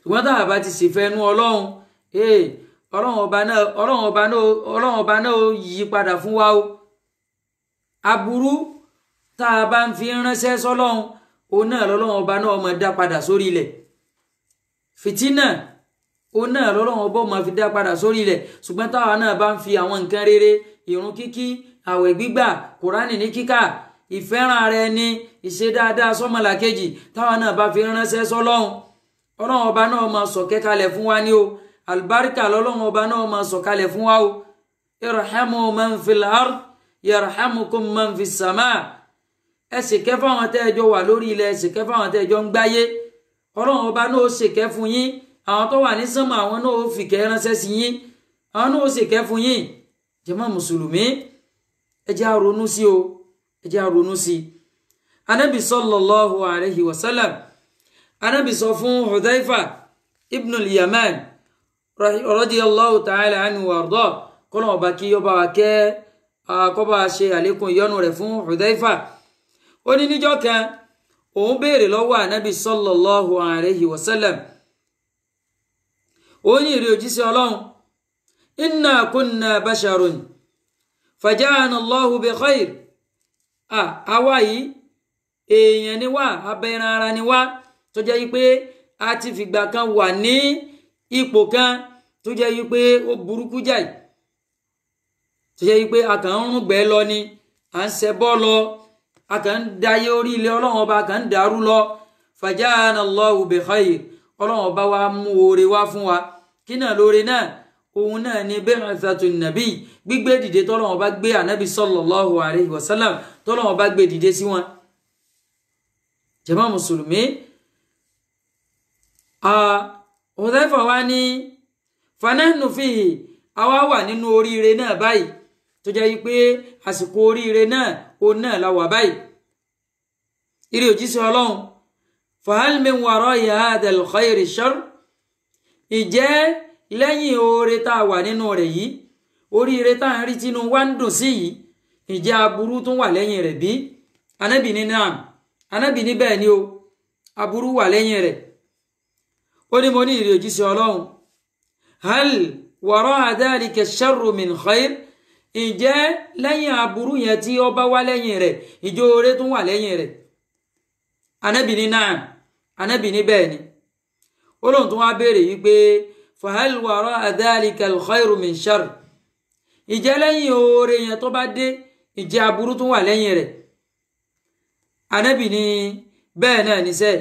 Ṣùgbọ́n tá a bá ti ṣèfẹ́ nú Ọlọ́run ọba náà yí padà fún wa o. Aburú tá a bá ń fi ránṣẹ́ sọ́lọ́run òun náà lọ́lọ́run ọba náà máa dá padà sórí ilẹ̀. Fìtínà òun náà lọ́lọ́run ọba máa fi dá padà sórí ilẹ̀. Ṣùgbọ́n táwa náà bá ń fi àwọn nǹkan rere, ìrun kíkí, àwẹ̀ gbígbà, Kùránì ní kíkà, ìfẹ́ràn ara ẹni, ìṣe dáadáa sọ́mọlàkejì táwa náà bá fi ránṣẹ́ sọ́lọ́run, Ọlọ́run ọba náà máa sọ̀kẹ́ kalẹ̀ fún wa ní o. Àlùbáríkà lọ́lọ́run ọba náà máa sọ̀kalẹ̀ fún wa o. Irhamu man fil ard yarhamukum man fis sama. Ẹ ṣèkẹ́ fáwọn tẹ́ ẹjọ́ wà lórí ilẹ̀, ẹ ṣèkẹ́ fáwọn tẹ́ ẹjọ́ ń gbáyé. Ọlọ́run ọba náà ó ṣèkẹ́ fún yín. Àwọn tó wà ní sánmà àwọn náà ó fìkẹ́ ránṣẹ́ sí yín. Àwọn náà ó ṣèkẹ́ fún yín. Jàmá mùsùlùmí ẹ jẹ́ á ronú sí o. Ẹ jẹ́ á ronú sí. Ànábì sallallahu alayhi wa sallam. Ànábì sọ fún Hudhaifa ibn al-Yaman radiyallahu ta'ala anhu wa arda. Kọ́lọ̀ ọba kí ọba wa kẹ́ kọ́ba ṣe àlékún ìyọ́nú rẹ̀ fún Hudhaifa. Ó ní níjọ́ kan òun béèrè lọ́wọ́ Ànábì sallallahu alayhi wa sallam. Ó ní ìrè òjíṣẹ́ Ọlọ́run, inna kunna basharun faja'ana Allahu bi khair. Àwa yìí èèyàn ni wá, abẹ́ran ara ni wá, tó jẹ́ wípé a ti fìgbà kan wà ní ipò kan tó jẹ́ wípé ó burúkú jáì, tó jẹ́ wípé a kàn ń rúgbẹ́ lọ ni, à ń ṣẹbọ́ lọ, a kàn ń dayé orí ilé Ọlọ́run ọba, a kàn ń dàrú lọ. Faja'ana Allahu bi khair. Ọlọ́run ọba wa mú oore wá fún wa. Kí náà lóore náà? Òun náà ni bi'athatun nabi, gbígbé dìde tọ́lọ́run ọba gbé Ànábì sallallahu alayhi wa sallam, tọ́lọ́run ọba gbé dìde sí wọn. Jàmá mùsùlùmí, Hudhaifa wá ní fanahnu fihi, àwa wà nínú oríire náà báyìí, tó jẹ́ wípé àsìkò oríire náà òun náà la wà báyìí. Ìrè òjíṣẹ́ Ọlọ́run, fahal min wara'i hadha al-khayri sharr. Ìjẹ́ lẹ́yìn oore tá a wà nínú rẹ̀ yìí, oríire tá a ń rí tínú wá ń dùn sí yìí, ìjẹ́ aburú tún wà lẹ́yìn rẹ̀ bí? Ànábì ní naam. Ànábì ní bẹ́ẹ̀ ni o, aburú wà lẹ́yìn rẹ̀. Ó ní mo ní ìrè òjíṣẹ́ Ọlọ́run, hal wara'a dhalika sharru min khayr. ǹjẹ́ lẹ́yìn aburú yẹn tí ó bá wá lẹ́yìn rẹ̀ ìjọ oore tún wà lẹ́yìn rẹ̀? Ànábì ní náà, Ànábì ní bẹ́ẹ̀ ni. Ó lóun tún wá béèrè yìí pé fahal wara'a dhalika al-khayru min sharr, ìjẹ́ lẹ́yìn oore yẹn tó bá dé ìjẹ́ aburú tún wà lẹ́yìn rẹ̀? Ànábì ní bẹ́ẹ̀ náà ní sẹ́,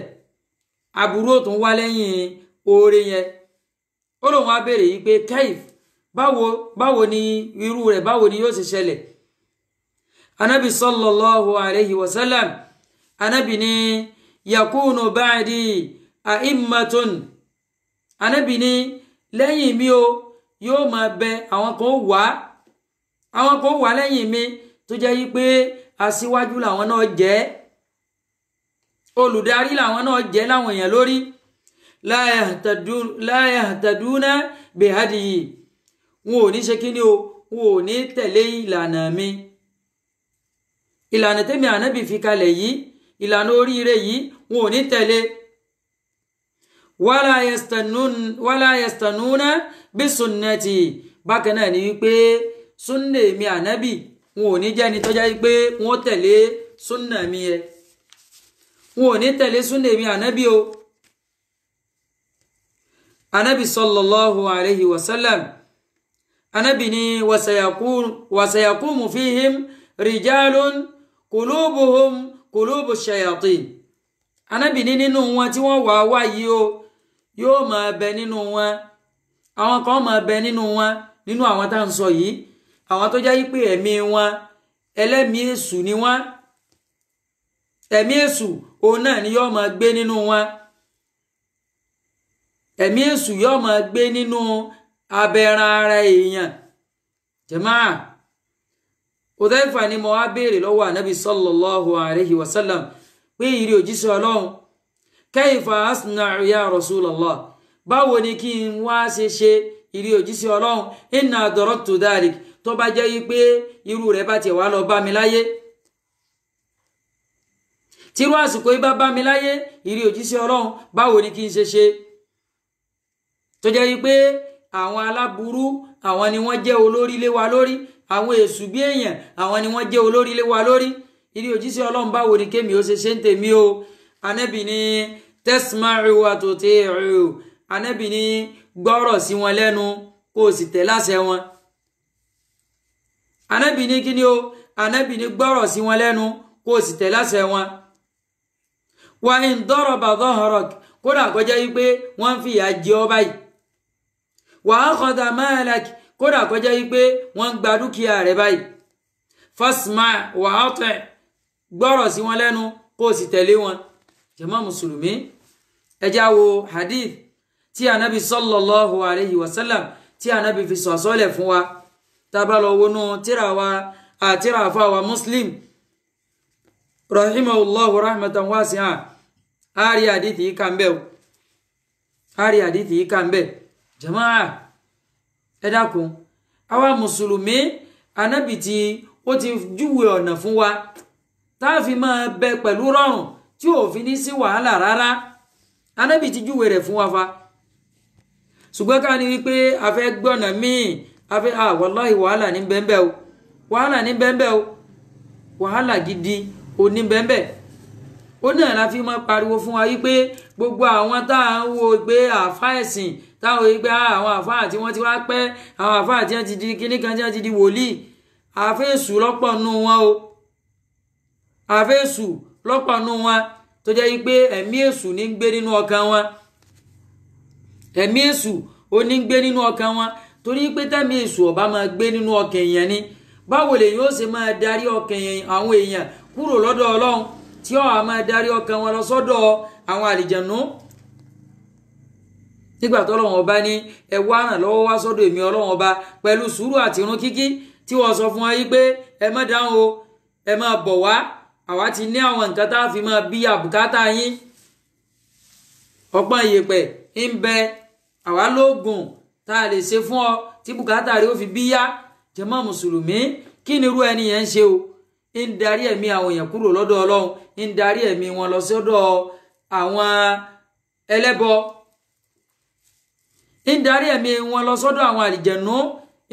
aburú ó tún wá lẹ́yìn oore yẹn. Ó lóun wá béèrè yìí pé kaif, báwo ni irú rẹ̀, báwo ni yóò ṣe ṣẹlẹ̀? Ànábì sallallahu alayhi wa sallam, Ànábì ní yakunu ba'di a'immatun, Ànábì ní lẹ́yìn mi o yóò máa bẹ àwọn kan wà lẹ́yìn mi tó jẹ́ yí pé aṣíwájú làwọn náà jẹ́, olùdarí làwọn náà jẹ́ láwọn èèyàn lórí. la yahtaduna bihadiyi, wọn ò ní ṣe kíni o, wọn ò ní tẹ̀lé ìlànà mi, ìlànà tẹ́mi Ànábì fi kalẹ̀ yìí, ìlànà oríire yìí wọn ò ní tẹ̀lé. wala yastanuna bí sunnati, bákan náà ni wípé súnnà mi Ànábì wọn ò ní jẹ́ ni tó jẹ́ wípé wọ́n tẹ̀lé súnnà mi ẹ, wọn ò ní tẹ̀lé súnnà mi Ànábì o. Ànábì sallallahu alayhi wa sallam, Ànábì ní wasayakumu fihim rijalun qulubuhum qulubu shayatin, Ànábì ní nínú wọn tí wọ́n wà wá yìí o, yóò máa bẹ nínú wọn, àwọn kan máa bẹ nínú wọn, nínú àwọn tá ń sọ yìí, àwọn tó jẹ́ pé ẹ̀mí wọn ẹlẹ́mìí èṣù ni wọ́n, ẹ̀mí èṣù òun náà ni yóò máa gbé nínú wọn, ẹ̀mí èṣù yóò máa gbé nínú abẹ́ran ara èèyàn. Jàmáà, Udhaifa ni mo wá béèrè lọ́wọ́ Ànábì sallallahu alayhi wa sallam pé ìrì òjíṣẹ́ Ọlọ́run, kayfa asna'u ya Rasulallah, báwo ni kí n wá ṣe ìrì òjíṣẹ́ Ọlọ́run, inna adraktu dhalik, tó bá jẹ́ yí pé irú rẹ̀ bá tiẹ̀ wá lọ bá mi láyé, tírú àsìkò yìí bá bá mi láyé, ìrì òjíṣẹ́ Ọlọ́run báwo ni kí n ṣe tó jẹ́ yí pé àwọn aláburú àwọn ni wọ́n jẹ́ olórí lé wa lórí, àwọn èṣù bí èèyàn àwọn ni wọ́n jẹ́ olórí lé wa lórí, ìrì òjíṣẹ́ Ọlọ́run báwo ni kémi ó ṣe ń tèmi o? Ànábì ní tasma'u wa tuti'u, Ànábì ní gbọ́rọ̀ sí wọn lẹ́nu kó o sì tẹ̀ láṣẹ wọn. Ànábì ní kíni o? Ànábì ní gbọ́rọ̀ sí wọn lẹ́nu kó o sì tẹ̀ láṣẹ wọn. wa in daraba dhahrak, kódà kó jẹ́ wípé wọ́n ń fìyà jẹ ọ́ báyìí. wa akhadha malak, kódà kó jẹ́ wípé wọ́n ń gba dúkìá rẹ̀ báyìí. fasma' wa ati', gbọ́rọ̀ sí wọn lẹ́nu kó o sì tẹ̀lé wọn. Jàmá mùsùlùmí, ẹ já wo hadith tí Ànábì sallallahu alayhi wa sallam tí Ànábì fi sọ̀sọ́lẹ̀ fún wa, tábà lọ wọnú tírà àfà wa Muslim rahimahullahu rahmatan wasi'a, àrí hadithi yìí kan bẹ́. Jàmáà, ẹ dákun, àwa mùsùlùmí, Ànábì tí ó ti júwe ọ̀nà fún wa táàfi máa bẹ pẹ̀lú rọrùn tí ò fi ní sí wàhálà rárá. Ànábì ti júwe rẹ̀ fún wa fa, ṣùgbọ́n ká ní wípé a fẹ́ gbọ́nà míì, a fẹ́ wallahi wàhálà ní bẹ́ẹ̀ o, wàhálà gidi ò ní bẹ́ẹ̀. Ó náà la fi máa pariwo fún wa wípé gbogbo àwọn tá à ń wo pé àfá ẹ̀sìn, táwọn wípé àwọn àfá àti wọ́n ti wá pẹ́, àwọn àfá àti wọ́n ti di kíní kan tí wọ́n ti di wòlíì, àfẹ́sù lọ́pọ̀ nù wọn o, àfẹ́sù lọ́pọ̀ nù wọn tó jẹ́ wípé ẹ̀mí èṣù ní ń gbé nínú ọkàn wọn, ẹ̀mí èṣù ó ní ń gbé nínú ọkàn wọn, torí pé tẹ́mi èṣù ọba máa gbé nínú ọkàn èèyàn ni, báwo lè yóò ṣe máa darí ọkàn àwọn èèyàn kúrò lọ́dọ̀ Ọlọ́run tí ó máa darí ọkàn wọn lọ sọ́dọ̀ àwọn àlìjànú? Nígbà tó Ọlọ́run ọba ní ẹ wá ràn lọ́wọ́ wá sọ́dọ̀ èmi Ọlọ́run ọba pẹ̀lú sùúrù àti ìrun kíkí, tí wọ́n sọ fún wa yí pé ẹ má dáhùn o, ẹ máa bọ̀ wá, àwa ti ní àwọn nǹkan tá a fi máa bí àbùkátà yín. Ọpọ́n ìyèpẹ̀ ń bẹ, àwa lóògùn tá a lè ṣe fún ọ tí bùkátà rẹ ó fi bí yá. Jàmá mùsùlùmí, kí ni irú ẹni yẹn ń ṣe o? ń darí ẹ̀mí àwọn èèyàn kúrò lọ́dọ̀ Ọlọ́run, ń darí ẹ̀mí wọn lọ sọ́dọ̀ àwọn ẹlẹ́bọ, ń darí ẹ̀mí wọn lọ sọ́dọ̀ àwọn àlìjẹ̀nú,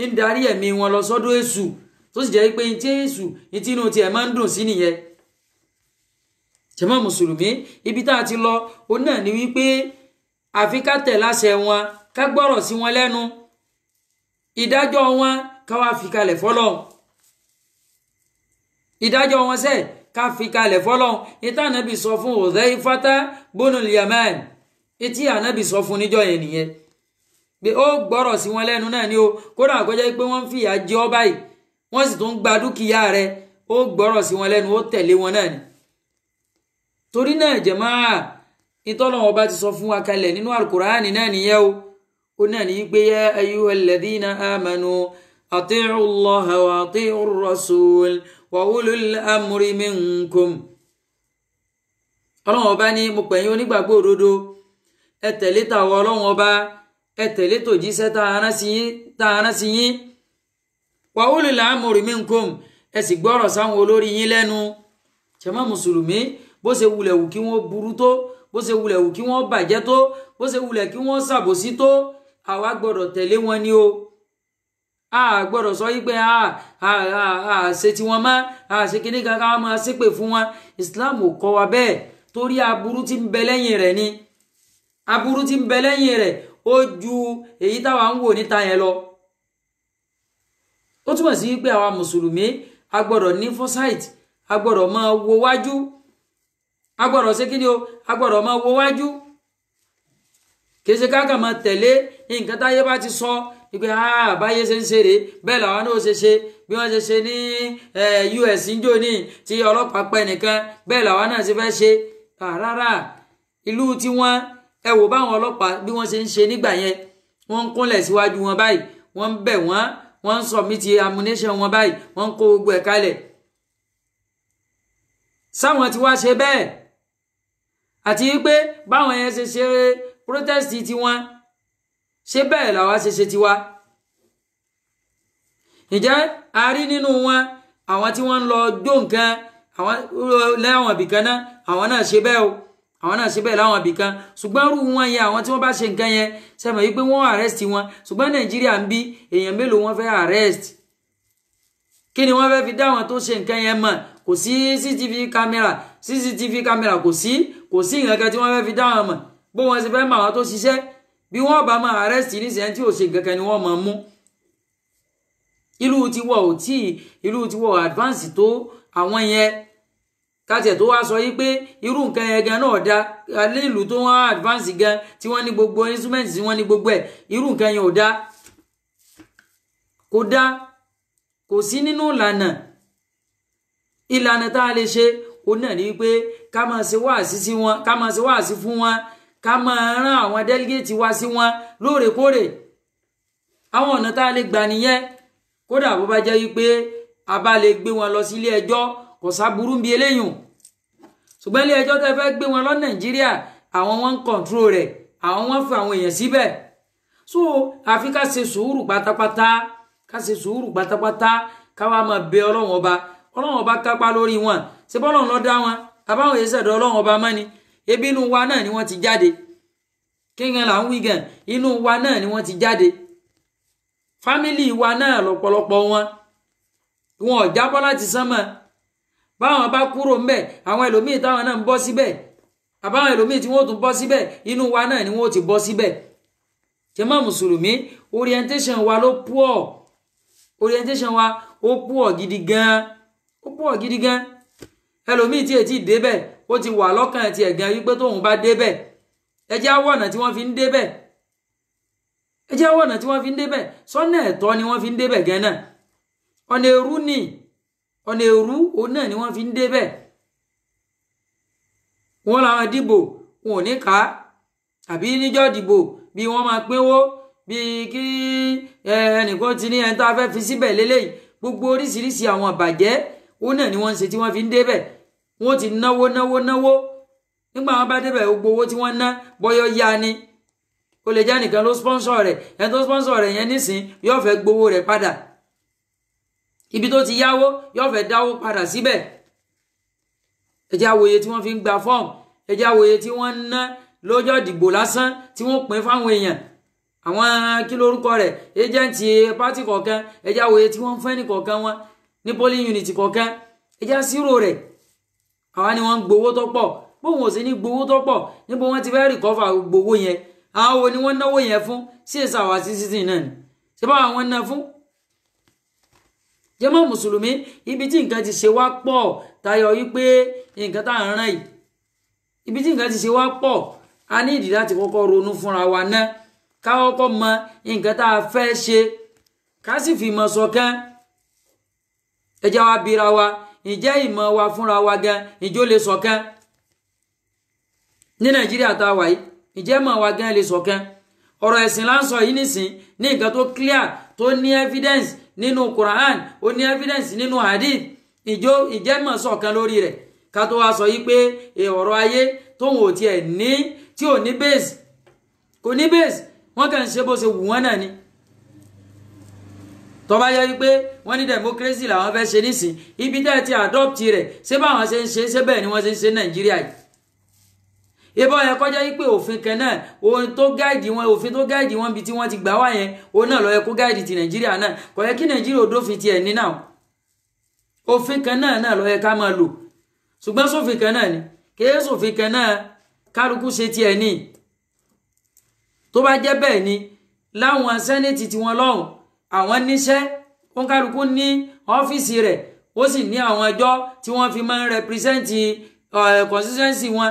ń darí ẹ̀mí wọn lọ sọ́dọ̀ èṣù tó sì jẹ́ pé tí èṣù tí inú tiẹ̀ máa ń dùn sí nìyẹn. jàmáà mùsùlùmí ibi tá a ti lọ òun náà ni wípé àfi ká tẹ̀ láṣẹ wọn ká gbọ́rọ̀ sí wọn lẹ́nu ìdájọ́ wọn ká wá fi kalẹ̀ fọ́lọ́run ìdájọ́ wọn sẹ́ ká fi kalẹ̀ fọ́lọ́run ìta ànábì sọ fún Hudhaifata bunul Yaman etí ànábì sọ fún níjọ́ yẹn nìyẹn pé ó gbọ́rọ̀ sí wọn lẹ́nu náà ni ó kódà kọjá pé wọ́n ń fìyà jẹ ọ́ báyìí wọ́n sì tún gba dúkìá rẹ ó gbọ́rọ̀ sí wọn lẹ́nu ó tẹ̀lé wọn náà ni. torí náà jàmáà ìtọ́lọ́wọ́ bá ti sọ fún wa kalẹ̀ nínú Al-Qur'ani náà nìyẹn ó náà ní pé ya ayyuhal ladhina amanu ati'u Allaha wa ati'u ar-rasul wa ulul amri minkum. ọlọ́wọ́ bá ní mo pẹ̀yìn onígbàgbọ́ òdodo ẹ tẹ̀lé tàwọn ọlọ́wọ́ bá ẹ tẹ̀lé tòjíṣẹ́ tá a rán sí yín wa ulul amri minkum ẹ sì gbọ́rọ̀ sáwọn olórí yín lẹ́nu. jàmáà mùsùlùmí bó ṣe wulẹ̀ wù kí wọ́n burú tó bó ṣe wulẹ̀ wù kí wọ́n bàjẹ́ tó bó ṣe wulẹ̀ kí wọ́n ṣàbòsí tó àwa gbọ́dọ̀ tẹ̀lé wọn ni o. a gbọ́dọ̀ sọ yí pé ṣe tí wọ́n máa ṣe kíní kankan máa ṣépè fún wọn. Islam ò kọ́ wa bẹ́ẹ̀ torí aburú tí ń bẹ lẹ́yìn rẹ̀ ni aburú tí ń bẹ lẹ́yìn rẹ̀ ó ju èyí táwa ń wò níta yẹn lọ. ó túmọ̀ sí pé àwa mùsùlùmí a gbọ́dọ̀ ní foresight a gbọ́dọ̀ máa wo wájú a gbọ́dọ̀ ṣe kíni o a gbọ́dọ̀ máa wo wájú kì í ṣe ká kàn máa tẹ̀lé nǹkan táyé bá ti sọ ìpè báyé ṣe ń ṣeré bẹ́ẹ̀ làwọn náà ṣe ṣe bí wọ́n ṣe ṣe ní US njó ní tí ọlọ́pàá pẹ́ nìkan bẹ́ẹ̀ làwọn náà ṣe fẹ́ ṣe rárá ìlú tí wọ́n ẹ wò báwọn ọlọ́pàá bí wọ́n ṣe ń ṣe nígbà yẹn wọ́n ń kúnlẹ̀ síwájú wọn báyìí wọ́n ń bẹ̀ wọ́n ń sọ̀mìtì ammunition wọn báyìí wọ́n ń kó gbogbo ẹ̀ kalẹ̀ sáwọn tí wá ṣe bẹ́ẹ̀ àti wípé báwọn yẹn ṣe ṣe protest tiwọn ṣe bẹ́ẹ̀ làwa ṣe ṣe tiwa. ǹjẹ́ a rí nínú wọn àwọn tí wọ́n ń lọ jó nǹkan àwọn láwọn ibìkan náà àwọn náà ṣe bẹ́ẹ̀ o àwọn náà ṣe bẹ́ẹ̀ láwọn ibìkan ṣùgbọ́n rú wọn yẹn àwọn tí wọ́n bá ṣe nǹkan yẹn sẹ́mọ̀ yìí pé wọ́n arrest wọn ṣùgbọ́n Nàìjíríà ń bí èèyàn mélòó wọ́n fẹ́ arrest kí ni wọ́n fẹ́ fi dá àwọn tó ṣe nǹkan yẹn mọ̀ kò sí CCTV camera kò sí nǹkan kan tí wọ́n fẹ́ fi dá wọn mọ̀ bó wọn ṣe fẹ́ mọ àwọn tó ṣiṣẹ́ bí wọ́n bá máa arrest níṣẹ́ tí ò ṣe nǹkan kan ni wọ́n máa mú. ìlú tiwọ̀ advance tó àwọn yẹn kátiẹ̀ tó wá sọ yí pé irú nǹkan yẹn gan náà dá alẹ́ ìlú tó wọ́n advance gan tí wọ́n ní gbogbo instrument tí wọ́n ní gbogbo ẹ̀ irú nǹkan yẹn ò dá kò dá kò sí nínú ìlànà tá a lè ṣe òun náà ní wípé ká máa ṣe wáàsí fún wọn ká máa rán àwọn delegate wá sí wọn lóòrèkóòrè àwọn ọ̀nà tá a lè gbà nìyẹn kódà bó bá jẹ́ wípé a bá lè gbé wọn lọ sí ilé ẹjọ́ kò sáburú bí eléyùn ṣùgbọ́n ilé ẹjọ́ tẹ́ fẹ́ gbé wọn lọ Nàìjíríà àwọn wọn ń control rẹ̀ àwọn wọn fi àwọn èèyàn síbẹ̀ so àfi ká ṣe sùúrù pátápátá ká wá máa bẹ Ọlọ́run ọba kápá lórí wọn ṣe bọ́lọ́run ló dá wọn àbáwọn èyí ṣẹ̀dọ̀ Ọlọ́run ọba mọ́ ni ebi inú wa náà ni wọ́n ti jáde kíngàn là ń wí gan inú wa náà ni wọ́n ti jáde fámìlì wa náà lọ́pọ̀lọpọ̀ wọn ò jábọ́ láti sánmọ̀ báwọn bá kúrò ńbẹ̀ àwọn ẹlòmíì táwọn náà ń bọ́ síbẹ̀ àbáwọn ẹlòmíì tí wọ́n tún bọ́ síbẹ̀ inú wa náà ni wọ́n ti bọ́ síbẹ̀ jàmáà mùsùlùmí orientation wa ló pọ̀ gidi gan ẹlòmíì tí ètí débẹ̀ ó ti wà lọ́kàn ti ẹ̀gàn wípé tóun bá débẹ̀ ẹjẹ́ àwọ̀nà tí wọ́n fi ń débẹ̀ sọ́nà ẹ̀tọ́ ni wọ́n fi ń débẹ̀ gan náà ọ̀nà èrú òun náà ni wọ́n fi ń débẹ̀ wọ́n làwọn dìbò wọn ò ní ká àbí níjọ́ dìbò bí wọ́n máa pínwó bí kí ẹnìkan ti ní ẹni tá a fẹ́ fi síbẹ̀ lélẹ́yìí gbogbo oríṣiríṣi àwọn àbàjẹ́ òun náà ni wọ́n ń ṣe tí wọ́n fi ń débẹ̀ wọ́n ti náwó nígbà wọn bá débẹ̀ gbogbo owó tí wọ́n ná bọ́yọ́ yá ni ó lè jẹ́ nìkan ló sponsor rẹ̀ ẹni tó sponsor rẹ̀ yẹn nísìn yóò fẹ́ gbowó rẹ̀ padà ibi tó ti yáwó yóò fẹ́ dáwó padà síbẹ̀ ẹ jẹ́ àwòye tí wọ́n fi ń gba fọ́ọ̀mù ẹ jẹ́ àwòye tí wọ́n ń ná lọ́jọ́ ìdìbò lásán tí wọ́n pín fáwọn èèyàn àwọn kí lórúkọ rẹ̀ ẹjẹǹtì pátì kọ̀ọ̀kan ẹ jẹ́ àwòye tí wọ́n ń fẹ́ ní kọ̀ọ̀kan wọn ní polling unit kọ̀ọ̀kan ẹjá sírò rẹ̀ àwa ni wọ́n ń gbowó tó pọ̀ bóun ò sí ní gbowó tó pọ̀ níbo wọ́n ti fẹ́ rìkọ́fà gbowó yẹn àwọn wo ni wọ́n náwó yẹn fún sí èsà àwa citizen náà ni ṣé báwa wọ́n ná fún. jàmá mùsùlùmí ibi tí nǹkan ti ṣe wá pọ̀ tayọ wípé nǹkan tá à ń rán yìí ibi tí nǹkan ti ṣe wá pọ̀ a ní ìdí láti kọ́kọ́ ronú fúnra wa náà ká kọ́kọ́ mọ nǹkan tá a fẹ́ ṣe ká sì fi ìmọ̀ ṣọ̀kan ẹjá wa bira wa ǹjẹ́ ìmọ̀ wa fúnra wa gan ìjó lè ṣọ̀kan ní Nàìjíríà tá a wà yìí ǹjẹ́ ìmọ̀ wa gan lè ṣọ̀kan ọ̀rọ̀ ẹ̀sìn là ń sọ yìí nísìn ní nǹkan tó clear tó ní evidence nínú Quran ó ní evidence nínú hadith ìjẹ́ ìmọ̀ ṣọ̀kan lórí rẹ̀ ká tó wá sọ yìí pé ọ̀rọ̀ ayé tóun ò tiẹ̀ ní tí ò ní base kò ní base wọ́n kàn ń ṣe bó ṣe wù wọ́n náà ni tó bá yẹ wípé wọ́n ní democracy làwọn fẹ́ ṣe nísìn ibi tẹ́ ti adopt rẹ̀ ṣé báwọn ṣe ń ṣe ṣé bẹ́ẹ̀ ni wọ́n ṣe ń ṣe Nàìjíríà yìí ìbọn yẹn kọjá wípé òfin kan náà ohun tó gáìdì wọn òfin tó gáìdì wọn bí tí wọ́n ti gbà wá yẹn òun náà ló yẹ kó gáìdì ti Nàìjíríà náà kò yẹ kí Nàìjíríà òdòfin tiẹ̀ ní náà òfin kan náà ló yẹ ká máa lò ṣùgbọ́n sófin kan náà ni kìí sófin kan náà kálukú ṣe tiẹ̀ ní tó bá jẹ́ bẹ́ẹ̀ ni láwọn sẹ́nẹ̀tì tí wọ́n lọ́hùn àwọn níṣẹ́ wọn kálukú ní ọ́fíìsì rẹ̀ ó sì ní àwọn ẹjọ́ tí wọ́n fi máa ń rẹpírẹsẹ̀ntì constituency wọn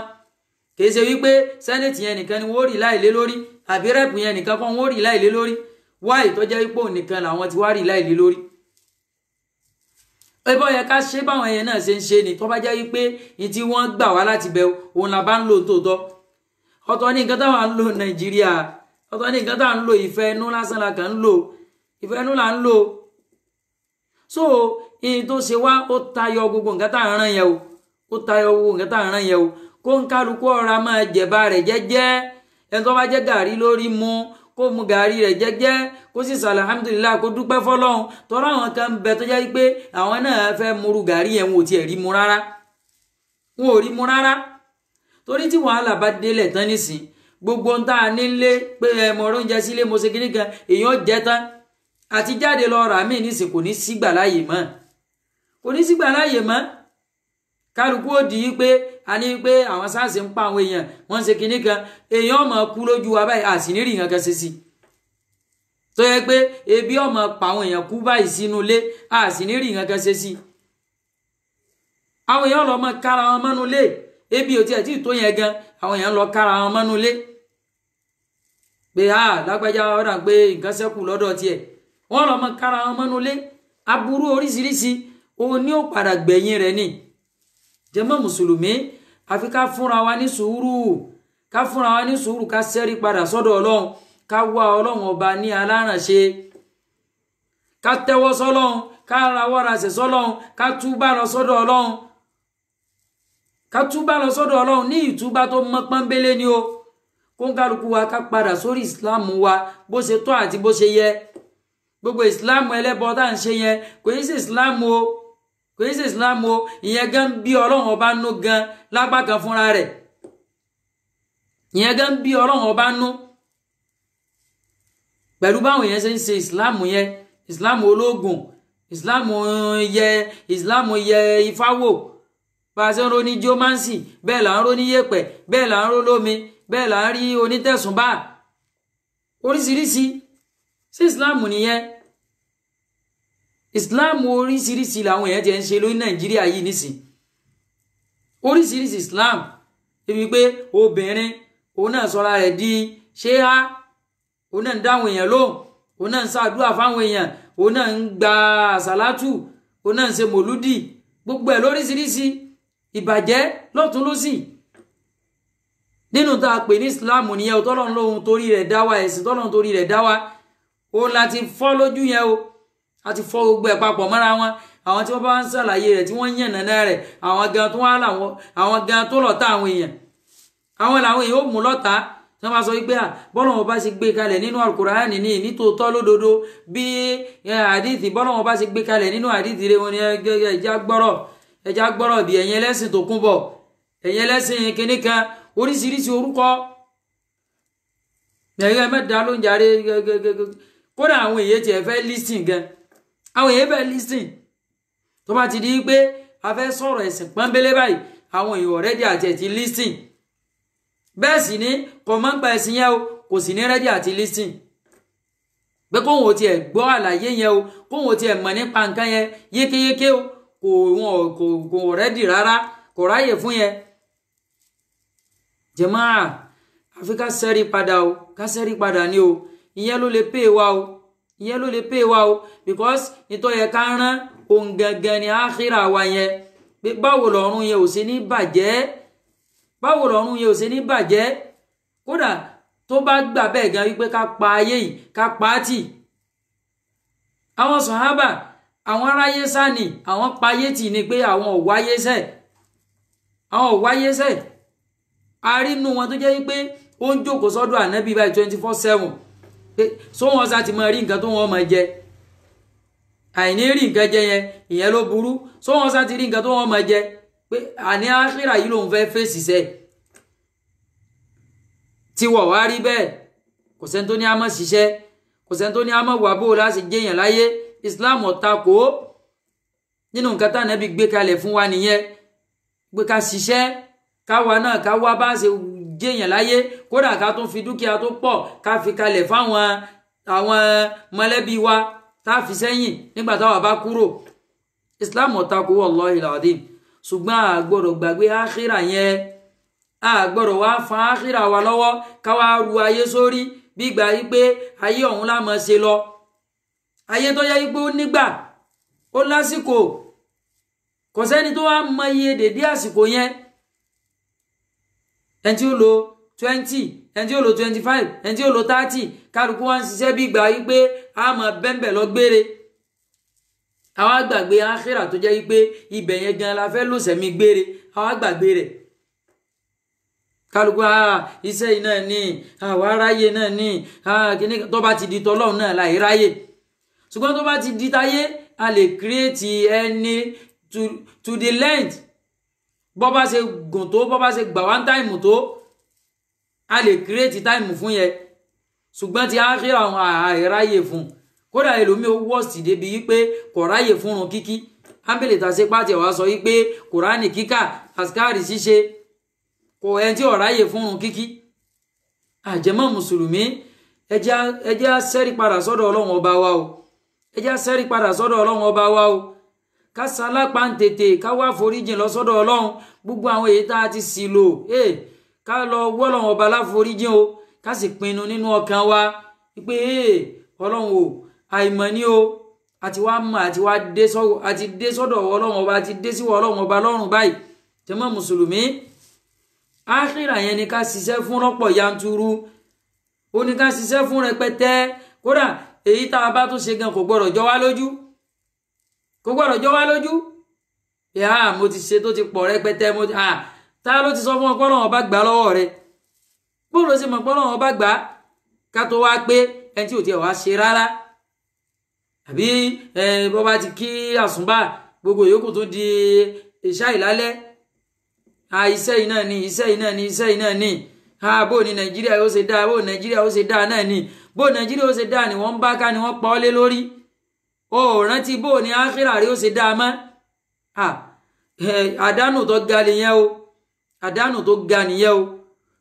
kìí ṣe wípé sẹ́nẹ̀tì yẹn nìkan ni wọ́n rí láìlé lórí àbí rẹ́pù yẹn nìkan kan wọ́n rí láìlé lórí wáì tó jẹ́ wípé òun nìkan làwọn ti wá rí láìlé lórí. ẹbọ yẹ ká ṣe báwọn yẹn náà ṣe ń ṣe ni tó bá jẹ́ wípé ní tí wọ́n gbà wá láti bẹ òun la bá ń lò tòótọ́ ọ̀tọ̀ ní nǹkan táwọn ń lò Nàìjíríà ọ̀tọ̀ ní nǹkan táwọn ń lò ìfẹ́ inú lásán la kàn ń lò ìfẹ́ inú là ń lò so ìyìn tó ṣe wá ó tayọ gbogbo nǹkan tá à ń rán yẹn o ó tayọ gbogbo nǹkan tá à ń rán yẹn o kó ń kálukú ọ̀ra máa jẹ̀bá rẹ̀ jẹ́jẹ́ ẹni tó bá jẹ́ gàrí lórí mu kó mu gàrí rẹ̀ jẹ́jẹ́ kó sì sàlẹ̀ alhamdulillah kó dúpẹ́ fọlọ́run tọ́ra àwọn kan bẹ tó jẹ́ pé àwọn náà fẹ́ muru gàrí yẹn wọn ò tiẹ̀ rí mu rárá wọn ò rí mu rárá torí tí wàhálà bá délẹ̀ tán nísìn gbogbo ń tá a nílé pé mo oúnjẹ sílé mo ṣe kíní kan èèyàn jẹ tán àti jáde lọ rà mí nísìn kò ní sígbà láàyè mọ́ kò ní sígbà láàyè mọ́ kálukú ó di pé a ní pé àwọn sáàsì ń pa àwọn èèyàn wọ́n ṣe kinní kan èèyàn ọmọ kú lójú wa báyìí àsìnírì nǹkan kan ṣe sí tó yẹ pé ebi ọmọ pa àwọn èèyàn kú báyìí sínú ilé àsìnírì nǹkan kan ṣe sí àwọn èèyàn lọ mọ kára wọn mọ́nú ilé ebi ò tiẹ̀ tí ì tó yẹn gan àwọn èèyàn lọ kára wọn mọ́nú ilé pé lágbájá ọ̀dà pé nǹkan ṣẹ́kù lọ́dọ̀ tiẹ̀ wọ́n lọ mọ kára wọn mọ́nú ilé aburú oríṣiríṣi òun ní ó padà gbẹ̀yìn rẹ̀ ni jàmá mùsùlùmí àfi ká fúnra wa ní sùúrù ká sẹ́rí padà sọ́dọ̀ Ọlọ́run ká wá Ọlọ́run ọba ní alárànṣe ká tẹ́wọ́ sọ́lọ́run ká rawọ́ rasẹ̀ sọ́lọ́run ká túbà lọ sọ́dọ̀ Ọlọ́run ní ìtúbà tó mọ́ pọ́nbélé ni o kó ń kálukú wa ká padà sórí ìsìláàmù wa bó ṣe tọ́ àti bó ṣe yẹ gbogbo ìsìláàmù ẹlẹ́bọ tá à ń ṣe yẹn kò ní sí ìsìláàmù o kò ní sí islam o ìyẹn gan bí Ọlọ́run ọba nú gan lápá kan fúnra rẹ̀ ìyẹn gan bí Ọlọ́run ọba nú pẹ̀lú báwọn èèyàn ṣe ń ṣe islam yẹn islam ológun islam yẹ ifáwò bá a ṣe ń ronú jómánsì bẹ́ẹ̀ là ń ronú yẹ̀pẹ̀ bẹ́ẹ̀ là ń ronú lómi bẹ́ẹ̀ là ń rí onítẹ̀sùnbà oríṣiríṣi sí islam nìyẹn islam oríṣiríṣi làwọn èèyàn ti ń ṣe lórí Nàìjíríà yìí nísìn oríṣiríṣi islam ibi pé obìnrin òun náà sọra rẹ̀ di ṣéhá òun náà ń dáwọn èèyàn lóhùn òun náà ń ṣàdúrà fáwọn èèyàn òun náà ń gba àsàlátù òun náà ń ṣe mòlúdì gbogbo ẹ̀ lóríṣiríṣi ìbàjẹ́ lọ́tún lósì nínú tá a pè ní islam nìyẹn tọ́lọ́run lóhun torí rẹ̀ dá wa ẹ̀sìn tọ́lọ́run torí rẹ̀ dá wa òun láti fọ́ lójú yẹn o àti fọ́ gbogbo ẹ̀ papọ̀ mọ́ra wọn àwọn tí wọ́n bá ń ṣàlàyé rẹ̀ tí wọ́n ń yànnàná rẹ̀ àwọn gan tó lọ́ta àwọn èèyàn àwọn làwọn èèyàn ó mú lọ́ta tí wọ́n bá sọ wípé bọ́lọ́wọ́n bá ṣe gbé kalẹ̀ nínú Al-Qur'ani ní nítòótọ́ lódodo bí àdìsí bọ́lọ́wọ́n bá ṣe gbé kalẹ̀ nínú àdìsí rẹ̀ wọn ni ẹja gbọ́rọ̀ bí ẹ̀yin ẹlẹ́sìn tó kún bọ̀ ẹ̀yin ẹlẹ́sìn kìíní kan oríṣiríṣi orúkọ ẹ̀yin mẹ́ta ló ń jàre kódà àwọn èèyàn tiẹ̀ fẹ́ lísìn gan àwọn èèyàn fẹ́ lísìn tó bá ti di pé a fẹ́ sọ̀rọ̀ ẹ̀sìn pọ́nbélé báyìí àwọn èèyàn already àti ẹ̀ ti listen bẹ́ẹ̀ sì ni kò mọ̀ nípa ẹ̀sìn yẹn o kò sì ní ready àti listen pé kóhun ò tiẹ̀ gbọ́ àlàyé yẹn o kóhun ò tiẹ̀ mọ̀ nípa nǹkan yẹn yékéyéké o kò ready rárá kò ráyè fún yẹn jàmáà àfi ká sẹ́rí padà o ká sẹ́rí padà ní o ìyẹn ló lè pè wá o ìyẹn ló lè pè wá o because nítorí yẹ ká rán ohun gangan ní àkhírà wa yẹn pé báwo lọ́run yẹn ò ṣe ní bàjẹ́ báwo lọ́run yẹn ò ṣe ní bàjẹ́ kódà tó bá gbà bẹ́ẹ̀ gan wípé ká pa ayé yìí ká pa á tì àwọn sàhábà àwọn aráyé sáni àwọn payé tì ní pé àwọn ò wáyé sẹ́ àwọn ò wáyé sẹ́ arínú wọn tó jẹ́ wípé ó ń jókòó sọ́dọ̀ ànábì báyìí 24/7 pé só wọn sá ti máa rí nǹkan tó wọn máa jẹ àìní rí nǹkan jẹ yẹn ìyẹn ló burú só wọn sá ti rí nǹkan tó wọn máa jẹ pé àní àkhírà yìí lòun fẹ́ fèsì sẹ́ tí wọ́n wá rí bẹ́ẹ̀ kò sẹ́ni tó ní a máa ṣiṣẹ́ kò sẹ́ni tó ní a máa wà bó láti jẹ́yàn láyé Islam ọ̀tako nínú nǹkan tá ànábì gbé kalẹ̀ fún wa nìyẹn pé ká ṣiṣẹ́ káwa náà ká wá bá ṣe jẹ́yàn láyé kódà ká tún fi dúkìá tó pọ̀ ká fi kalẹ̀ fáwọn àwọn mọ̀lẹ́bí wa tá a fi sẹ́yìn nígbà táwa bá kúrò Islam ọ̀tako wallahi alazim ṣùgbọ́n a gbọ́dọ̀ gbàgbé àkhírà yẹn a gbọ́dọ̀ wá fa àkhírà wa lọ́wọ́ ká wá ru ayé sórí bí ìgbà yí pé ayé ọ̀hún la máa ṣe lọ ayé tó yẹ yí pé ó nígbà ó lásìkò kò sẹ́ni tó wá mọ iye dèdé àsìkò yẹn ẹni tí ó lo 20 ẹni tí ó lo 25 ẹni tí ó lo 30 kálukú wá ń ṣiṣẹ́ bí ìgbà yí pé a máa bẹ́ńbẹ̀ lọ gbére àwa gbàgbé àkhírà tó jẹ́ yí pé ibẹ̀ yẹn gan la fẹ́ lò sẹ́mi gbére àwa gbàgbé rẹ̀ kálukú iṣẹ́ iná ní àwa ráyè náà ní kíní tó bá ti di tọ́lọ́run náà láì ráyè ṣùgbọ́n tó bá ti di táyé a lè create ẹni to the length bọ́ bá ṣe gùn tó bọ́ bá ṣe gbà one time tó a lè create time fún yẹn ṣùgbọ́n ti àkhírà àwọn àìráyè fún kódà ẹlòmíì ó wọ́ọ̀sì débi wípé kò ráyè fúnrun kíkí ámbèlè tàṣe pàtẹ wá sọ wípé kùránì kíkà àsìkárì ṣíṣe kò ẹni tí ò ráyè fúnrun kíkí àjẹmọ́ mùsùlùmí ẹjẹ́ á sẹ́rí padà sọ́dọ̀ ọlọ́run ọba wa o ẹjẹ́ á sẹ́rí padà sọ́dọ̀ ọlọ́run ọba wa o ká sálápá ń tètè ká wá foríjìn lọ sọ́dọ̀ ọlọ́run gbogbo àwọn èyí tá a ti sì lò ká lọ wọ́lọ́run ọba láforíjìn o ká sì pinnu nínú ọkàn wa wípé ọlọ́run o àìmọ̀ ni o àti wá mọ̀ àti wá dé sọ́dọ̀ ọlọ́run ọba àti dé sí ọlọ́run ọba lọ́rùn báyìí jàmá mùsùlùmí àkhírà yẹn ni ká ṣiṣẹ́ fún lọ́pọ̀ yanturu ó ní ká ṣiṣẹ́ fún rẹpẹtẹ kódà èyí tá a bá tún ṣe gan kò gbọ́dọ̀ jọ wá lójú kò gbọ́dọ̀ jọ wá lójú mo ti ṣe tó ti pọ̀ rẹpẹtẹ tá ló ti sọ fún ọpọlọ wọn bá gbà lọ́wọ́ rẹ bó ló ṣe mọ̀ ọpọlọ wọn bá gbà ká tó wá pé ẹni tí ò tiẹ̀ wá ṣe rárá àbí bó bá ti kí àsùnbà gbogbo yòókù tó di ìṣá ìlálẹ́ iṣẹ́ yìí náà ni iṣẹ́ yìí náà ni iṣẹ́ yìí náà ni bó ní nàìjíríà yóò ṣe dáa bó nàìjíríà yóò ṣe dáa náà ni bó nàìjíríà yóò ṣe dáa ni wọ́n ń bá ká ni wọ́n pa ọ́ lé lórí ó rántí bó ní àkhírà rí yóò ṣe dáa mọ́ àdánù tó ga nìyẹn o àdánù tó ga nìyẹn o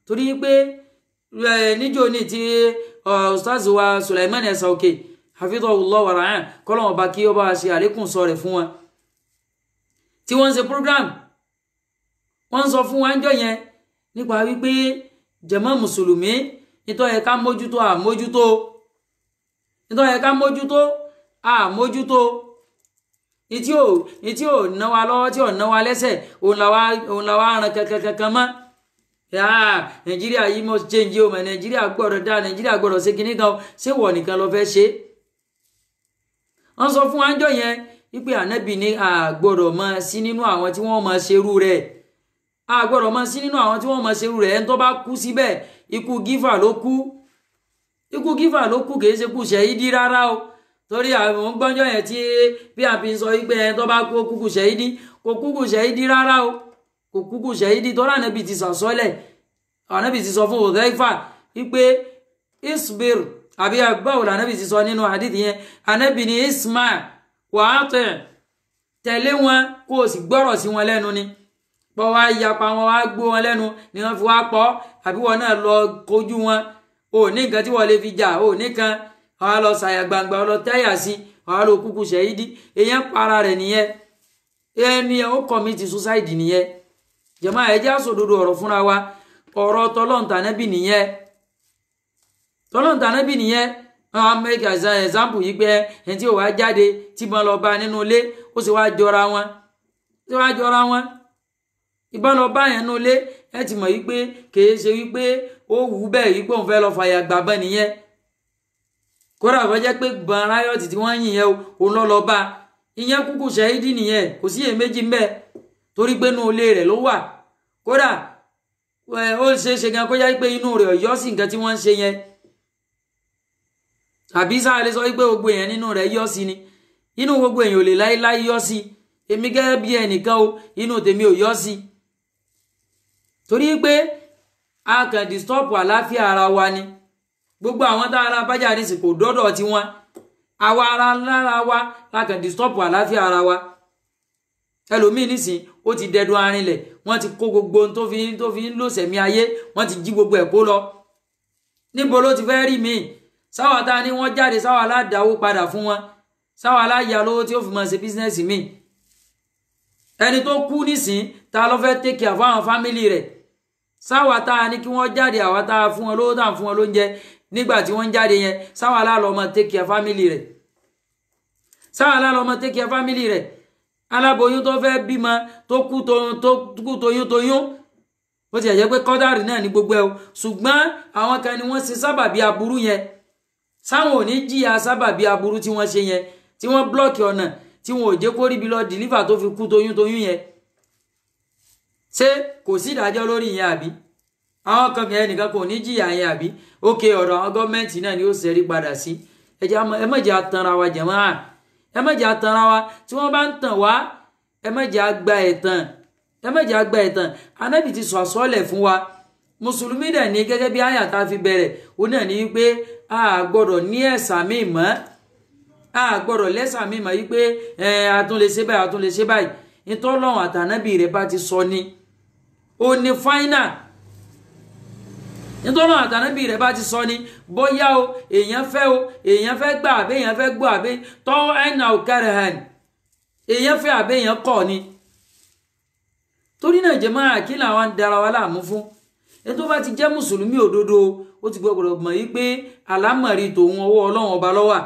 torí pé níjó ní ti ustaz wa Sulaiman Ẹ̀sàòkè hafidhahullah wa ra'ah kọ́lọ́wọ́n bá kí ó bá ṣe àlékún sọ rẹ̀ fún wọn tí wọ́n ń ṣe program wọ́n sọ fún wa ń jọ yẹn nípa wípé jàmá mùsùlùmí nítorí ẹ ká mójútó àmójútó nítorí ẹ ká mójútó àmójútó ìtí ò ná wa lọ́wọ́ tí ò ná wa lẹ́sẹ̀ òun làwa ràn kankan mọ́ nàìjíríà yìí must change o mọ̀ nàìjíríà gbọ́dọ̀ dá nàìjíríà gbọ́dọ̀ ṣe kinní kan ṣé wọ̀ nìkan lọ fẹ́ ṣe wọ́n sọ fún wa ń jọ yẹn wípé ànábì ní àgbọ́dọ̀ máa sí nínú àwọn tí wọ́n máa ṣerú rẹ̀ àgbọ́dọ̀ máa sí nínú àwọn tí wọ́n máa ṣerú rẹ̀ ẹni tó bá kú síbẹ̀ ikú gífà ló kú kìí ṣe kú ṣẹ̀yídí rárá o torí àwọn gbọ́njọ́ yẹn tí bí a fi sọ wípé ẹni tó bá kú kúkú ṣẹ̀yídí kò kúkú ṣẹ̀yídí rárá o kò kúkú ṣẹ̀yídí tó ránàbì ti sàsọ́lẹ̀ ànábì ti sọ fún Hudhaifa wípé isbir àbí àgbáwò lànábì ti sọ nínú hadith yẹn ànábì ní isma wa ati tẹ̀lé wọn kó o sì gbọ́rọ̀ sí wọn lẹ́nu ni pọ̀ wá yapa wọn wá gbó wọn lẹ́nu ni wọ́n fi wá pọ̀ àbí wọn náà lọ kojú wọn ò ní nǹkan tí wọ́n lè fi jà ò ní kan àwọn lọ ṣàyà gbangba lọ tẹ́yà sí àwọn lọ kúkú ṣẹ̀yídí èèyàn para rẹ̀ nìyẹn ẹni ó commit suicide nìyẹn jàmá ẹ jẹ́ á sòdodo ọ̀rọ̀ fúnra wa ọ̀rọ̀ tọlọ́ntànẹ́bì nìyẹn tọlọ́ntànẹ́bì nìyẹn àwọn make example yìí pé ẹni tí ò wá jáde tí wọ́n lọ bá nínú ilé ó sì wá jọra wọn ìbọn lọ bá yẹn nínú ilé ẹ ti mọ̀ wípé kìí ṣe wípé ó wù bẹ́ẹ̀ wípé òun fẹ́ lọ fàyà gbàgbọ́ nìyẹn kódà wọ́n jẹ́ pé gbọ̀n ráyọ̀tì tí wọ́n yìn yẹn òun lọ bá ìyẹn kúkú ṣẹ́yídì nìyẹn kò sí èméjì ń bẹ torí pé inú ilé rẹ̀ ló wà kódà ó ṣe gan kó yá pé inú rẹ̀ ọ̀yọ́ sí nǹkan tí wọ́n ń ṣe yẹn àbí sáà lè sọ wípé gbogbo èèyàn nínú rẹ̀ yọ́ sí ni inú gbogbo èèyàn ò lè láíláí yọ́ sí èmi gẹ́gẹ́ bí ẹnìkan o inú tèmi ò yọ́ sí torí pé a kàn disturb àlàáfíà ara wa ni gbogbo àwọn tá ara bájà ní sì kò dọ́dọ̀ tí wọ́n àwa ara lára wa la kàn disturb àlàáfíà ara wa ẹlòmíì nísìn ó ti dẹdun arinlẹ̀ wọ́n ti kó gbogbo ohun tó fi ń lò sẹ̀mí ayé wọ́n ti jí gbogbo ẹ̀ kó lọ níbo ló ti fẹ́ rí mi sáwà tá ní wọ́n jáde sáwà aládàáwó padà fún wọn sáwà aláya lówó tí ó fi máa ṣe bísínẹ́sì mi ẹni tó kú nísìn ta ló fẹ́ take care fún àwọn fámìlì rẹ̀ sáwà tá ní kí wọ́n jáde àwa tá fún wọn lówó tá fún wọn lóúnjẹ nígbà tí wọ́n jáde yẹn sáwà alálọ́ ọmọ take care fámìlì rẹ̀ sáwà alálọ́ ọmọ take care fámìlì rẹ̀ aláboyún tó fẹ́ bímọ tó kú toyún ó ti ẹ̀jẹ̀ pé kọ́dárì náà ní gbogbo ẹ̀ o ṣùgbọ́n àwọn kan ni wọ́n ṣe sábàbí aburú yẹn sáwọn ò ní jìyà sábàbí aburú tí wọ́n ṣe yẹn tí wọ́n blọ́ọ̀kì ọ̀nà tí wọn ò jẹ́ kó ríbi lọ dìlífà tó fi kú toyún yẹn ṣé kò sí ìdájọ́ lórí yẹn àbí àwọn kan kẹ́ ẹnìkan kò ní jìyà yẹn àbí ókè ọ̀rọ̀ àwọn gọ́ọ̀mẹ̀ntì náà ni ó ṣẹ́rí padà sí ẹ má jẹ́ atanra wa jàmáà ẹ má jẹ́ atanra wa tí wọ́n bá ń tàn wá ẹ má jẹ́ àgbà ẹ̀tàn anábì ti sọ àsọ́ọ̀lẹ̀ fún wa mùsùlùmí dẹ̀ ní gẹ́gẹ́ bí àyà tá fi bẹ̀rẹ̀ ó náà ní wípé a gbọ́dọ̀ ní ẹ̀sà míì mọ́ a gbọ́dọ̀ lẹ́sà míì mọ́ wípé àtúnlẹ̀ ṣe báyìí nítọ́lọ́run àtànábì rẹ̀ bá ti sọ ni ó ní fáínà nítọ́lọ́run àtànábì rẹ̀ bá ti sọ ni bóyá o èèyàn fẹ́ gbà àbí èèyàn fẹ́ gbọ́ àbí tọ́ ẹ̀nà òkèrè hàn èèyàn fẹ́ àbí èèyàn kọ̀ ni torí náà jẹ́ máa kí làwọn dára wa láàmú fún ẹni tó bá ti jẹ́ mùsùlùmí òdodo ó ti gbọ́dọ̀ mọ̀ yí pé àlámọ̀rí tòun ọwọ́ ọlọ́run ọba ló wà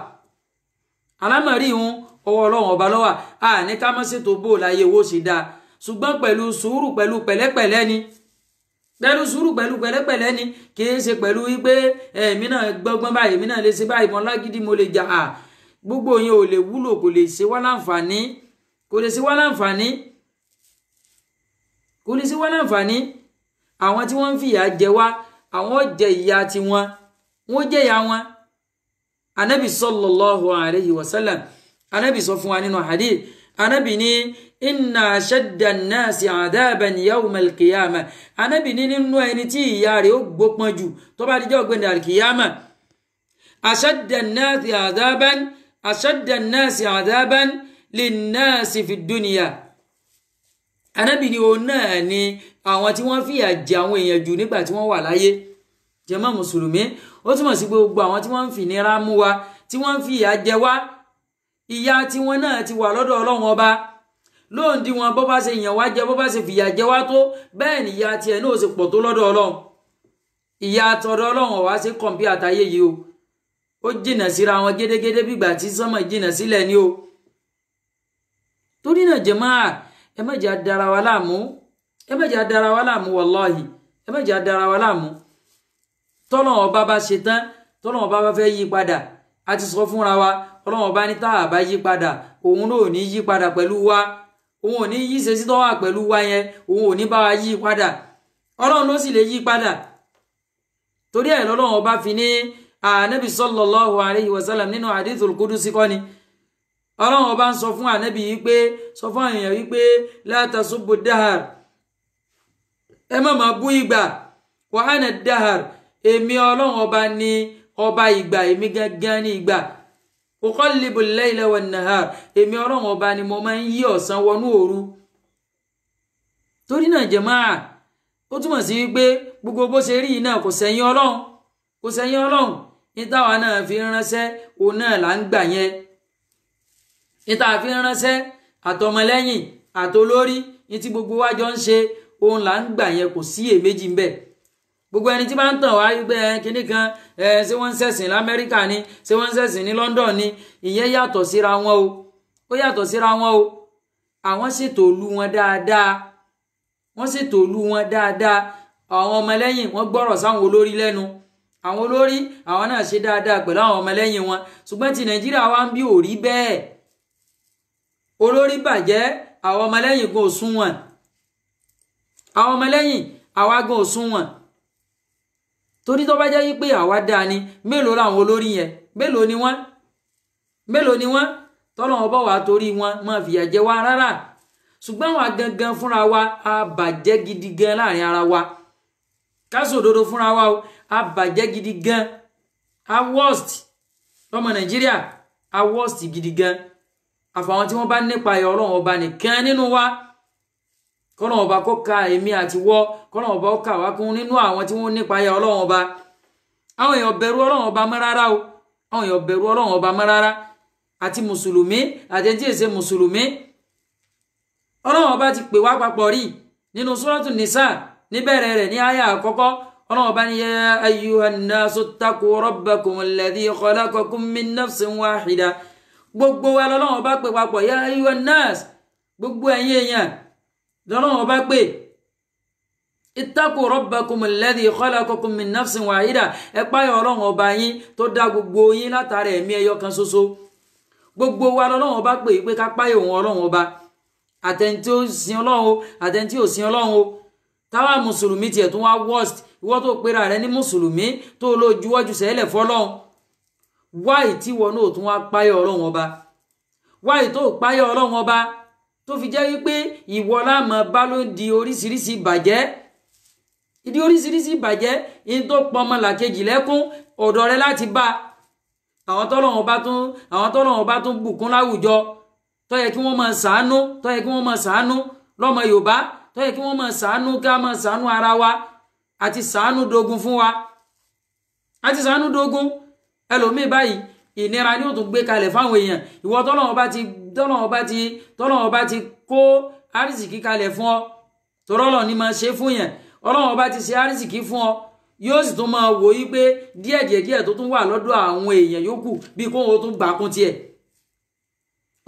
àlámọ̀rí òun ọwọ́ ọlọ́run ọba ló wà a ní ká má ṣètò bó láyé owó ṣe dáa ṣùgbọ́n pẹ̀lú sùúrù pẹ̀lú pẹ̀lẹ́pẹ̀lẹ́ ni pẹ̀lú sùúrù pẹ̀lú pẹ̀lẹ́pẹ̀lẹ́ ni kì í ṣe pẹ̀lú wípé èmi náà gbọ́gbọ́n báyìí èmi náà lè ṣe báyìí mọ́ lágídí mo lè jà á gbogbo yẹn ò lè wúlò kò lè ṣe wá láǹfààní àwọn tí wọ́n ń fìyà jẹ wá àwọn jẹ ìyà tiwọn wọ́n jẹ ìyà wọn anabi sallallahu alayhi wa sallam anabi sọ fún wa nínú hadith anabi ní inna ashadda an-nasi adaban yawm al-qiyamah anabi ní nínú ẹni tí ìyà rẹ̀ ó gbópọn jù tó bá dijọ́ ọ̀gbẹ́ni al-qiyamah ashadda an-nasi adaban lin-nasi fi dunya anabi ní òun náà ni àwọn tí wọ́n fìyà jẹ àwọn èèyàn jù nígbà tí wọ́n wà láyé jàmáà mùsùlùmí ó túmọ̀ sí pé gbogbo àwọn tí wọ́n ń fìnira mú wa tí wọ́n ń fìyà jẹ wá ìyà tí wọ́n náà ti wà lọ́dọ̀ ọlọ́run ọba lóòndí wọn bó bá ṣe yàn wá jẹ bó bá ṣe fìyà jẹ wá tó bẹ́ẹ̀ ni ìyà tiẹ̀ náà ṣe pọ̀ tó lọ́dọ̀ ọlọ́run ìyà tọ̀dọ̀ ọlọ́run ọ̀wá ṣe kọ̀m̀pí àtayé yìí o ó jìnà síra wọn gédégédé bí ìgbà tí sánmọ̀ jìnà sílẹ̀ ni o torí náà jàmáà ẹ má jẹ́ adara wa láàmú wallahi ẹ má jẹ́ adara wa láàmú tọ́lọ́run ọba bá ṣe tán tọ́lọ́run ọba bá fẹ́ yí padà a ti sọ fúnra wa ọlọ́run ọba ní tá a bá yí padà òun náà ò ní yí padà pẹ̀lú wa òun ò ní yí ṣe sí tọ́wà pẹ̀lú wa yẹn òun ò ní bá wa yí padà ọlọ́run ló sì lè yí padà torí ẹ̀ lọ́lọ́run ọba fi ní ànábì sallallahu alayhi wa sallam nínú hadithul qudusi kọ́ni ọlọ́run ọba ń sọ fún ànábì yìí pé sọ fún èèyàn wípé la tasubbu dahar ẹ má máa bú ìgbà wa ana dahar èmi ọlọ́run ọba ní ọba ìgbà èmi gangan ní ìgbà uqallibu al-layla wan-nahar èmi Ọlọ́run ọba ni mo máa ń yí ọ̀sán wọnú òru torí náà jàmáà ó túmọ̀ sí wípé gbogbo bó ṣe rí náà kò sẹ́yìn Ọlọ́run ní táwa náà fi ránṣẹ́ òun náà là ń gbà yẹn ní táwa fi ránṣẹ́ àtọmọlẹ́yìn àtolórí ní tí gbogbo wa jọ ń ṣe òun là ń gbà yẹn kò sí èméjì ń bẹ gbogbo ẹni tí máa ń tàn wá wípé kinní kan ṣé wọ́n ń ṣẹ̀sìn lamẹ́ríkà ni ṣé wọ́n ń ṣẹ̀sìn ní London ni ìyẹn yàtọ̀ síra wọn o ó yàtọ̀ síra wọn o àwọn ṣètò ìlú wọn dáadáa àwọn ọmọlẹ́yìn wọ́n gbọ́rọ̀ sáwọn olórí lẹ́nu àwọn olórí àwọn náà ṣe dáadáa pẹ̀lú àwọn ọmọlẹ́yìn wọn ṣùgbọ́n ti Nàìjíríà wa ń bí ò rí bẹ́ẹ̀ olórí bàjẹ́ àwọn ọmọlẹ́yìn gan òsùnwọ̀n àwọn ọmọlẹ́yìn àwa gan òsùnwọ̀n torí tó bá jẹ́ wípé àwa dáa ni mélòó làwọn olórí yẹn mélòó ni wọ́n tọ́lọ́wọ́n bọ̀ wá torí wọn máa fìyà jẹ wá rárá ṣùgbọ́n àwọn gangan fúnra wa a bàjẹ́ gidi gan láàrin ara wa ká sòdodo fúnra wa o a bàjẹ́ gidi gan a worst lọ́mọ Nàìjíríà a worst gidi gan àfàwọn tí wọ́n bá nípa ẹ̀ Ọlọ́run ọba nìkan nínú wa kọ́lọ́run ọba kó ka èmi àti wọ́ kọ́lọ́run ọba ó kà wá kún nínú àwọn tí wọ́n nípa ẹ̀ Ọlọ́run ọba àwọn èèyàn bẹ̀rù Ọlọ́run ọba mọ́ rárá o àwọn èèyàn bẹ̀rù Ọlọ́run ọba mọ́ rárá àti mùsùlùmí àti tí èsè mùsùlùmí Ọlọ́run ọba ti pè wá papọ̀ rí nínú Suratul Nisa níbẹ̀rẹ̀ rẹ̀ ní àyà àkọ́kọ́ Ọlọ́run ọba ní ya ayyuhan nasu ttaqu rabbakum alladhi khalaqakum min nafsin wahida gbogbo wa lọ́lọ́run ọba pè papọ̀ ya ayyuhan nas gbogbo ẹ̀yin èèyàn lọ́lọ́run ọba pè ittaqu rabbakum alladhi khalaqakum min nafsin wahida ẹ páyà Ọlọ́run ọba yín tó dá gbogbo yín látara ẹ̀mí ẹyọ kan ṣoṣo gbogbo wa lọ́lọ́run ọba pè pé ká páyà òun Ọlọ́run ọba àtẹ̀ntí ó sin Ọlọ́run àtẹ̀ntí ò sin Ọlọ́run o táwa mùsùlùmí tiẹ̀ tún wá worst ìwọ tó pera rẹ ní mùsùlùmí tó lọ juwọ́jú sẹ́lẹ̀ fọ́lọ́run wáì tí wọn náà tún wá páyà Ọlọ́run ọba wáì tó páyà Ọlọ́run ọba tó fi jẹ́ wípé ìwọ láàmú bá ló di oríṣiríṣi ìbàjẹ́ ìdí oríṣiríṣi ìbàjẹ́ in tó pọmọ làkejì lẹ́kún ọ̀dọ̀ rẹ láti bá àwọn tọ́lọ́run bá tún bùkún láwùjọ tó yẹ kí wọ́n máa ṣàánú lọ́mọ Yorùbá tó yẹ kí wọ́n máa ṣàánú ká máa ṣàánú ara wa àti ṣàánú dogun fún wa àti ṣàánú dogun ẹlòmíì báyìí ìnira ni ó tún gbé kalẹ̀ fáwọn èèyàn ìwọ tọ́lọ́run bá ti kó àrísìkí kalẹ̀ fún ọ tọ́lọ́run ni máa ṣe fún yẹn Ọlọ́run bá ti ṣe àrísìkí fún ọ yóò sì tún máa wò yí pé díẹ̀ tó tún wà lọ́dọ̀ àwọn èèyàn yòókù bí kó wọn tún gbà kún tiẹ̀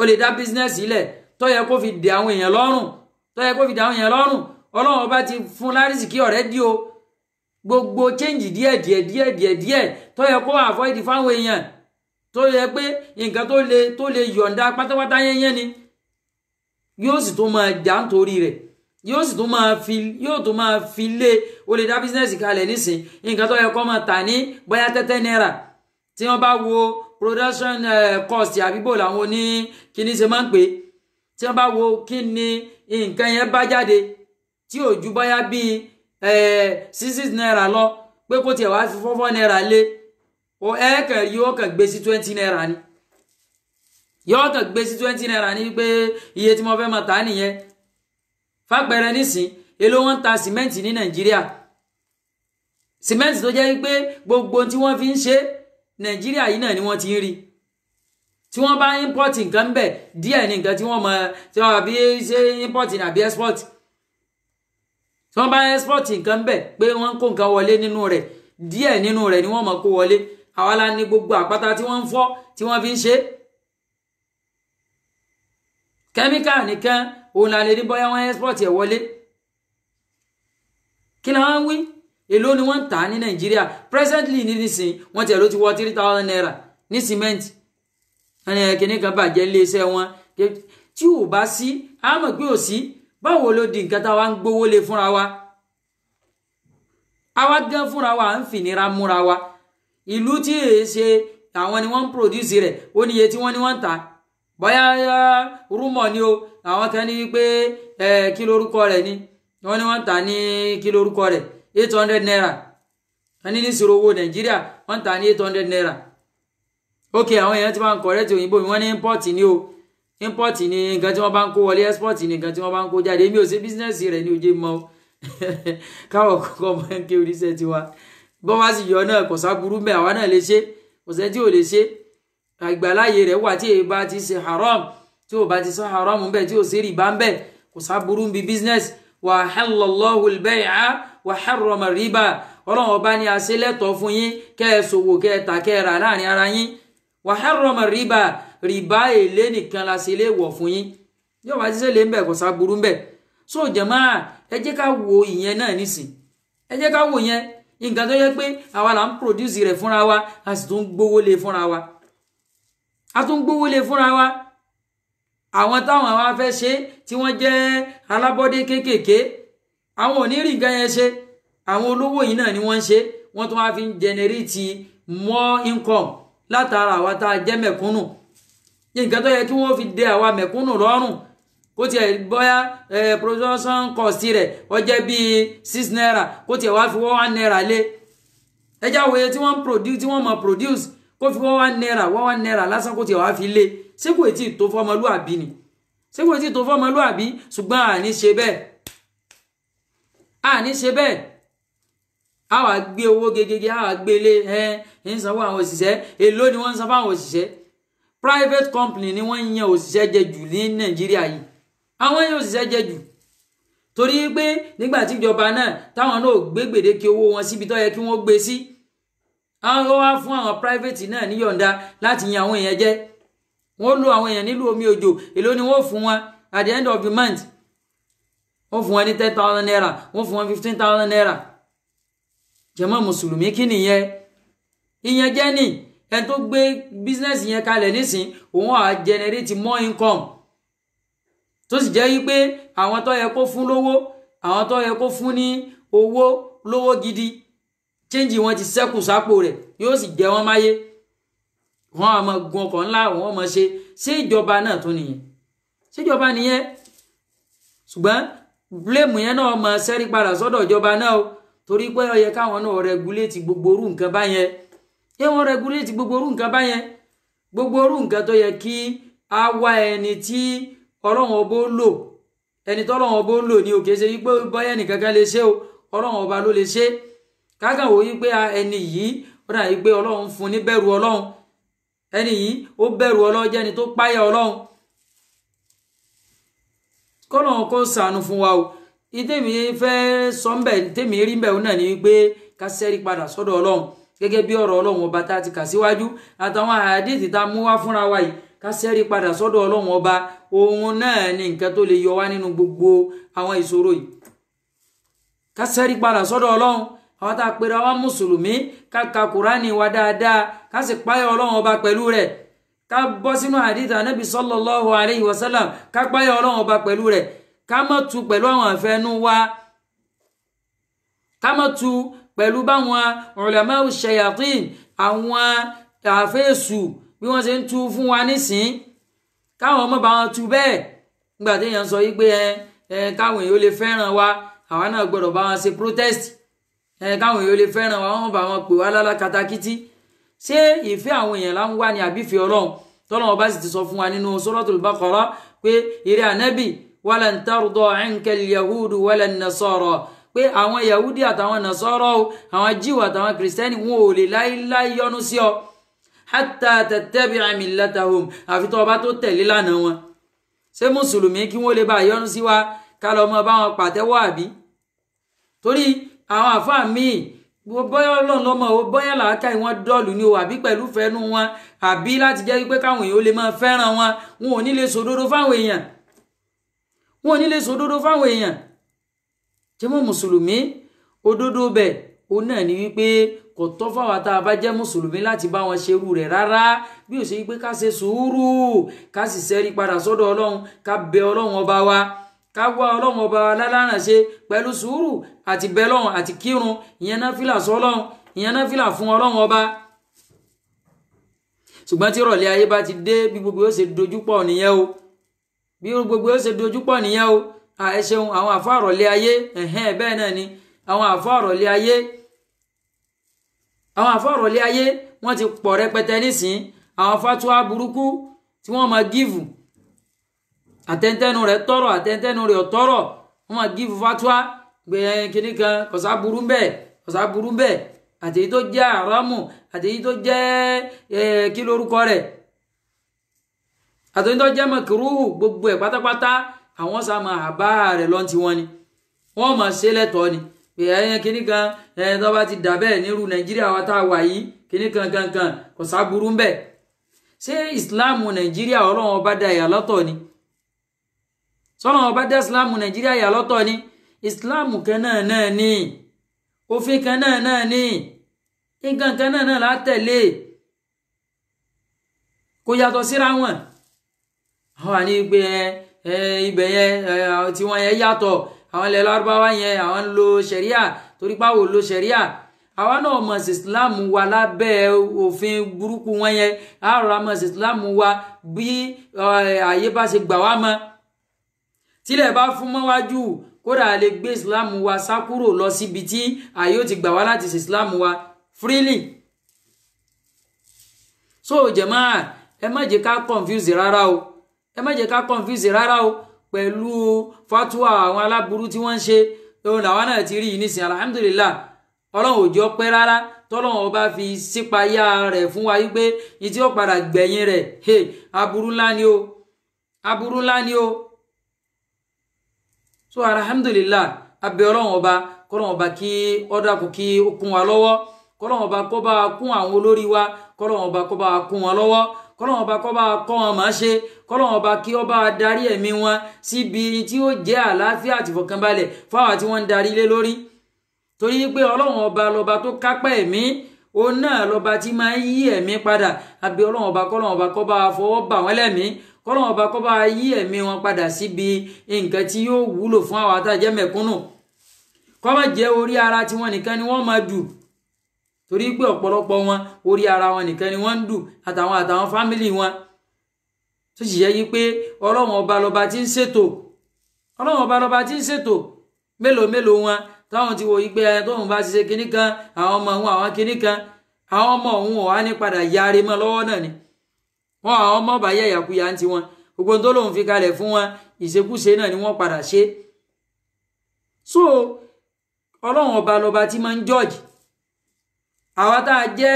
ó lè dá bísínẹ́sì ilẹ̀ tó yẹ kó fi dè àwọn èèyàn lọ́rùn Ọlọ́run bá ti fún lárísìkí ọ̀rẹ́ dí o gbogbo change díẹ̀ tó yẹ kó avoid fáwọn èèyàn tó yẹ pé nǹkan tó lè yọ̀ǹda pátápátá yẹn ni yóò sì tún máa jà nítorí rẹ̀ yóò tún máa fi lé o lè dá bísínẹ́sì kalẹ̀ nísìn nǹkan tó yẹ kó máa tà ní bóyá $10 tí wọ́n bá wo production cost àbíbò làwọn oní kíní ṣe máa ń pè tí wọ́n bá wo kí ni nǹkan yẹn bá jáde tí ò ju bóyá bíi $6 lọ pé kó tiẹ̀ wá fi $4 lé o ẹ̀ẹ́kàn yóò kàn gbé sí $20 ni yóò kàn gbé sí $20 ni pé iye tí mo fẹ́ máa tà nìyẹn fàpẹẹrẹ nísìn èló wọ́n ta sìmẹ́ǹtì ní Nàìjíríà sìmẹ́ǹtì tó jẹ́ wípé gbogbo tí wọ́n fi ń ṣe Nàìjíríà yìí náà ni wọ́n ti ń rí tí wọ́n bá import nǹkan bẹ̀ díẹ̀ ní nǹkan tí wọ́n mọ̀ tí wọ́n bí ṣe import àbí export tí wọ́n bá export nǹkan bẹ̀ pé wọ́n kó nǹkan wọlé nínú rẹ̀ díẹ̀ nínú rẹ̀ ni wọ́n mọ̀ kó wọlé àwa la ní gbogbo àpáta tí wọ́n ń fọ́ tí wọ́n fi ń ṣe kẹ́míkà nìkan òun la lè rí bóyá wọ́n export ẹ̀ wọlé kí ni wọ́n ń wí èló ni wọ́n ń tà ní Nàìjíríà presently nísìn wọ́n tiẹ̀ ló ti wọ $3,000 ní cement ẹni kìíní kan bàjẹ́ iléeṣẹ́ wọn tí ò bá sí àmọ́ pé ò sí báwo ló di nǹkan táwa ń gbówó lé fúnra wa àwa gan fúnra wa à ń fìnira múra wa ìlú tí èé ṣe àwọn ni wọ́n ń produce rẹ̀ ó níye tí wọ́n ní wọ́n ń tà bóyá rúmọ̀ ni o àwọn kan ní wípé kí lórúkọ rẹ̀ ni wọ́n ní wọ́n ń tà ní kí lórúkọ rẹ̀ $800 ẹni ní ìṣòro owó Nàìjíríà wọ́n ń tà ní $800 okay àwọn èèyàn ti máa ń correct òyìnbó mi wọ́n ní import ni o import ni nǹkan tí wọ́n bá ń kó wọlé export ni nǹkan tí wọ́n bá ń kó jáde mi ò ṣe business rẹ̀ ní oje mọ́ káwọ̀ kọ́kọ́ máa ń ké oríṣẹ́ tiwa bọ́ bá sì yọ náà kò sáburú mẹ́ àwa náà lè ṣe kò sẹ́ tí ò lè ṣe àgbàláyé rẹ̀ wà tí èyí bá ti ṣe haram tí ò bá ti sọ haram ń bẹ̀ tí ò sí rìbá ń bẹ̀ kò sáburú bí business wa halallahu al-bay'a wa harrama riba ọlọ́run ọba ni a ṣe lẹ́tọ̀ọ́ fún yín kẹ́ ẹ ṣòwò kẹ́ ẹ tà kẹ́ ẹ rà láàrin ara yín wa harrama riba rìbá èlé nìkan la ṣe lè wọ̀ fún yín yóò bá ti ṣe lè ń bẹ̀ kò sáburú ń bẹ̀ so jàmáà ẹ jẹ́ ká wo ìyẹn náà nísìn ẹ jẹ́ ká wo yẹn nǹkan tó yẹ pé àwa là ń produce rẹ̀ fúnra wa a sì tún gbówó lé fúnra wa àwọn táwọn àwa fẹ́ ṣe tí wọ́n jẹ́ alábọ́dé kéékèèké àwọn ò ní rí nǹkan yẹn ṣe àwọn olówó yìí náà ni wọ́n ń ṣe wọ́n tún wá fi ń generate more income látara àwa tá a jẹ́ mẹ̀kúnnù nǹkan tó yẹ kí wọ́n fi dé àwa mẹ̀kúnnù lọ́rùn kó tiẹ̀ bóyá production cost rẹ̀ ó jẹ́ bíi 6 naira kó tiẹ̀ wá fi 1 naira lé ẹjá wòye tí wọ́n mọ̀ produce kó fi 1 naira lásán kó tiẹ̀ wá fi lé ṣé kò tí tó fọmọlúàbí ni ṣùgbọ́n àní ṣe bẹ́ẹ̀ a wá gbé owó gegege a wá gbé lé ń sanwó àwọn òṣìṣẹ́ èló ni wọ́n ń san fáwọn òṣìṣẹ́ private company ni wọ́n yan òṣìṣẹ́ jẹ jù ní Nàìjíríà yìí àwọn yan òṣìṣẹ́ jẹ jù torí pé nígbà tí ìjọba náà táwọn náà gbé gbèdéke owó wọn síbi tó yẹ kí wọ́n gbé sí àwọn wá fún àwọn private náà ní yọ̀ǹda láti yan àwọn èèyàn jẹ wọ́n lo àwọn èèyàn nílùú omi òjò èló ni wọ́n fún wọn at the end of the month wọ́n fún wọn ní 10,000 naira wọ́n fún wọn 15,000 naira jàmá mùsùlùmí kí nìyẹn ìyẹn jẹ́ ní ẹni tó gbé business yẹn kalẹ̀ nísìn òun á generate more income tó sì jẹ́ wípé àwọn tó yẹ kó fún lówó àwọn tó yẹ kó fún ní owó lówó gidi change wọn ti ṣẹ́kù sápò rẹ̀ yóò sì jẹ́ wọn máyé wọn á máa gun ọkọ̀ ńlá wọn máa ṣe ìjọba náà tó nìyẹn ṣèjọba nìyẹn ṣùgbọ́n blame yẹn náà máa ṣẹ́rí padà sọ́dọ̀ ìjọba náà o torí pé ó yẹ káwọn náà regulate gbogbo orú nǹkan báyẹn wọ́n regulate gbogbo orú nǹkan báyẹn gbogbo orú nǹkan tó yẹ kí á wá ẹni tí ọlọ́run ọba ó lò ẹni tó ọlọ́run ọba ó lò ní òkè ṣe wípé bọ́yá nìkan kan lè ṣe o ọlọ́run ọba ló lè ṣe kákan wò wípé ẹni yìí ó dà wípé ọlọ́run fún ní bẹ̀rù ọlọ́run ẹni yìí ó bẹ̀rù ọlọ́run jẹ́ ẹni tó páyà ọlọ́run kọ́lọ́run kó ṣàánú fún wa o ìtẹ̀mí fẹ́ sọ ń bẹ̀ tẹ̀mí rí ń bẹ̀ náà ni wípé ká ṣẹ́rí padà sọ́dọ̀ ọlọ́run gẹ́gẹ́ bí ọ̀rọ̀ ọlọ́run ọba tá a ti kà síwájú àtàwọn àdìtì tá a mú wá fúnra wa yìí ká ṣẹ́rí padà sọ́dọ̀ ọlọ́run ọba òun náà ni nǹkan tó lè yọ wá nínú gbogbo àwọn ìṣòro yìí ká ṣẹ́rí padà sọ́dọ̀ ọlọ́run àwọn tá a pera wa mùsùlùmí ká ka kùránì wa dáadáa ká sì páyà ọlọ́run ọba pẹ̀lú rẹ̀ ká bọ́ sínú àdìtì ànábì sallallahu alayhi wa sallam ká páyà ọlọ́run ọba pẹ̀lú rẹ̀ ká má tu pẹ̀lú àwọn àfẹnú wa ká má tu pẹ̀lú báwọn ulamau shayatin àwọn àfẹ́sù bí wọ́n ṣe ń tu fún wa nísìn káwọn ọmọ bá wọn tu bẹ́ẹ̀ nígbà tí èèyàn sọ yí pé káwọn èèyàn lè fẹ́ràn wa àwa náà gbọ́dọ̀ bá wọn ṣe protest káwọn èèyàn lè fẹ́ràn wa wọ́n bá wọn pè wá lálákatakítí ṣé ìfẹ́ àwọn èèyàn là ń wá ní àbífẹ́ ọlọ́run tọ́lọ́run bá sì ti sọ fún wa nínú suratul Baqara pé ìrẹ́ ànábì walan tarda anka al-yahudu walan nasara pé àwọn yahudi àtàwọn nasara àwọn jíù àtàwọn kìrìsìtẹ́nì wọn ò lè láíláí yọ́nú sí ọ hatta tattabi'a millatahum àfi tó bá tó tẹ̀lé lánàá wọn ṣé mùsùlùmí kí wọ́n lè bá yọ́nú sí wa ká lọ mọ bá wọn pàtẹ́wọ́ àbí torí àwọn àfáà míì bóyá ọlọ́run lọ́mọ bóyá làákà wọn dọ́ọ̀lù ni o àbí pẹ̀lú fẹ́nu wọn àbí láti jẹ́ pé káwọn èèyàn lè máa fẹ́ràn wọn wọn ò ní lè sòdodo fáwọn èèyàn tí mọ́ mùsùlùmí òdodo bẹ̀ ó náà ní wípé kò tọ́ fáwọn tá a bá jẹ́ mùsùlùmí láti bá wọn ṣerú rẹ̀ rárá bí ó ṣe wípé ká ṣe sùúrù ká sì ṣẹ́rí padà sọ́dọ̀ ọlọ́run ká bẹ ọlọ́run ọba wa ká wá ọlọ́run ọba wa lálàrán ṣe pẹ̀lú sùúrù àti bẹ ọlọ́run àti kírun ìyẹn náfìlà sọ́lọ́run ìyẹn náfìlà fún ọlọ́run ọba ṣùgbọ́n tí ìrọ̀lẹ́ ayé bá ti dé bí gbogbo yóò ṣe dojúpọ̀ nìyẹn o bí gbogbo yóò ṣe dojúpọ̀ nìyẹn o ẹ ṣeun àwọn àfáà ìrọ̀lẹ́ ayé bẹ́ẹ̀ náà ni àwọn àfáà ìrọ̀lẹ́ ayé wọ́n ti pọ̀ rẹpẹtẹ nísìn àwọn fatuwa burúkú tí wọ́n máa gíìfù àtẹ̀ntẹ́nu rẹ̀ tọrọ àtẹ̀ntẹ́nu rẹ̀ ọ̀tọ̀rọ̀ wọ́n máa gíìfù fatuwa gbé kíní kan kọ̀sá burú bẹ́ẹ̀ àtèyí tó jẹ́ àrámù àtèyí tó jẹ́ kí lórúkọ rẹ̀ àtèyí tó jẹ́ mọ̀kìrúhù gbogbo ẹ̀ pátápátá àwọn sá máa àbá rẹ̀ lọ́n ti wọn ni wọ́n máa ṣe lẹ́tọ̀ọ́ ni pé kíní kan tó bá ti dà bẹ́ẹ̀ nírú Nàìjíríà wa tá a wà yìí kíní kan kọ̀sá burú bẹ́ẹ̀ ṣé ìsìláàmù Nàìjíríà Ọlọ́run ọba dá ìyà lọ́tọ̀ ni sọ́lọ́run ọba dá ìsìláàmù Nàìjíríà ìyà lọ́tọ̀ ni ìsìláàmù kan náà ní òfin kan náà ní nǹkan kan náà látẹ̀lé kò yàtọ̀ síra wọn àwọn àní pé ibẹ̀ yẹn tí wọ́n yẹn yàtọ̀ àwọn ilẹ̀ Lárúbáwá yẹn àwọn ń lo ṣẹ̀ríà torí páwò lo ṣẹ̀ríà àwa náà mọ̀ sí Islam wa lábẹ́ òfin burúkú wọn yẹn àrò mọ̀ sí Islam wa bí àyè bá ṣe gbà wá mọ́ tílẹ̀ bá fún mọ́ wájú kódà lè gbé Islam wa sá kúrò lọ síbi tí àyè ó ti gbà wá láti sí Islam wa freely. So jàmáà ẹ má jẹ́ ká confuse rárá o pẹ̀lú fatwa àwọn aláburú tí wọ́n ń ṣe lóhun làwọn náà ti rí yìí nísìnyí alhamdulillah Ọlọ́run ò jọ pẹ́ rárá tọ́lọ́run ọba fi sípayá rẹ̀ fún wa wípé ní tí ó padà gbẹ̀yìn rẹ̀ aburú ńlá ni o so alhamdulillah abẹ́ Ọlọ́run ọba kọ́lọ́run ọba kí ọ́dàkùn kí ó kún wa lọ́wọ́ kọ́lọ́run ọba kó bá kún àwọn olórí wa kọ́lọ́run ọba kó bá kún wọn lọ́wọ́ kọ́lọ́run ọba kó bá kọ́ wọn máa ṣe kọ́lọ́run ọba kí ó bá darí ẹ̀mí wọn síbi tí ó jẹ́ àlàáfíà àti ìfọ̀kànbalẹ̀ fáwọn tí wọ́n ń darí lé lórí torí pé Ọlọ́run ọba lọ́ba tó kápá ẹ̀mí òun náà lọ́ba tí máa ń yí ẹ̀mí padà abẹ́ Ọlọ́run ọba kọ́lọ́run ọba kó bá fọwọ́ bà wọ́n lẹ́mí kọ́lọ́run ọba kó bá yí ẹ̀mí wọn padà síbi nǹkan tí yóò wúlò fún àwọn àtàjẹ́ mẹ̀kúnnù kó má jẹ́ orí ara tí wọ́n nìkan ni wọ́n máa dù torí pé ọ̀pọ̀lọpọ̀ wọn orí ara wọn nìkan ni wọ́n ń dù àtàwọn fámìlì wọn tó sì yẹ yí pé Ọlọ́run ọba lọ́ba tí ń ṣètò mélòó wọn táwọn ti wo yí pé tóun bá ti ṣe kinní kan àwọn ọmọ òun àwọn kinní kan àwọn ọmọ òun ò wá ní padà yarí mọ́ lọ́wọ́ náà ni wọn àwọn ọmọ ọba yẹ ìyàkuyà ń tiwọn gbogbo tó lòun fi kalẹ̀ fún wọn ìṣekúṣe náà ni wọ́n padà ṣe so Ọlọ́run ọba lọ́ba tí máa ń judge àwa tá a jẹ́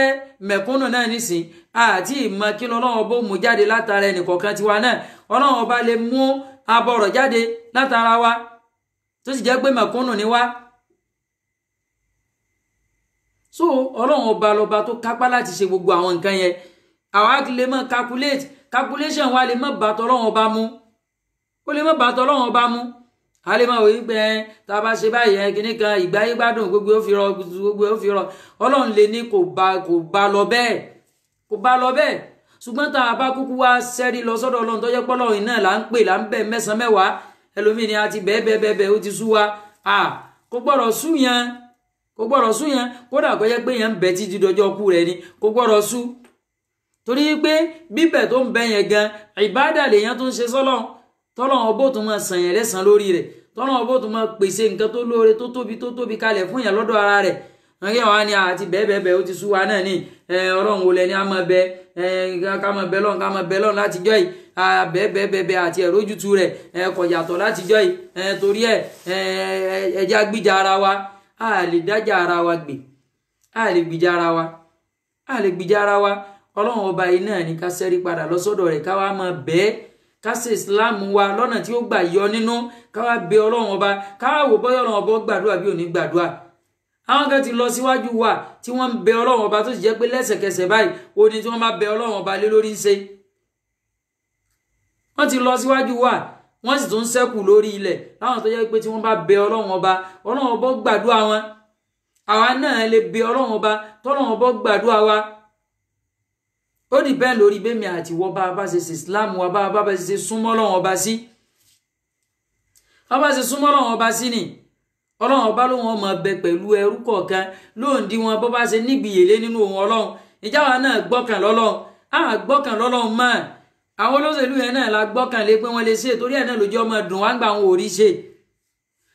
mẹ̀kúnnù náà nísìn àti ìmọ̀ kí Ọlọ́run ọba mú jáde látara ẹnìkọ̀ọ̀kan tiwa náà Ọlọ́run ọba lè mú abọ̀rọ̀ jáde látara wa tó sì jẹ́ pé mẹ̀kúnnù ni wá so Ọlọ́run ọba lọ́ba tó kápá láti ṣe gbogbo àwọn nǹkan yẹn àwa lè mọ̀ calculation wa lè mọ̀ bàtọ̀ Ọlọ́run ọba mú ó lè mọ̀ bàtọ̀ Ọlọ́run ọba mú a lè máa wò wí pé tá a bá ṣe báyìí kíní kan ìgbáyé gbádùn gbogbo ó fi rọ Ọlọ́run lè ní kò bá lọ bẹ́ẹ̀ ṣùgbọ́n tá a bá kúkú wá sẹ́rí lọ sọ́dọ̀ Ọlọ́run tó jẹ́ pé Ọlọ́run náà là ń pè là ń bẹ̀ mẹ́sàn-án mẹ́wàá ẹlòmíì ni a ti bẹ́ẹ̀ ó ti sú wa kò gbọ́dọ̀ sú yẹn kódà kó jẹ́ pé yẹn ń bẹ títí dọjọ́ kú rẹ̀ ni kò gbọ́dọ̀ sú torí pé bíbẹ̀ tó ń bẹ yẹn gan ìbádà lèyàn tó ń ṣe sọ́lọ́run tọ́lọ́run ọbọ̀ tó máa sàn yẹn lẹ́sàn lórí rẹ̀ tọ́lọ́run ọbọ̀ tó máa pèsè nǹkan tó lóore tó tóbi kalẹ̀ fún yẹn lọ́dọ̀ ara rẹ̀ ẹ̀yẹ́ wa ni àti bẹ́ẹ̀ ó ti sú wa náà ní Ọlọ́run wo lẹ́ni a máa bẹ ká máa bẹ lọ́n láti jọ́ yìí bẹ́ẹ̀ àti ẹ̀rọ ojútu rẹ̀ kò yàtọ̀ láti jọ́ yìí torí ẹja gbìjà ara wa a lè dájà ara wa gbè a lè gbìjà ara wa Ọlọ́run ọba yìí náà ní ká sẹ́rí padà lọ́sọ́dọ̀ rẹ̀ ká wá máa bẹ́ẹ̀ ká ṣe Islam wa lọ́nà tí ó gbà yọ nínú ká wá bẹ Ọlọ́run ọba ká wá wò bọ́yọ̀ Ọlọ́run ọba gbàdúrà bí ò ní gbàdúrà àwọn kan ti lọ síwájú wa tí wọ́n ń bẹ Ọlọ́run ọba tó sì jẹ́ pé lẹ́sẹ̀kẹsẹ̀ báyìí ó ní tí wọ́n bá bẹ Ọlọ́run ọba lé lórí ń ṣe wọ́n ti lọ síwájú wa wọ́n sì tún ṣẹ́kù lórí ilẹ̀ láwọn tó jẹ́ pé tí wọ́n bá bẹ Ọlọ́run ọba gbàdúrà wọn àwa náà lè bẹ Ọlọ́run ọba tọ́lọ́run ọba gbàdúrà wa ó dìbẹ́ lórí bẹ́mi àti wọ́n bá ṣe Islam wa bá ṣe súnmọ́ Ọlọ́run ọba sí bá ṣe súnmọ́ Ọlọ́run ọba sí ni Ọlọ́run ọba ló wọn mọ̀ bẹ pẹ̀lú ẹrú kọ̀ọ̀kan lóǹdí wọn bó bá ṣe nígbìyèlé nínú ohun Ọlọ́run ìjáwa náà gbọ́kàn lọ́lọ́run mọ́ àwọn olóṣèlú yẹn náà la gbọ́kànlé pé wọ́n lè ṣe torí ẹ̀ náà lójú ọmọ dùn wá ń gba àwọn òrí ṣe